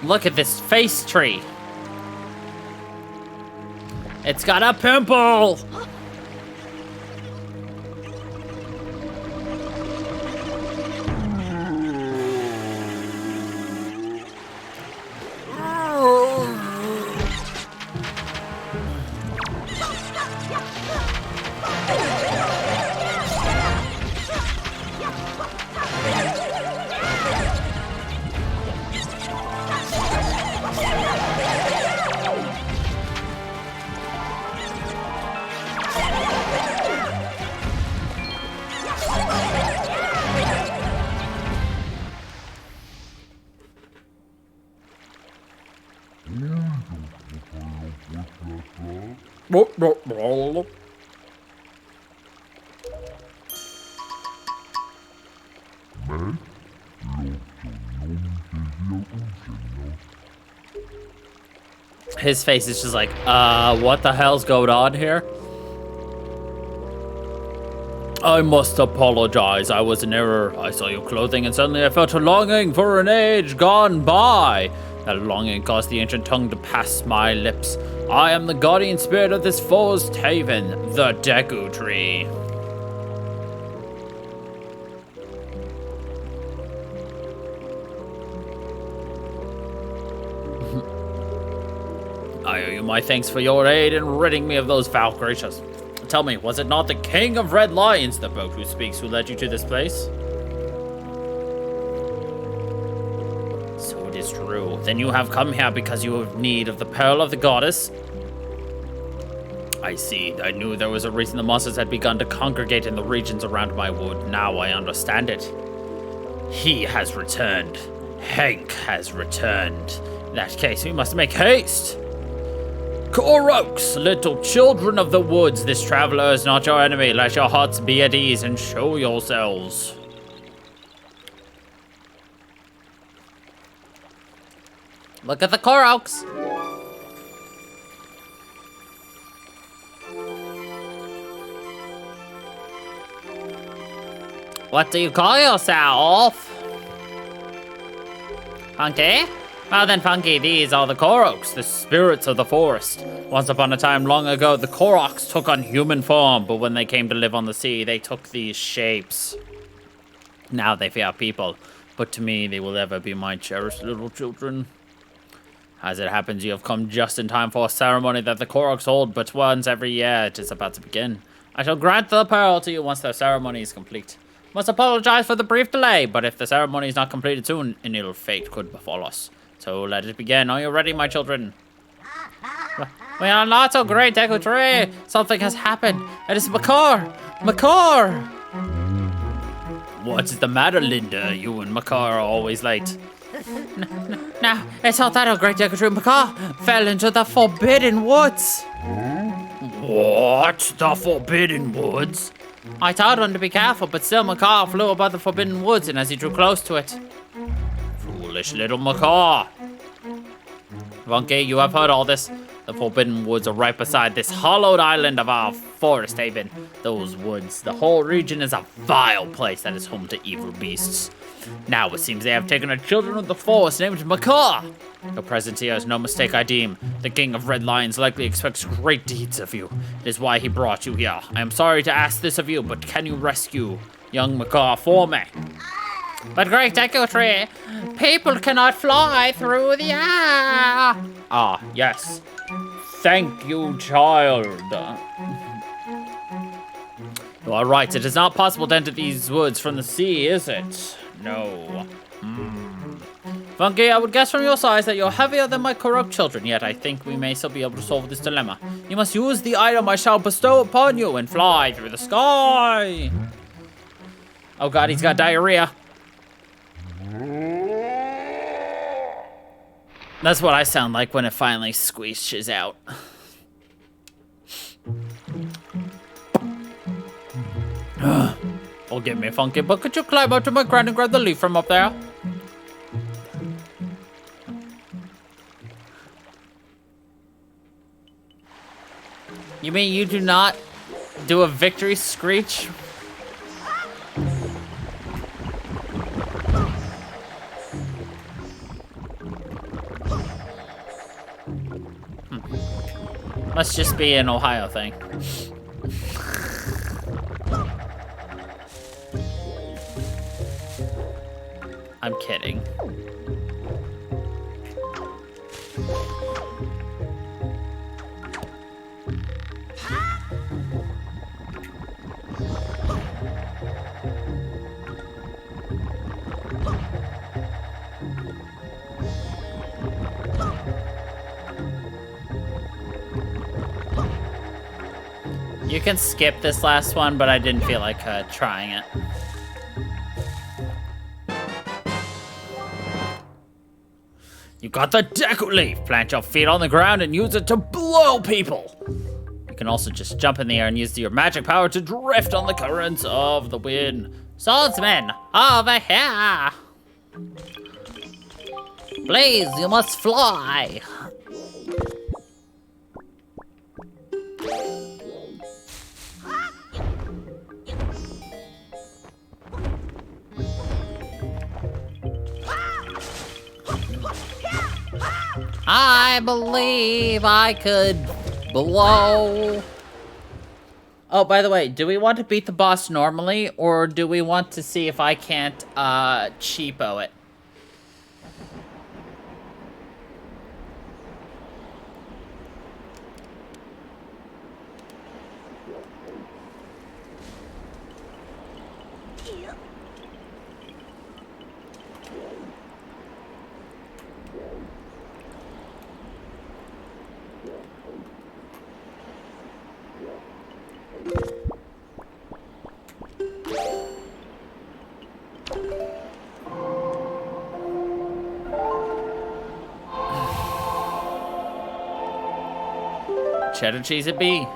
Look at this face tree. It's got a pimple. His face is just like, what the hell's going on here? I must apologize. I was in error. I saw your clothing and suddenly I felt a longing for an age gone by. That longing caused the ancient tongue to pass my lips. I am the guardian spirit of this forest haven, the Deku Tree. I owe you my thanks for your aid in ridding me of those foul creatures. Tell me, was it not the King of Red Lions, the boat who speaks, who led you to this place? So it is true. Then you have come here because you have need of the Pearl of the Goddess? I see. I knew there was a reason the monsters had begun to congregate in the regions around my wood. Now I understand it. He has returned. Hank has returned. In that case, we must make haste. Koroks, little children of the woods, this traveler is not your enemy. Let your hearts be at ease and show yourselves. Look at the Koroks. What do you call yourself? Funky? Well then, Funky, these are the Koroks, the spirits of the forest. Once upon a time long ago, the Koroks took on human form, but when they came to live on the sea, they took these shapes. Now they fear people, but to me, they will ever be my cherished little children. As it happens, you have come just in time for a ceremony that the Koroks hold but once every year. It is about to begin. I shall grant the pearl to you once the ceremony is complete. Must apologize for the brief delay, but if the ceremony is not completed soon, an ill fate could befall us. So let it begin. Are you ready, my children? We are not so great, Deku Tree. Something has happened. It is Makar. Makar! What is the matter, Linda? You and Makar are always late. No, it's not that our great Deku Tree. Makar fell into the Forbidden Woods. What? The Forbidden Woods? I told him to be careful, but still Makar flew above the Forbidden Woods, and as he drew close to it... Foolish little Makar. Funky, you have heard all this. The Forbidden Woods are right beside this hollowed island of our forest haven. Those woods, the whole region is a vile place that is home to evil beasts. Now it seems they have taken a children of the forest named Macaw. Your presence here is no mistake, I deem. The King of Red Lions likely expects great deeds of you. It is why he brought you here. I am sorry to ask this of you, but can you rescue young Macaw for me? But great Echo Tree, people cannot fly through the air. Ah, yes. Thank you, child. You are right, it is not possible to enter these woods from the sea, is it? No. Funky, I would guess from your size that you're heavier than my Korok children, yet I think we may still be able to solve this dilemma. You must use the item I shall bestow upon you and fly through the sky. Oh god, he's got diarrhea. That's what I sound like when it finally squeezes out. Forgive me, Funky, but could you climb up to my ground and grab the leaf from up there? You mean you do not do a victory screech? Must just be an Ohio thing. I'm kidding. You can skip this last one, but I didn't feel like trying it. You got the Deku Leaf. Plant your feet on the ground and use it to blow people. You can also just jump in the air and use your magic power to drift on the currents of the wind. Swordsman, over here. Please, you must fly. I believe I could blow. Oh, by the way, do we want to beat the boss normally, or do we want to see if I can't cheapo it? Cheddar cheese it be.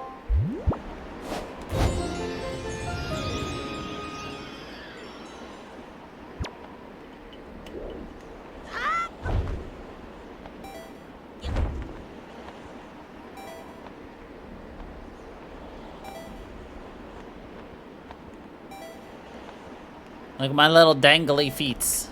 Look at my little dangly feet.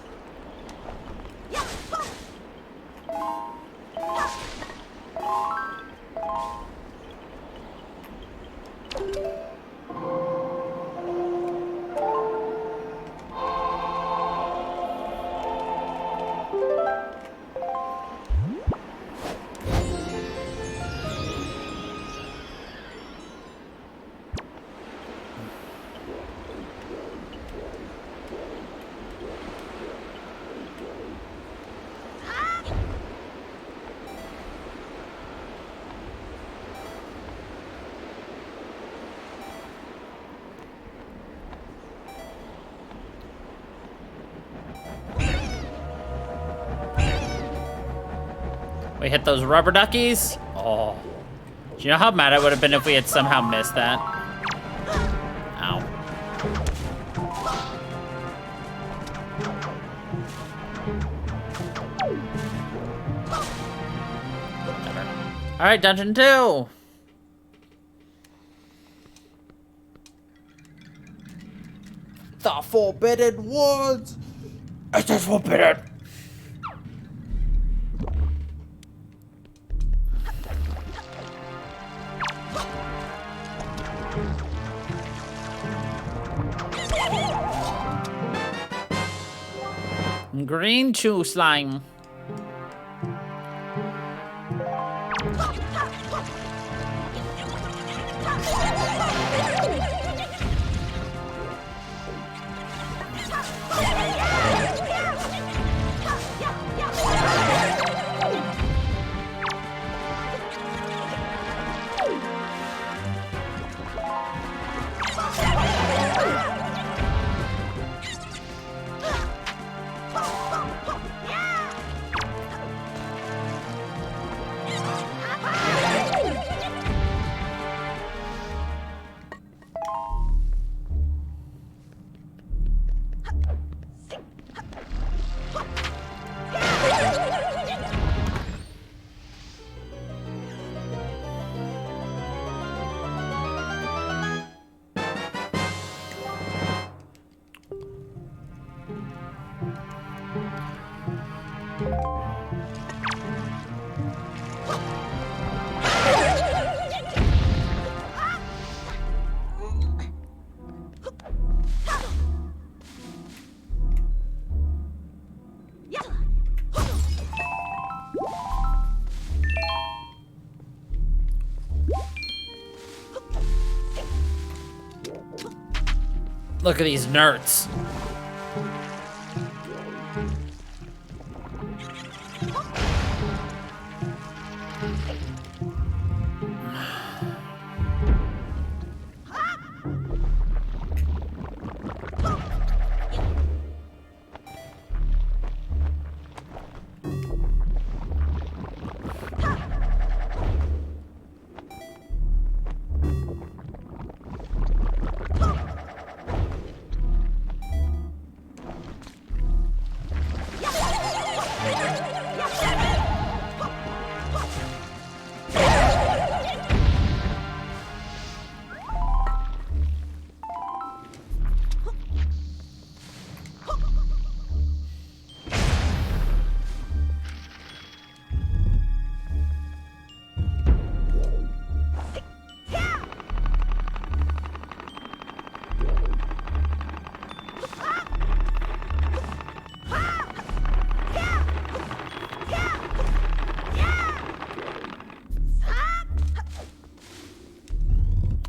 We hit those rubber duckies. Oh. Do you know how mad I would have been if we had somehow missed that? Ow. Alright, dungeon 2. The Forbidden Woods! It is forbidden! Green chew slime. Look at these nerds.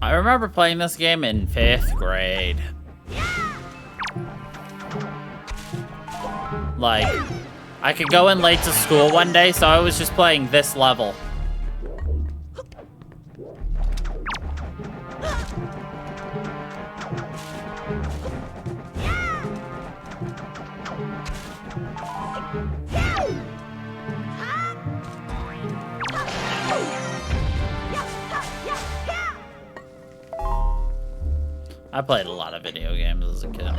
I remember playing this game in 5th grade. Like, I could go in late to school one day, so I was just playing this level. I played a lot of video games as a kid.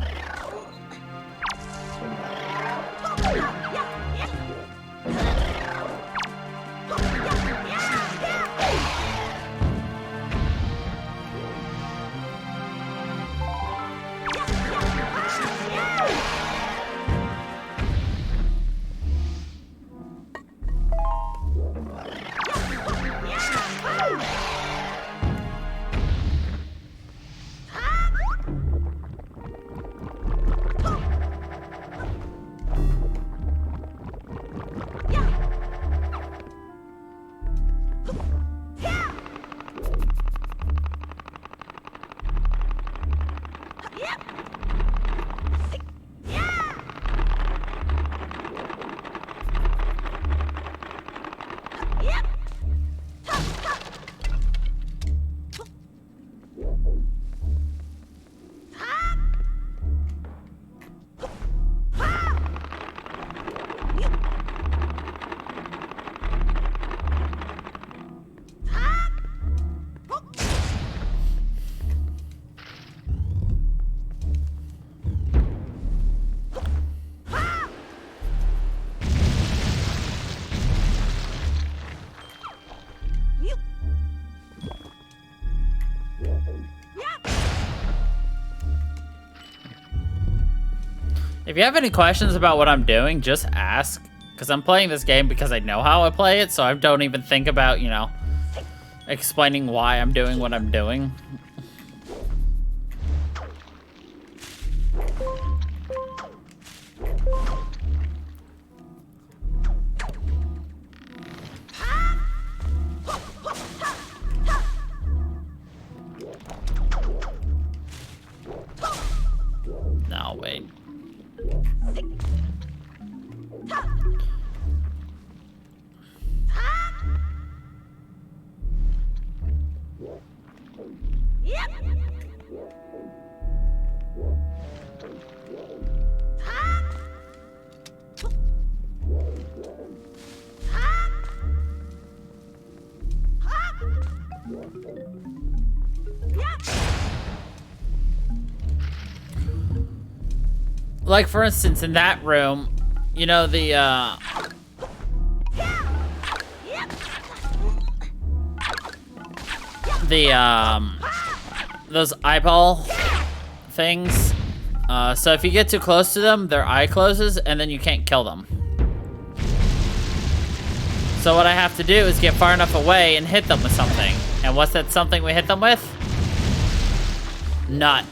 If you have any questions about what I'm doing, just ask. Because I'm playing this game because I know how I play it, so I don't even think about, you know, explaining why I'm doing what I'm doing. No, wait. Like, for instance, in that room, you know, those eyeball things. So if you get too close to them, their eye closes, and then you can't kill them. So what I have to do is get far enough away and hit them with something. And what's that something we hit them with? Nut.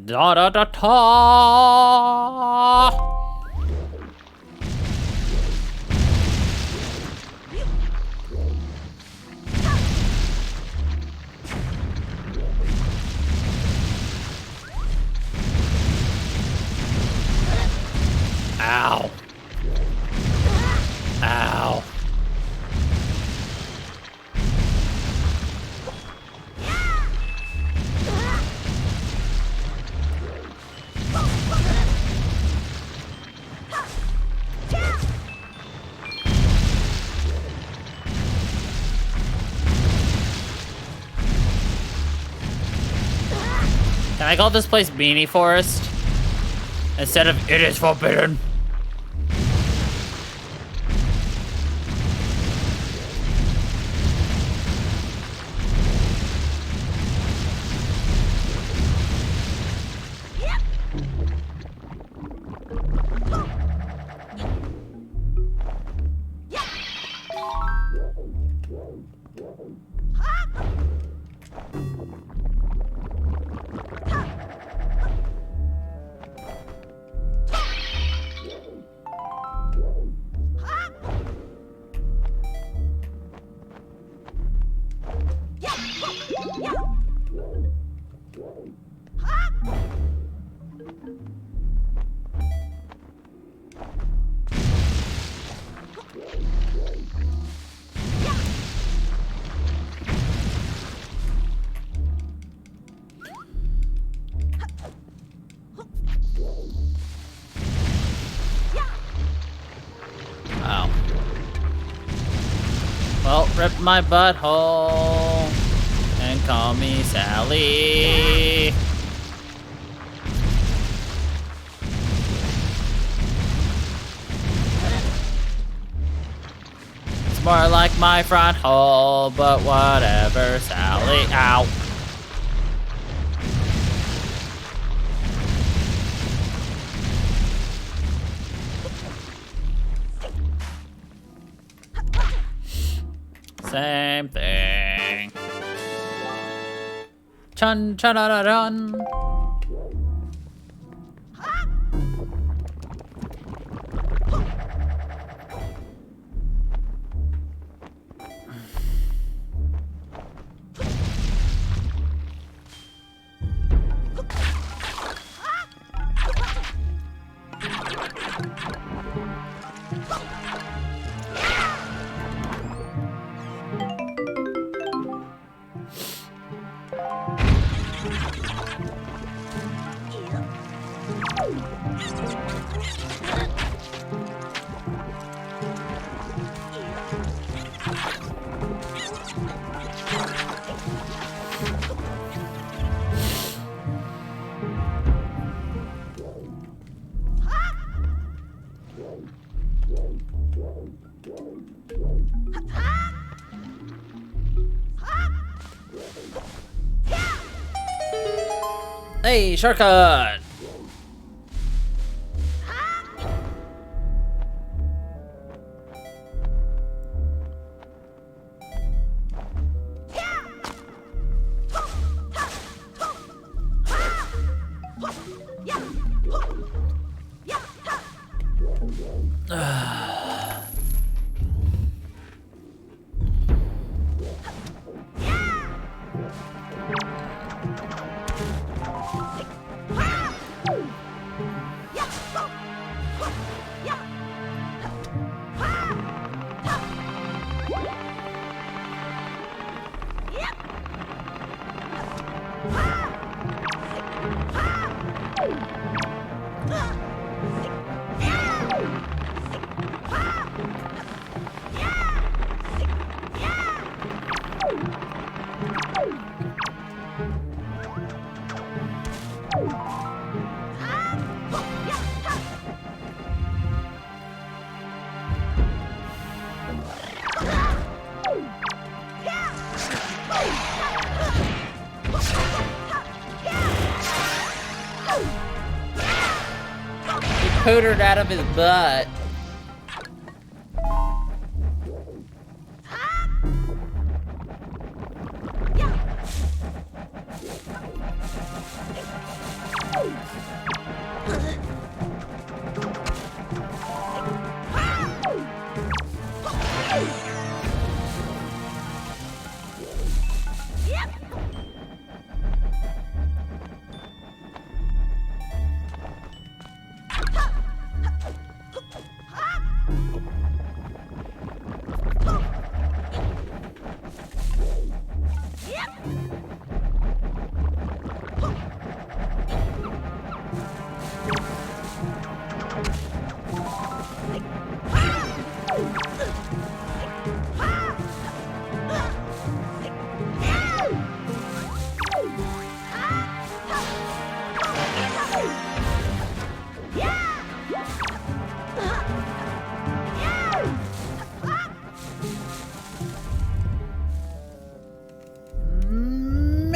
Da da da da. Ow. Ow. Can I call this place Beanie Forest? Instead of It Is Forbidden? Oh. Well, rip my butthole and call me Sally. It's more like my front hole, but whatever, Sally. Ow. Same thing. Chun chun da dun. Hey, shortcut! Pootered out of his butt.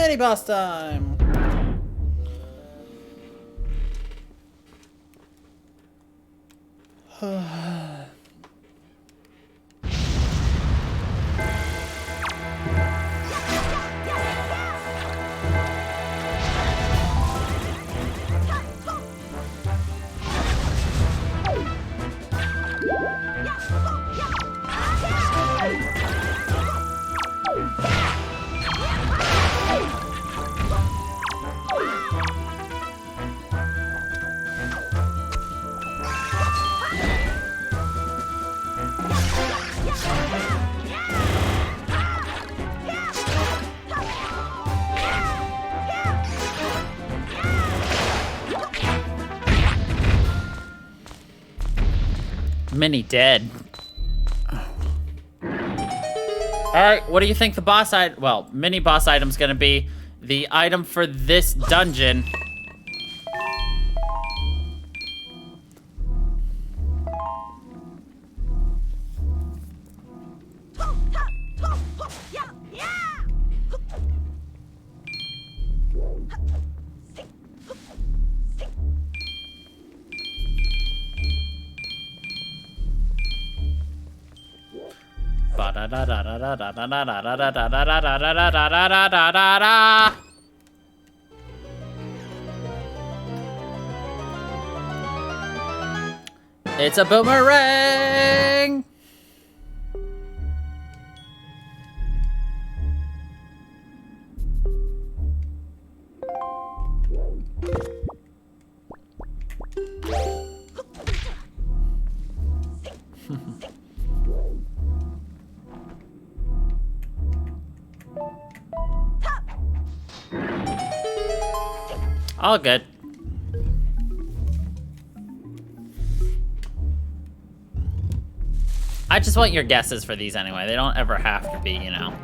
Mini boss time. Mini dead. Alright, what do you think the boss item, well, mini boss item's gonna be? The item for this dungeon. It's a boomerang! All good. I just want your guesses for these anyway. They don't ever have to be, you know.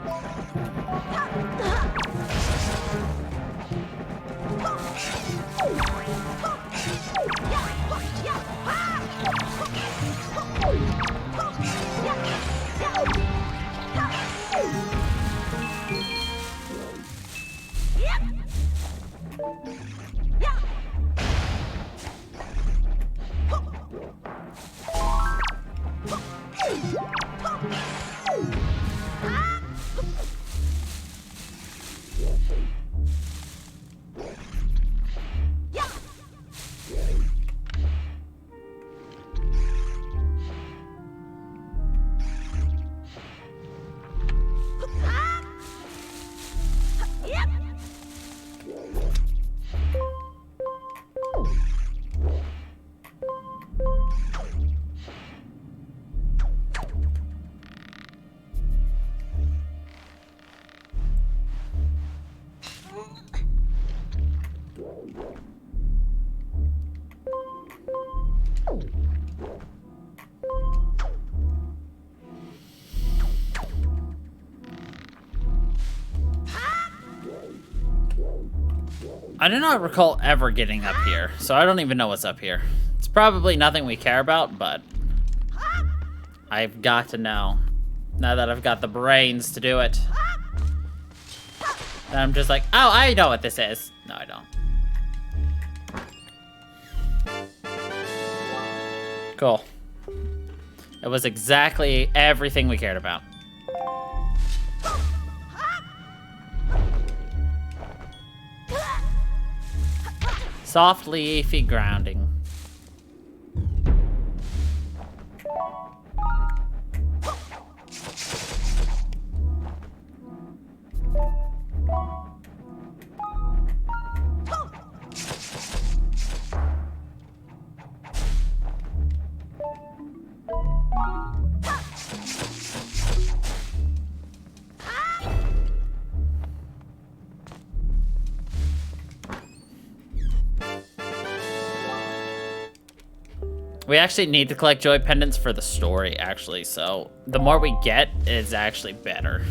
I do not recall ever getting up here, so I don't even know what's up here. It's probably nothing we care about, but I've got to know. Now that I've got the brains to do it. Then I'm just like, oh, I know what this is. No, I don't. Cool. It was exactly everything we cared about. Soft leafy grounding. We actually need to collect joy pendants for the story, actually, so the more we get is actually better.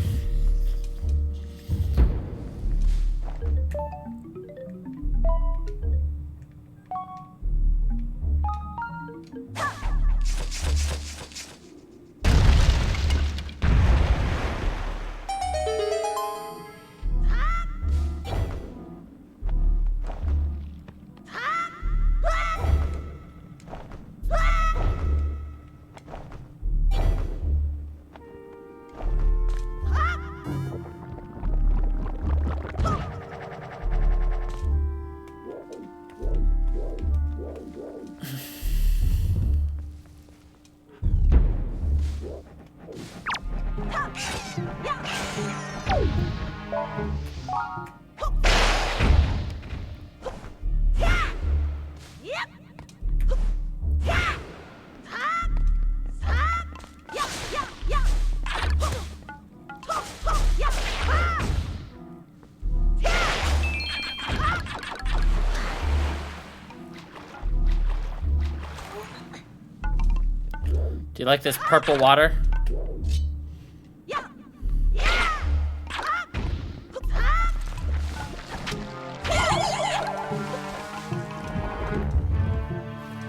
Do you like this purple water?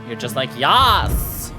You're just like, yas!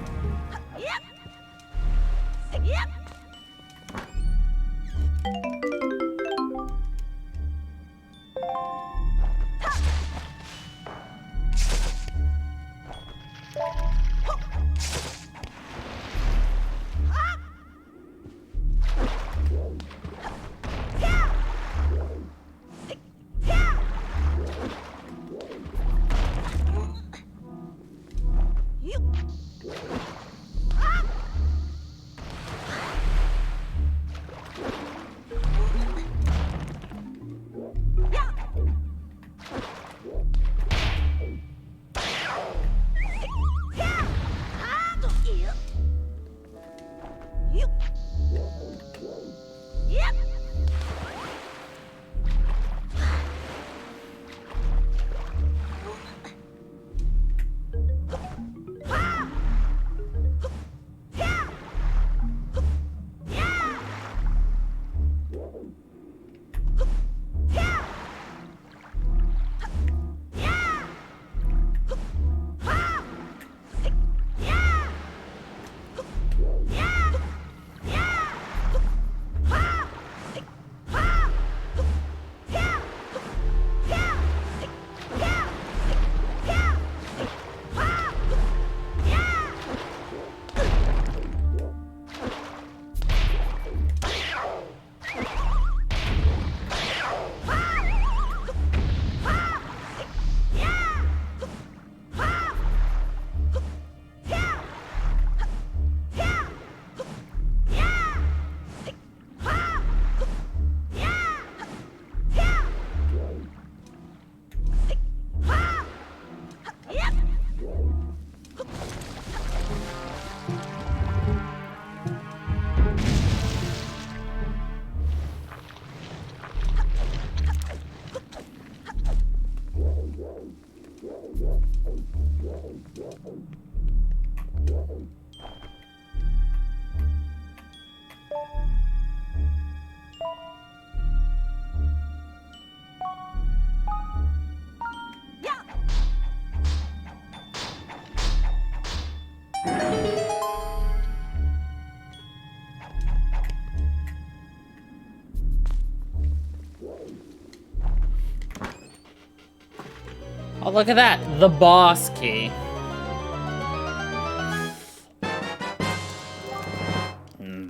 look at that. The boss key.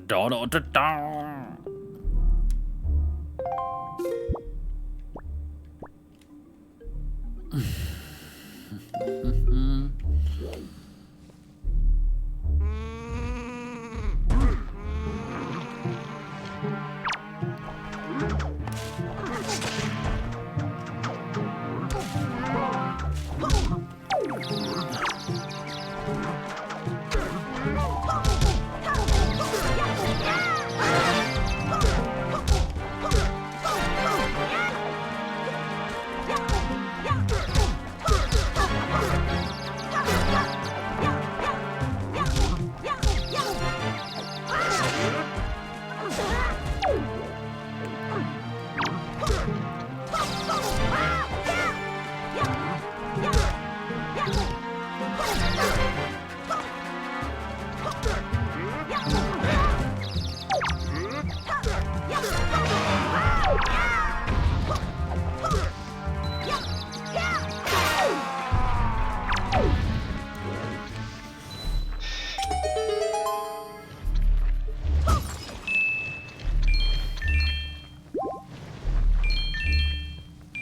Da, da, da, da.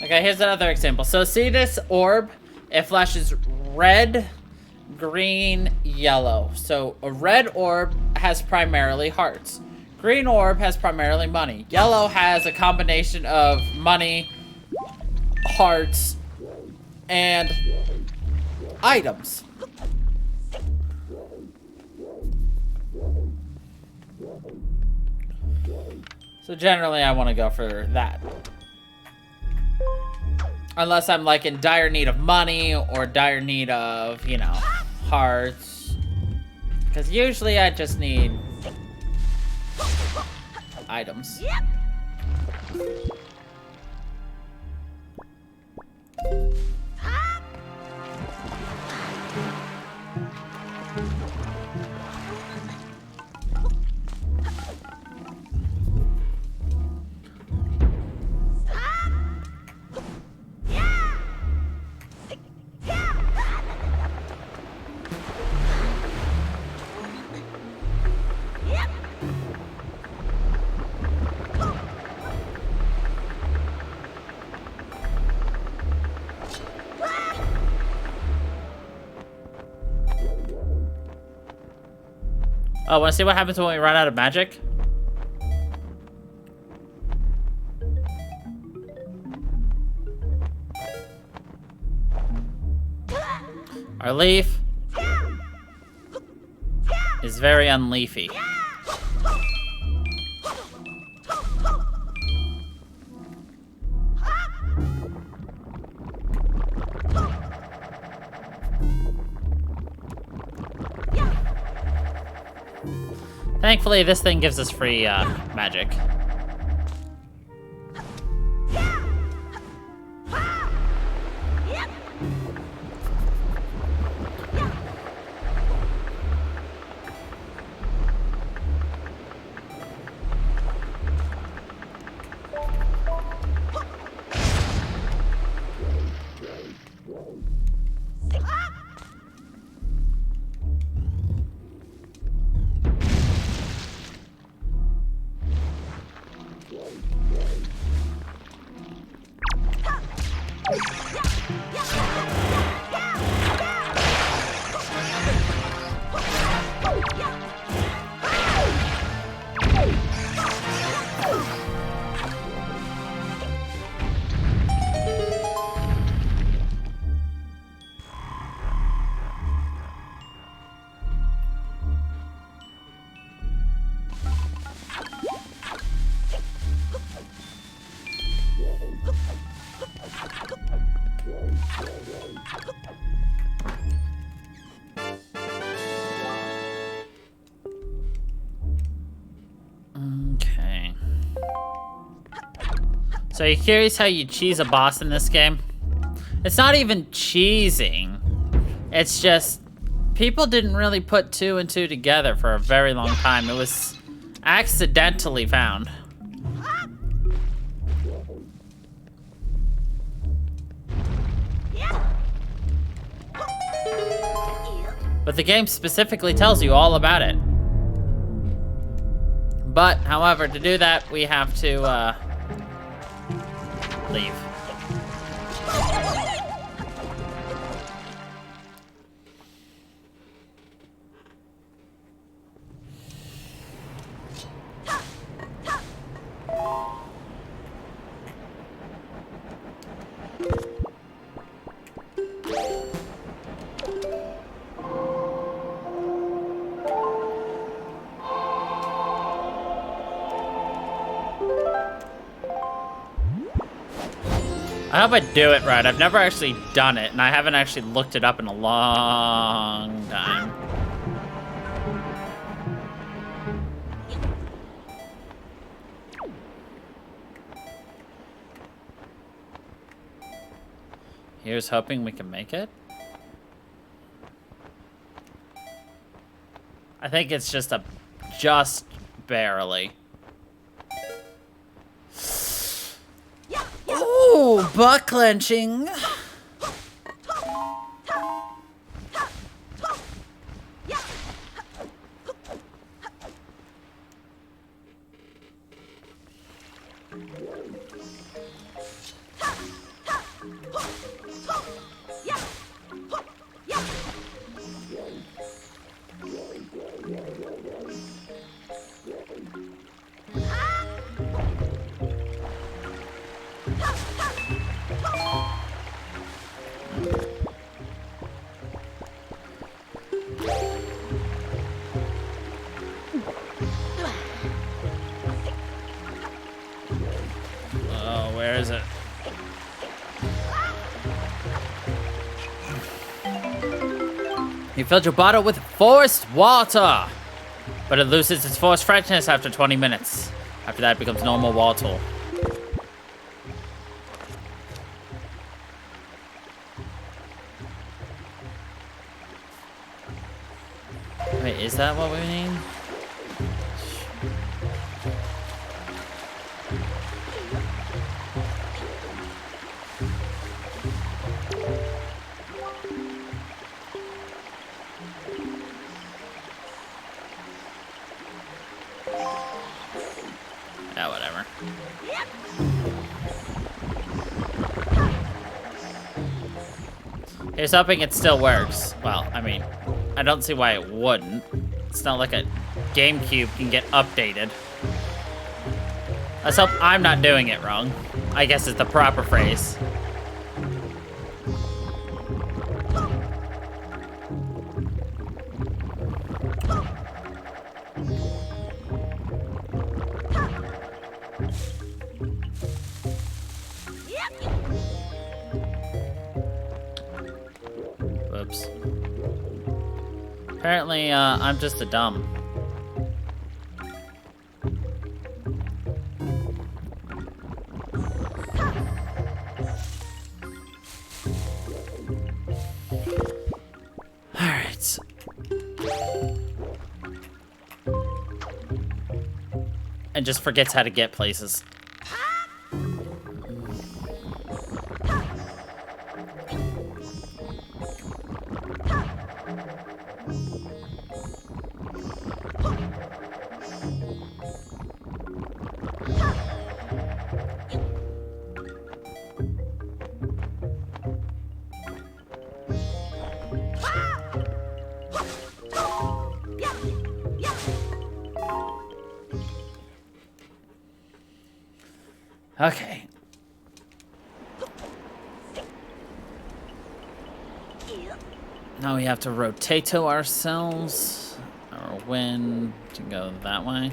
Okay, here's another example. So see this orb? It flashes red, green, yellow. So a red orb has primarily hearts. Green orb has primarily money. Yellow has a combination of money, hearts, and items. So generally I want to go for that. Unless I'm like in dire need of money or dire need of, you know, hearts. Because usually I just need items. Oh, wanna see what happens when we run out of magic? Our leaf is very unleafy. Thankfully, this thing gives us free magic. Okay. So you're curious how you cheese a boss in this game? It's not even cheesing. It's just people didn't really put two and two together for a very long time. It was accidentally found. But the game specifically tells you all about it. But, however, to do that, we have to, leave. I hope I do it right. I've never actually done it, and I haven't actually looked it up in a long time. Here's hoping we can make it. I think it's just barely. Ooh, butt clenching. Oh, where is it? You filled your bottle with forced water, but it loses its force freshness after 20 minutes. After that, it becomes normal water. Wait, is that what we need? Yeah, whatever. Here's hoping it still works. Well, I mean, I don't see why it wouldn't. It's not like a GameCube can get updated. Let's hope I'm not doing it wrong, I guess is the proper phrase. Whoops. Apparently, I'm just a dumb. Alright. And just forgets how to get places. Okay. Now we have to rotate to ourselves, or win to go that way.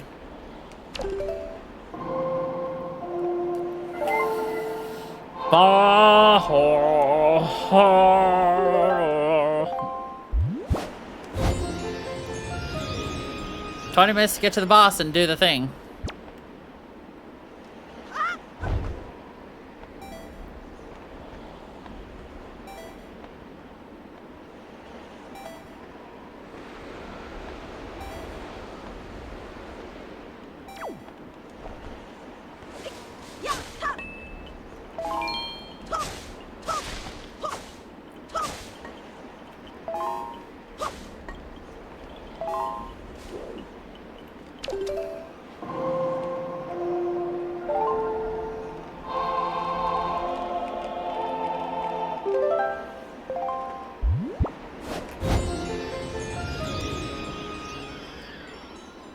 "20 minutes to get to the boss and do the thing."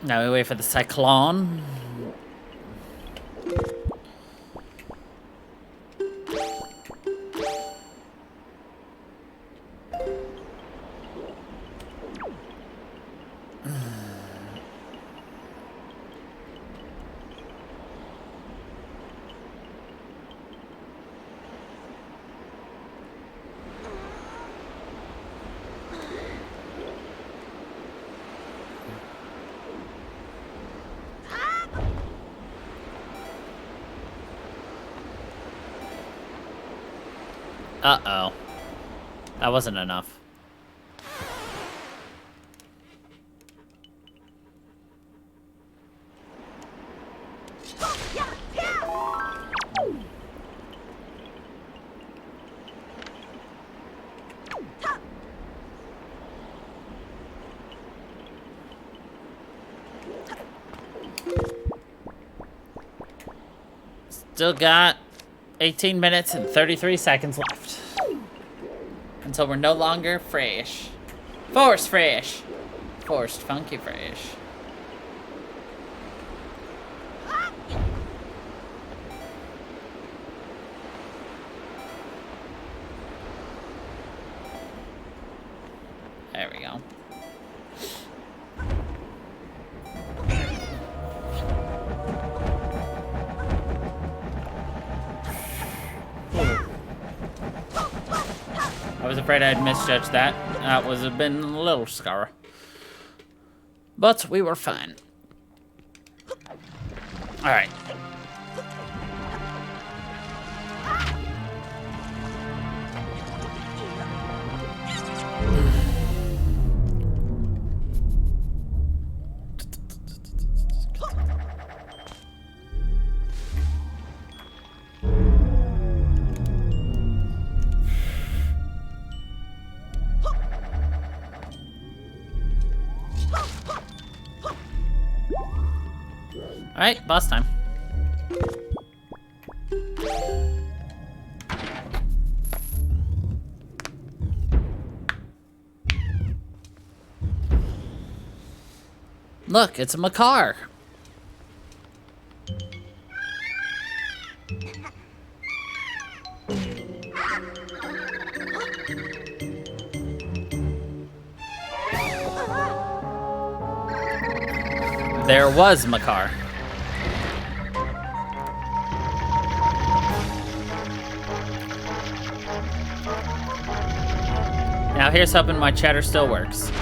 Now we wait for the cyclone. Uh-oh. That wasn't enough. Still got 18 minutes and 33 seconds left. Until we're no longer fresh. Forced fresh. Forced funky fresh. There we go. I was afraid I'd misjudged that. That would have been a little scary. But we were fine. Alright. Alright, boss time. Look, it's a macaw. There was macaw. Now here's hoping my chatter still works.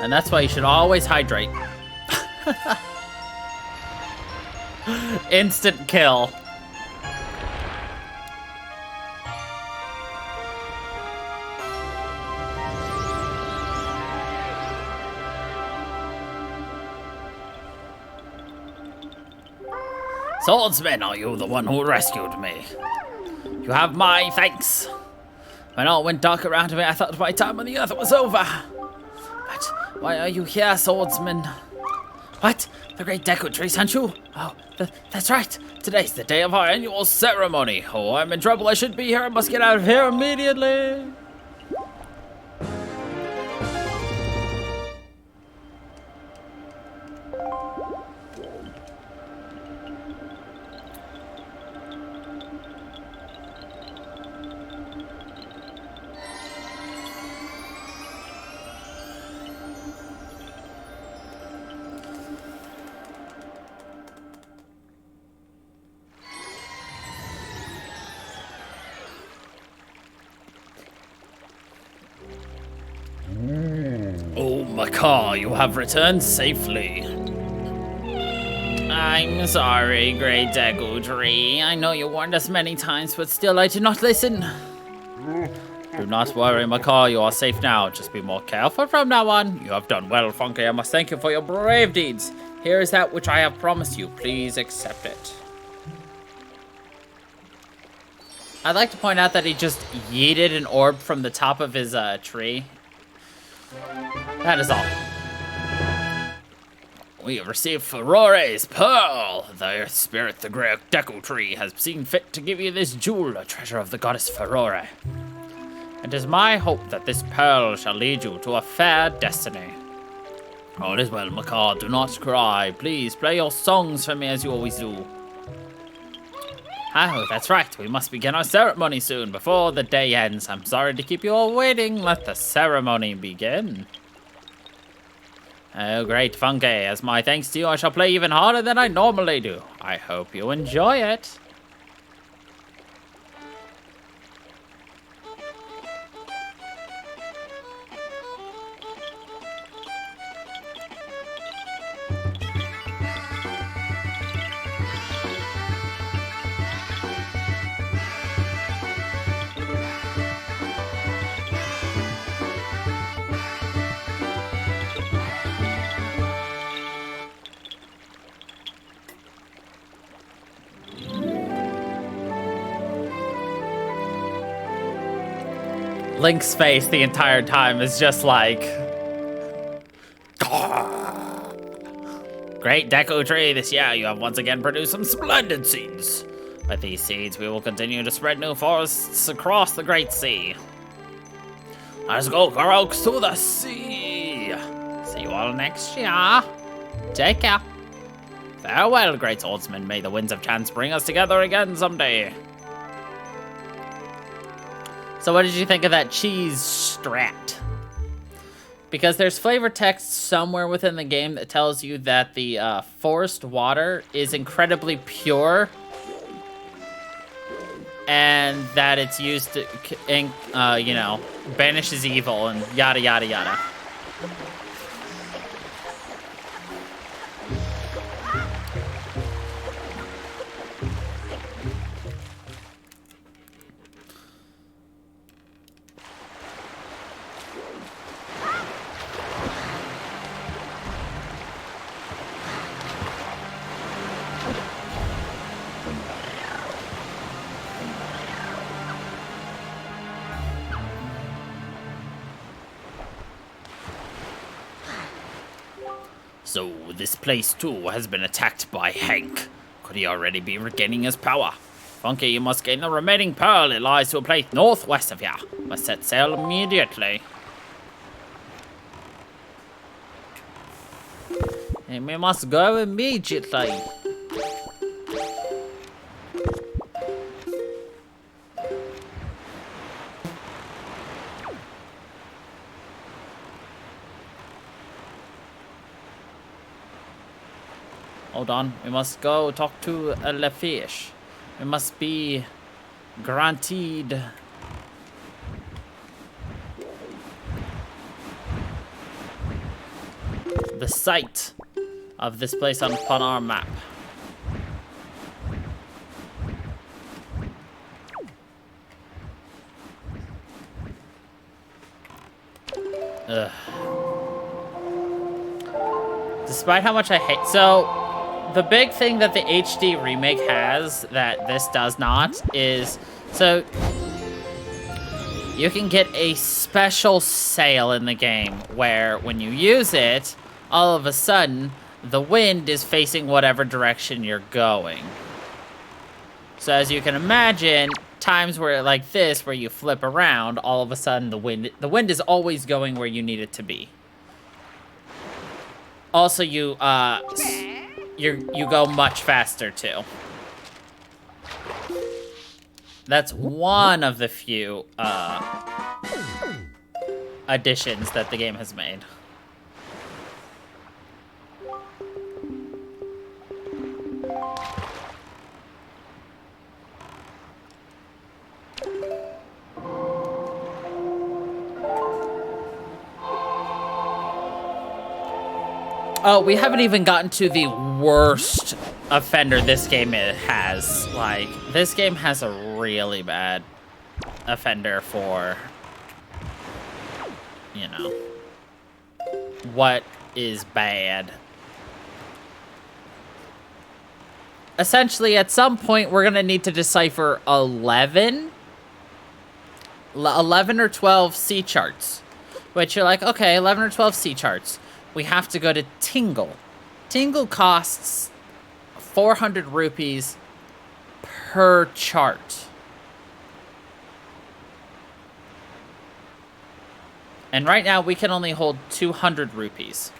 And that's why you should always hydrate. Instant kill. Swordsman, are you the one who rescued me? You have my thanks. When all went dark around me, I thought my time on the earth was over. But why are you here, swordsman? What? The great Deku Tree sent you? Oh, that's right. Today's the day of our annual ceremony. Oh, I'm in trouble. I shouldn't be here. I must get out of here immediately. Macaw, you have returned safely. I'm sorry, Great Deku Tree. I know you warned us many times, but still I did not listen. Do not worry, Macaw, you are safe now. Just be more careful from now on. You have done well, Funky. I must thank you for your brave deeds. Here is that which I have promised you. Please accept it. I'd like to point out that he just yeeted an orb from the top of his tree. That is all. We have received Ferrari's pearl. The earth spirit, the Great Deku Tree, has seen fit to give you this jewel, a treasure of the goddess Ferrari. It is my hope that this pearl shall lead you to a fair destiny. All is well, Macaw. Do not cry. Please play your songs for me as you always do. Oh, that's right. We must begin our ceremony soon, before the day ends. I'm sorry to keep you all waiting. Let the ceremony begin. Oh, great, Funky. As my thanks to you, I shall play even harder than I normally do. I hope you enjoy it. Link's face the entire time is just like... Great Deku Tree, this year you have once again produced some splendid seeds. With these seeds, we will continue to spread new forests across the Great Sea. Let's go, Karoks, to the sea. See you all next year. Take care. Farewell, great swordsman. May the winds of chance bring us together again someday. So what did you think of that cheese strat? Because there's flavor text somewhere within the game that tells you that the forest water is incredibly pure. And that it's used to, you know, banishes evil and yada, yada, yada. So, this place too has been attacked by Hank. Could he already be regaining his power? Funky, you must gain the remaining pearl. It lies to a place northwest of here. Must set sail immediately. And we must go immediately. Hold on, we must go talk to Le Fish. We must be granted the site of this place upon our map. Ugh. Despite how much I hate... So, the big thing that the HD remake has that this does not is... So, you can get a special sail in the game where when you use it, all of a sudden, the wind is facing whatever direction you're going. So as you can imagine, times where like this, where you flip around, all of a sudden the wind is always going where you need it to be. Also, you go much faster too. That's one of the few additions that the game has made. Oh, we haven't even gotten to the worst offender this game has. Like, this game has a really bad offender for, you know, what is bad. Essentially, at some point, we're going to need to decipher 11 or 12 C charts. Which you're like, okay, 11 or 12 C charts. We have to go to Tingle. Tingle costs 400 rupees per chart. And right now, we can only hold 200 rupees.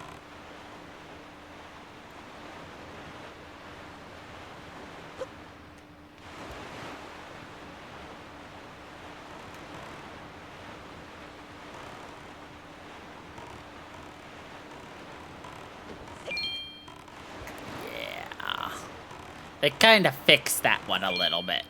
They kind of fixed that one a little bit.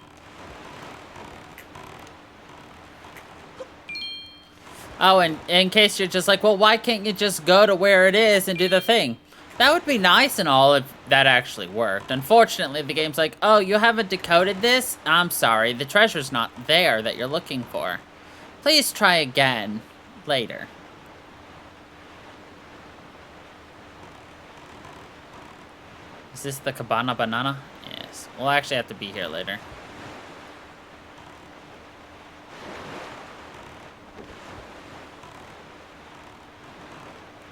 Oh, and in case you're just like, well, why can't you just go to where it is and do the thing? That would be nice and all if that actually worked. Unfortunately, the game's like, oh, you haven't decoded this? I'm sorry, the treasure's not there that you're looking for. Please try again later. Is this the Cabana Banana? Yes. We'll actually have to be here later.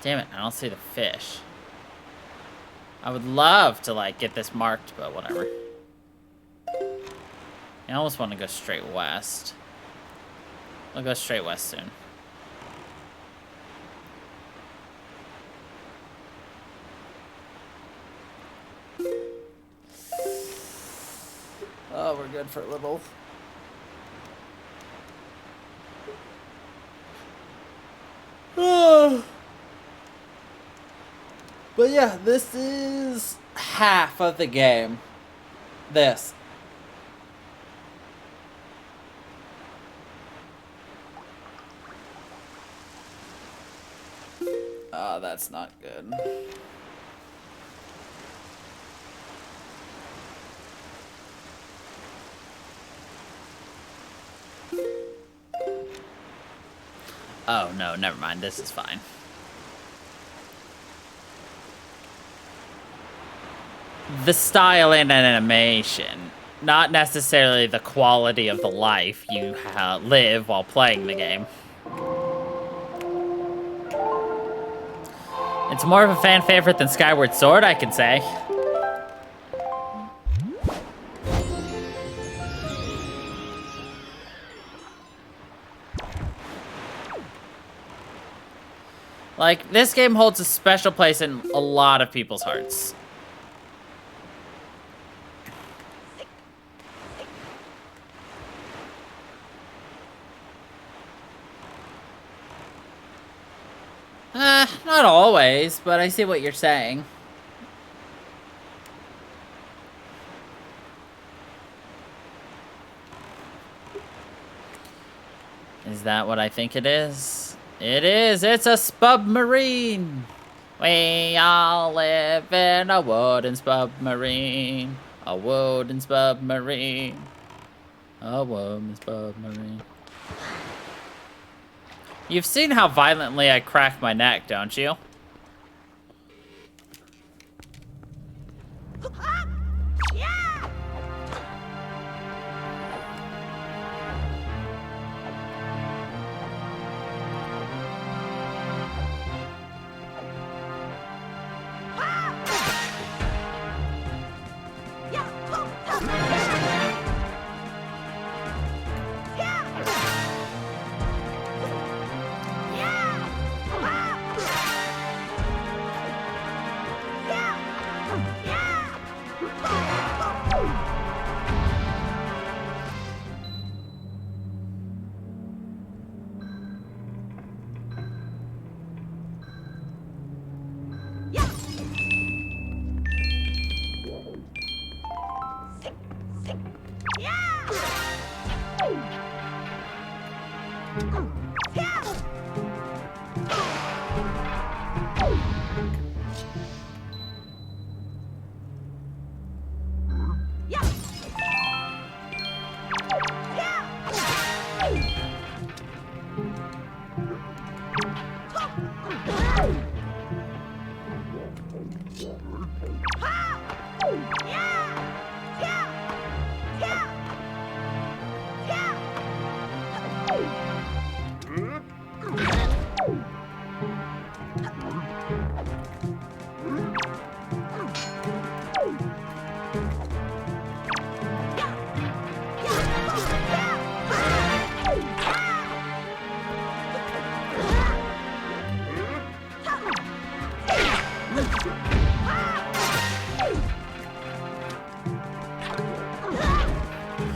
Damn it, I don't see the fish. I would love to, like, get this marked, but whatever. I almost want to go straight west. I'll go straight west soon. Oh, we're good for a little. Oh. But yeah, this is half of the game. This. Oh, that's not good. Oh, no, never mind. This is fine. The style and animation, not necessarily the quality of the life you live while playing the game. It's more of a fan favorite than Skyward Sword, I can say. Like, this game holds a special place in a lot of people's hearts. Not always, but I see what you're saying. Is that what I think it is? It is! It's a submarine! We all live in a wooden submarine. A wooden submarine. A wooden submarine. You've seen how violently I crack my neck, don't you?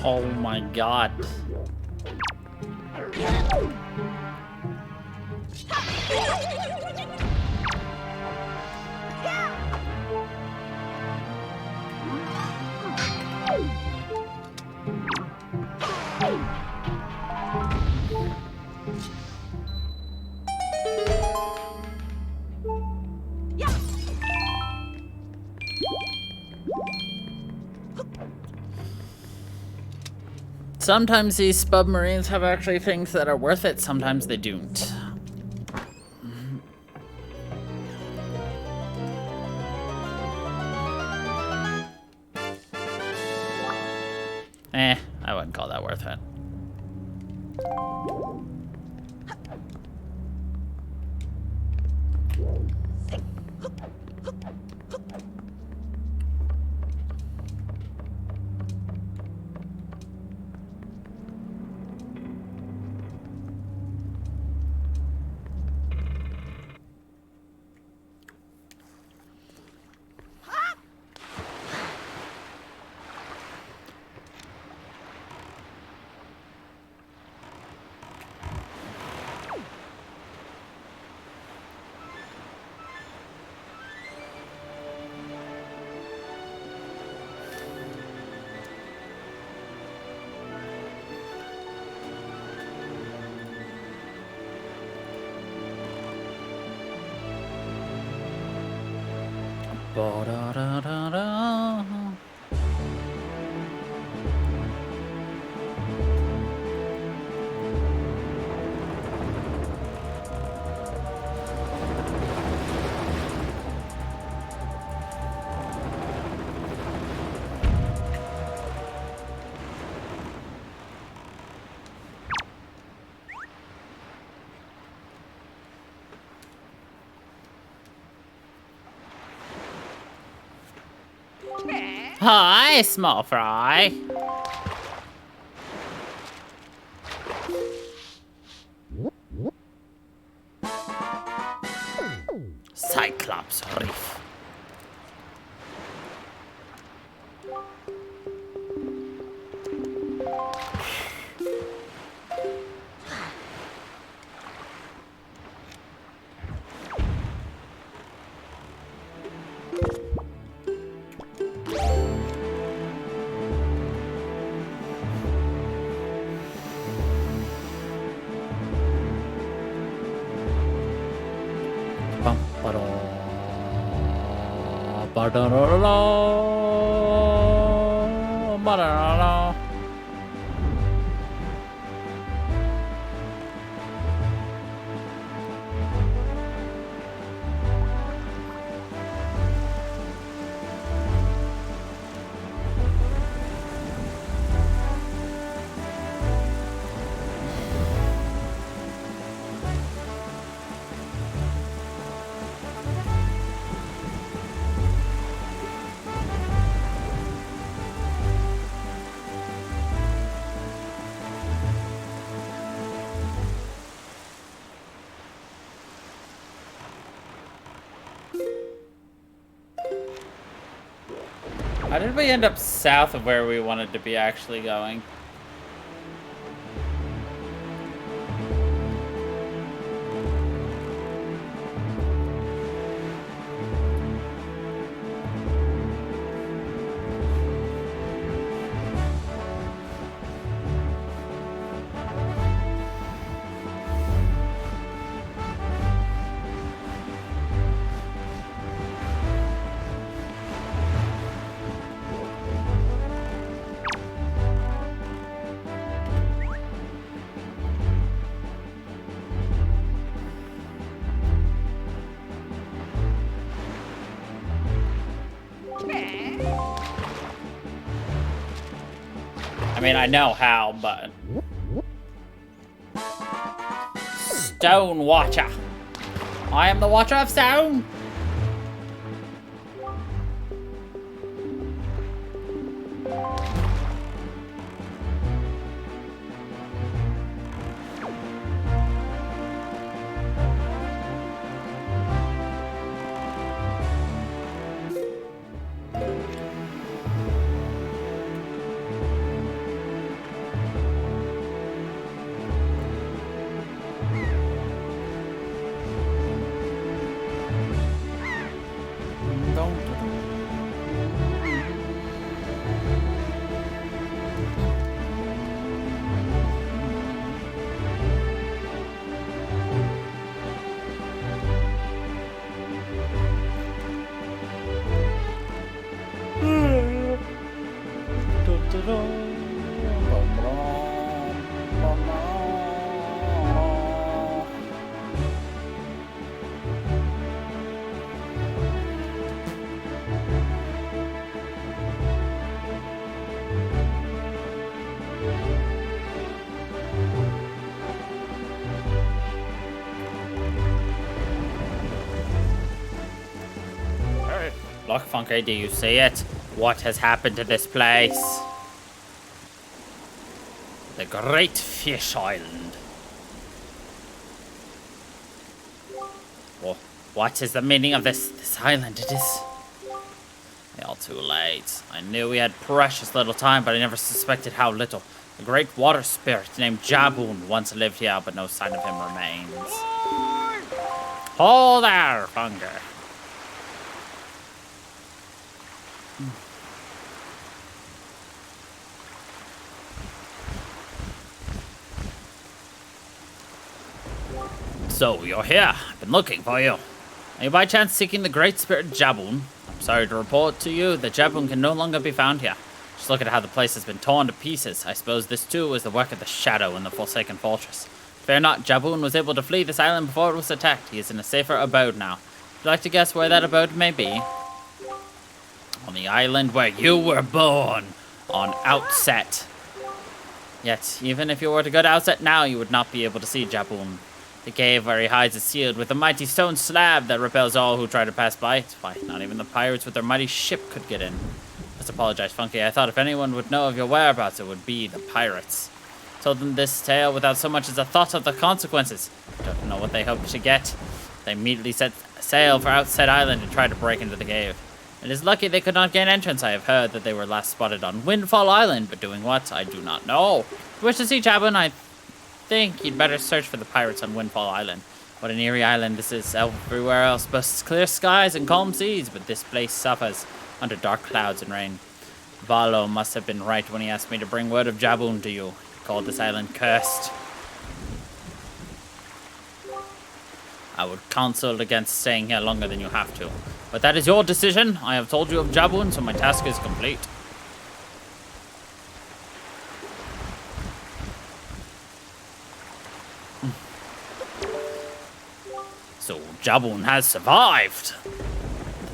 Oh my god. Sometimes these submarines have actually things that are worth it, sometimes they don't. I wouldn't call that worth it. Ba-da-da-da-da. Hi, small fry. Cyclops Reef. How did we end up south of where we wanted to be actually going? I mean, I know how, but... Stone Watcher. I am the Watcher of Stone. Look, Funky, do you see it? What has happened to this place? The Great Fish Island. Well, what is the meaning of this island? It is all too late. I knew we had precious little time, but I never suspected how little. A great water spirit named Jaboon once lived here, but no sign of him remains. Hold there, Funky. So, you're here. I've been looking for you. Are you by chance seeking the great spirit Jaboon? I'm sorry to report to you that Jaboon can no longer be found here. Just look at how the place has been torn to pieces. I suppose this too was the work of the Shadow in the Forsaken Fortress. Fear not, Jaboon was able to flee this island before it was attacked. He is in a safer abode now. Would you like to guess where that abode may be? On the island where you were born. On Outset. Yet, even if you were to go to Outset now, you would not be able to see Jaboon. The cave where he hides is sealed with a mighty stone slab that repels all who try to pass by it. Why, not even the pirates with their mighty ship could get in. Must apologize, Funky. I thought if anyone would know of your whereabouts, it would be the pirates. Told them this tale without so much as a thought of the consequences. Don't know what they hoped to get. They immediately set sail for Outset Island and tried to break into the cave. It is lucky they could not gain entrance. I have heard that they were last spotted on Windfall Island, but doing what, I do not know. If you wish to see Jaboon, I think you'd better search for the pirates on Windfall Island. What an eerie island this is. Everywhere else boasts clear skies and calm seas, but this place suffers under dark clouds and rain. Valo must have been right when he asked me to bring word of Jaboon to you. He called this island cursed. I would counsel against staying here longer than you have to. But that is your decision. I have told you of Jaboon, so my task is complete. So Jaboon has survived.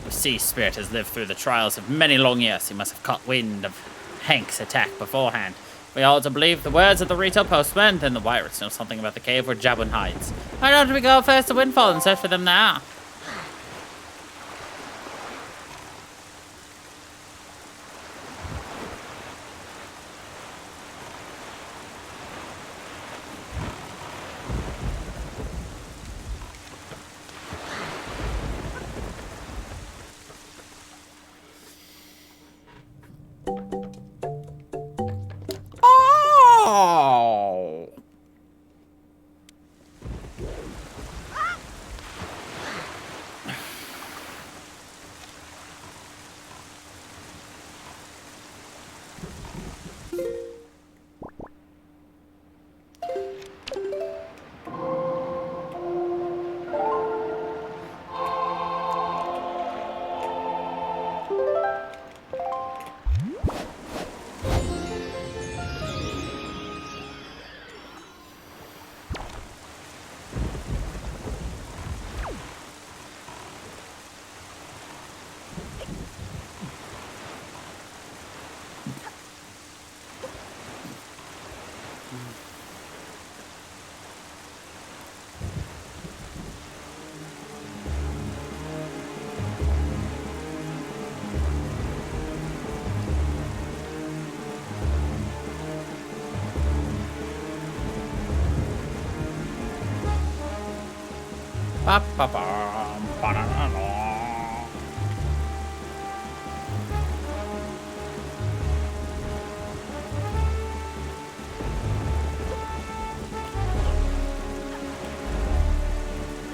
The sea spirit has lived through the trials of many long years. He must have caught wind of Hank's attack beforehand. We are to believe the words of the retail postman, then the pirates know something about the cave where Jaboon hides. Why don't we go first to Windfall and search for them now? Oh!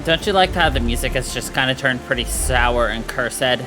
Don't you like how the music has just kind of turned pretty sour and cursed?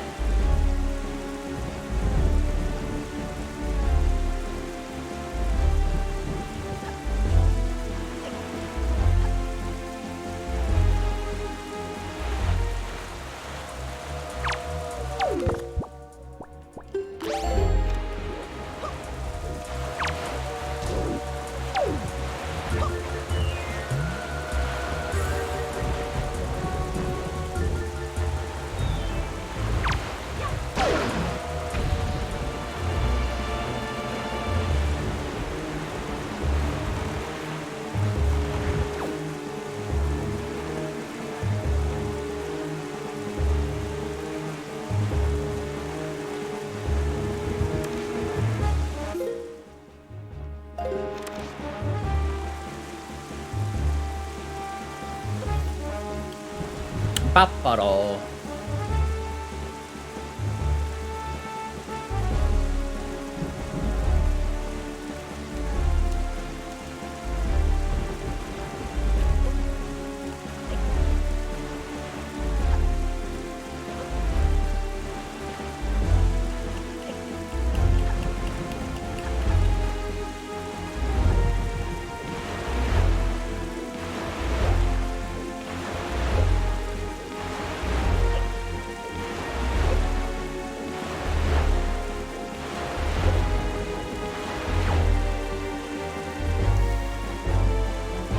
Paparo.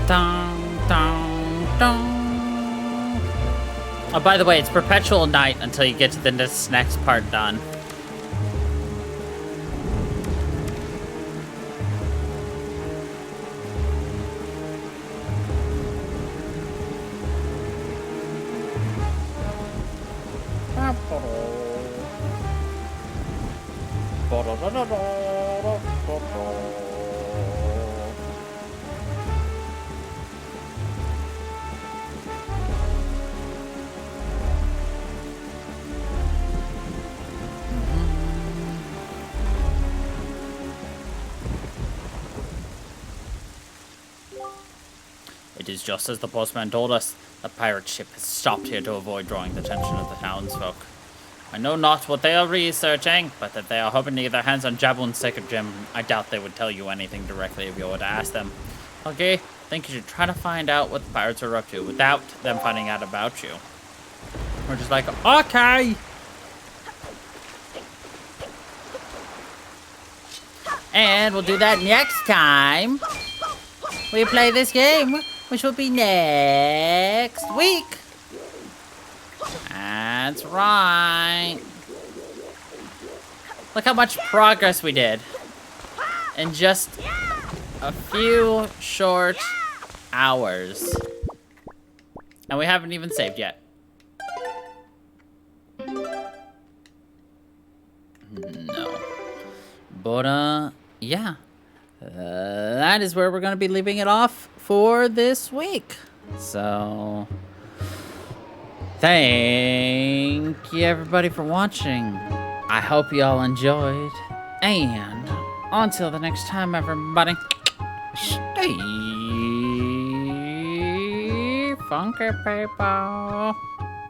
Dong, dong, dong. Oh, by the way, it's perpetual night until you get to this next part done. It is just as the postman told us. The pirate ship has stopped here to avoid drawing the attention of the townsfolk. I know not what they are researching, but that they are hoping to get their hands on Jabun's sacred gem. I doubt they would tell you anything directly if you were to ask them. Okay, I think you should try to find out what the pirates are up to without them finding out about you. We're just like, okay! And we'll do that next time we play this game, which will be next week. That's right. Look how much progress we did in just a few short hours. And we haven't even saved yet. No. But, yeah. That is where we're going to be leaving it off for this week. So, thank you everybody for watching. I hope you all enjoyed. And until the next time, everybody, stay funky, people.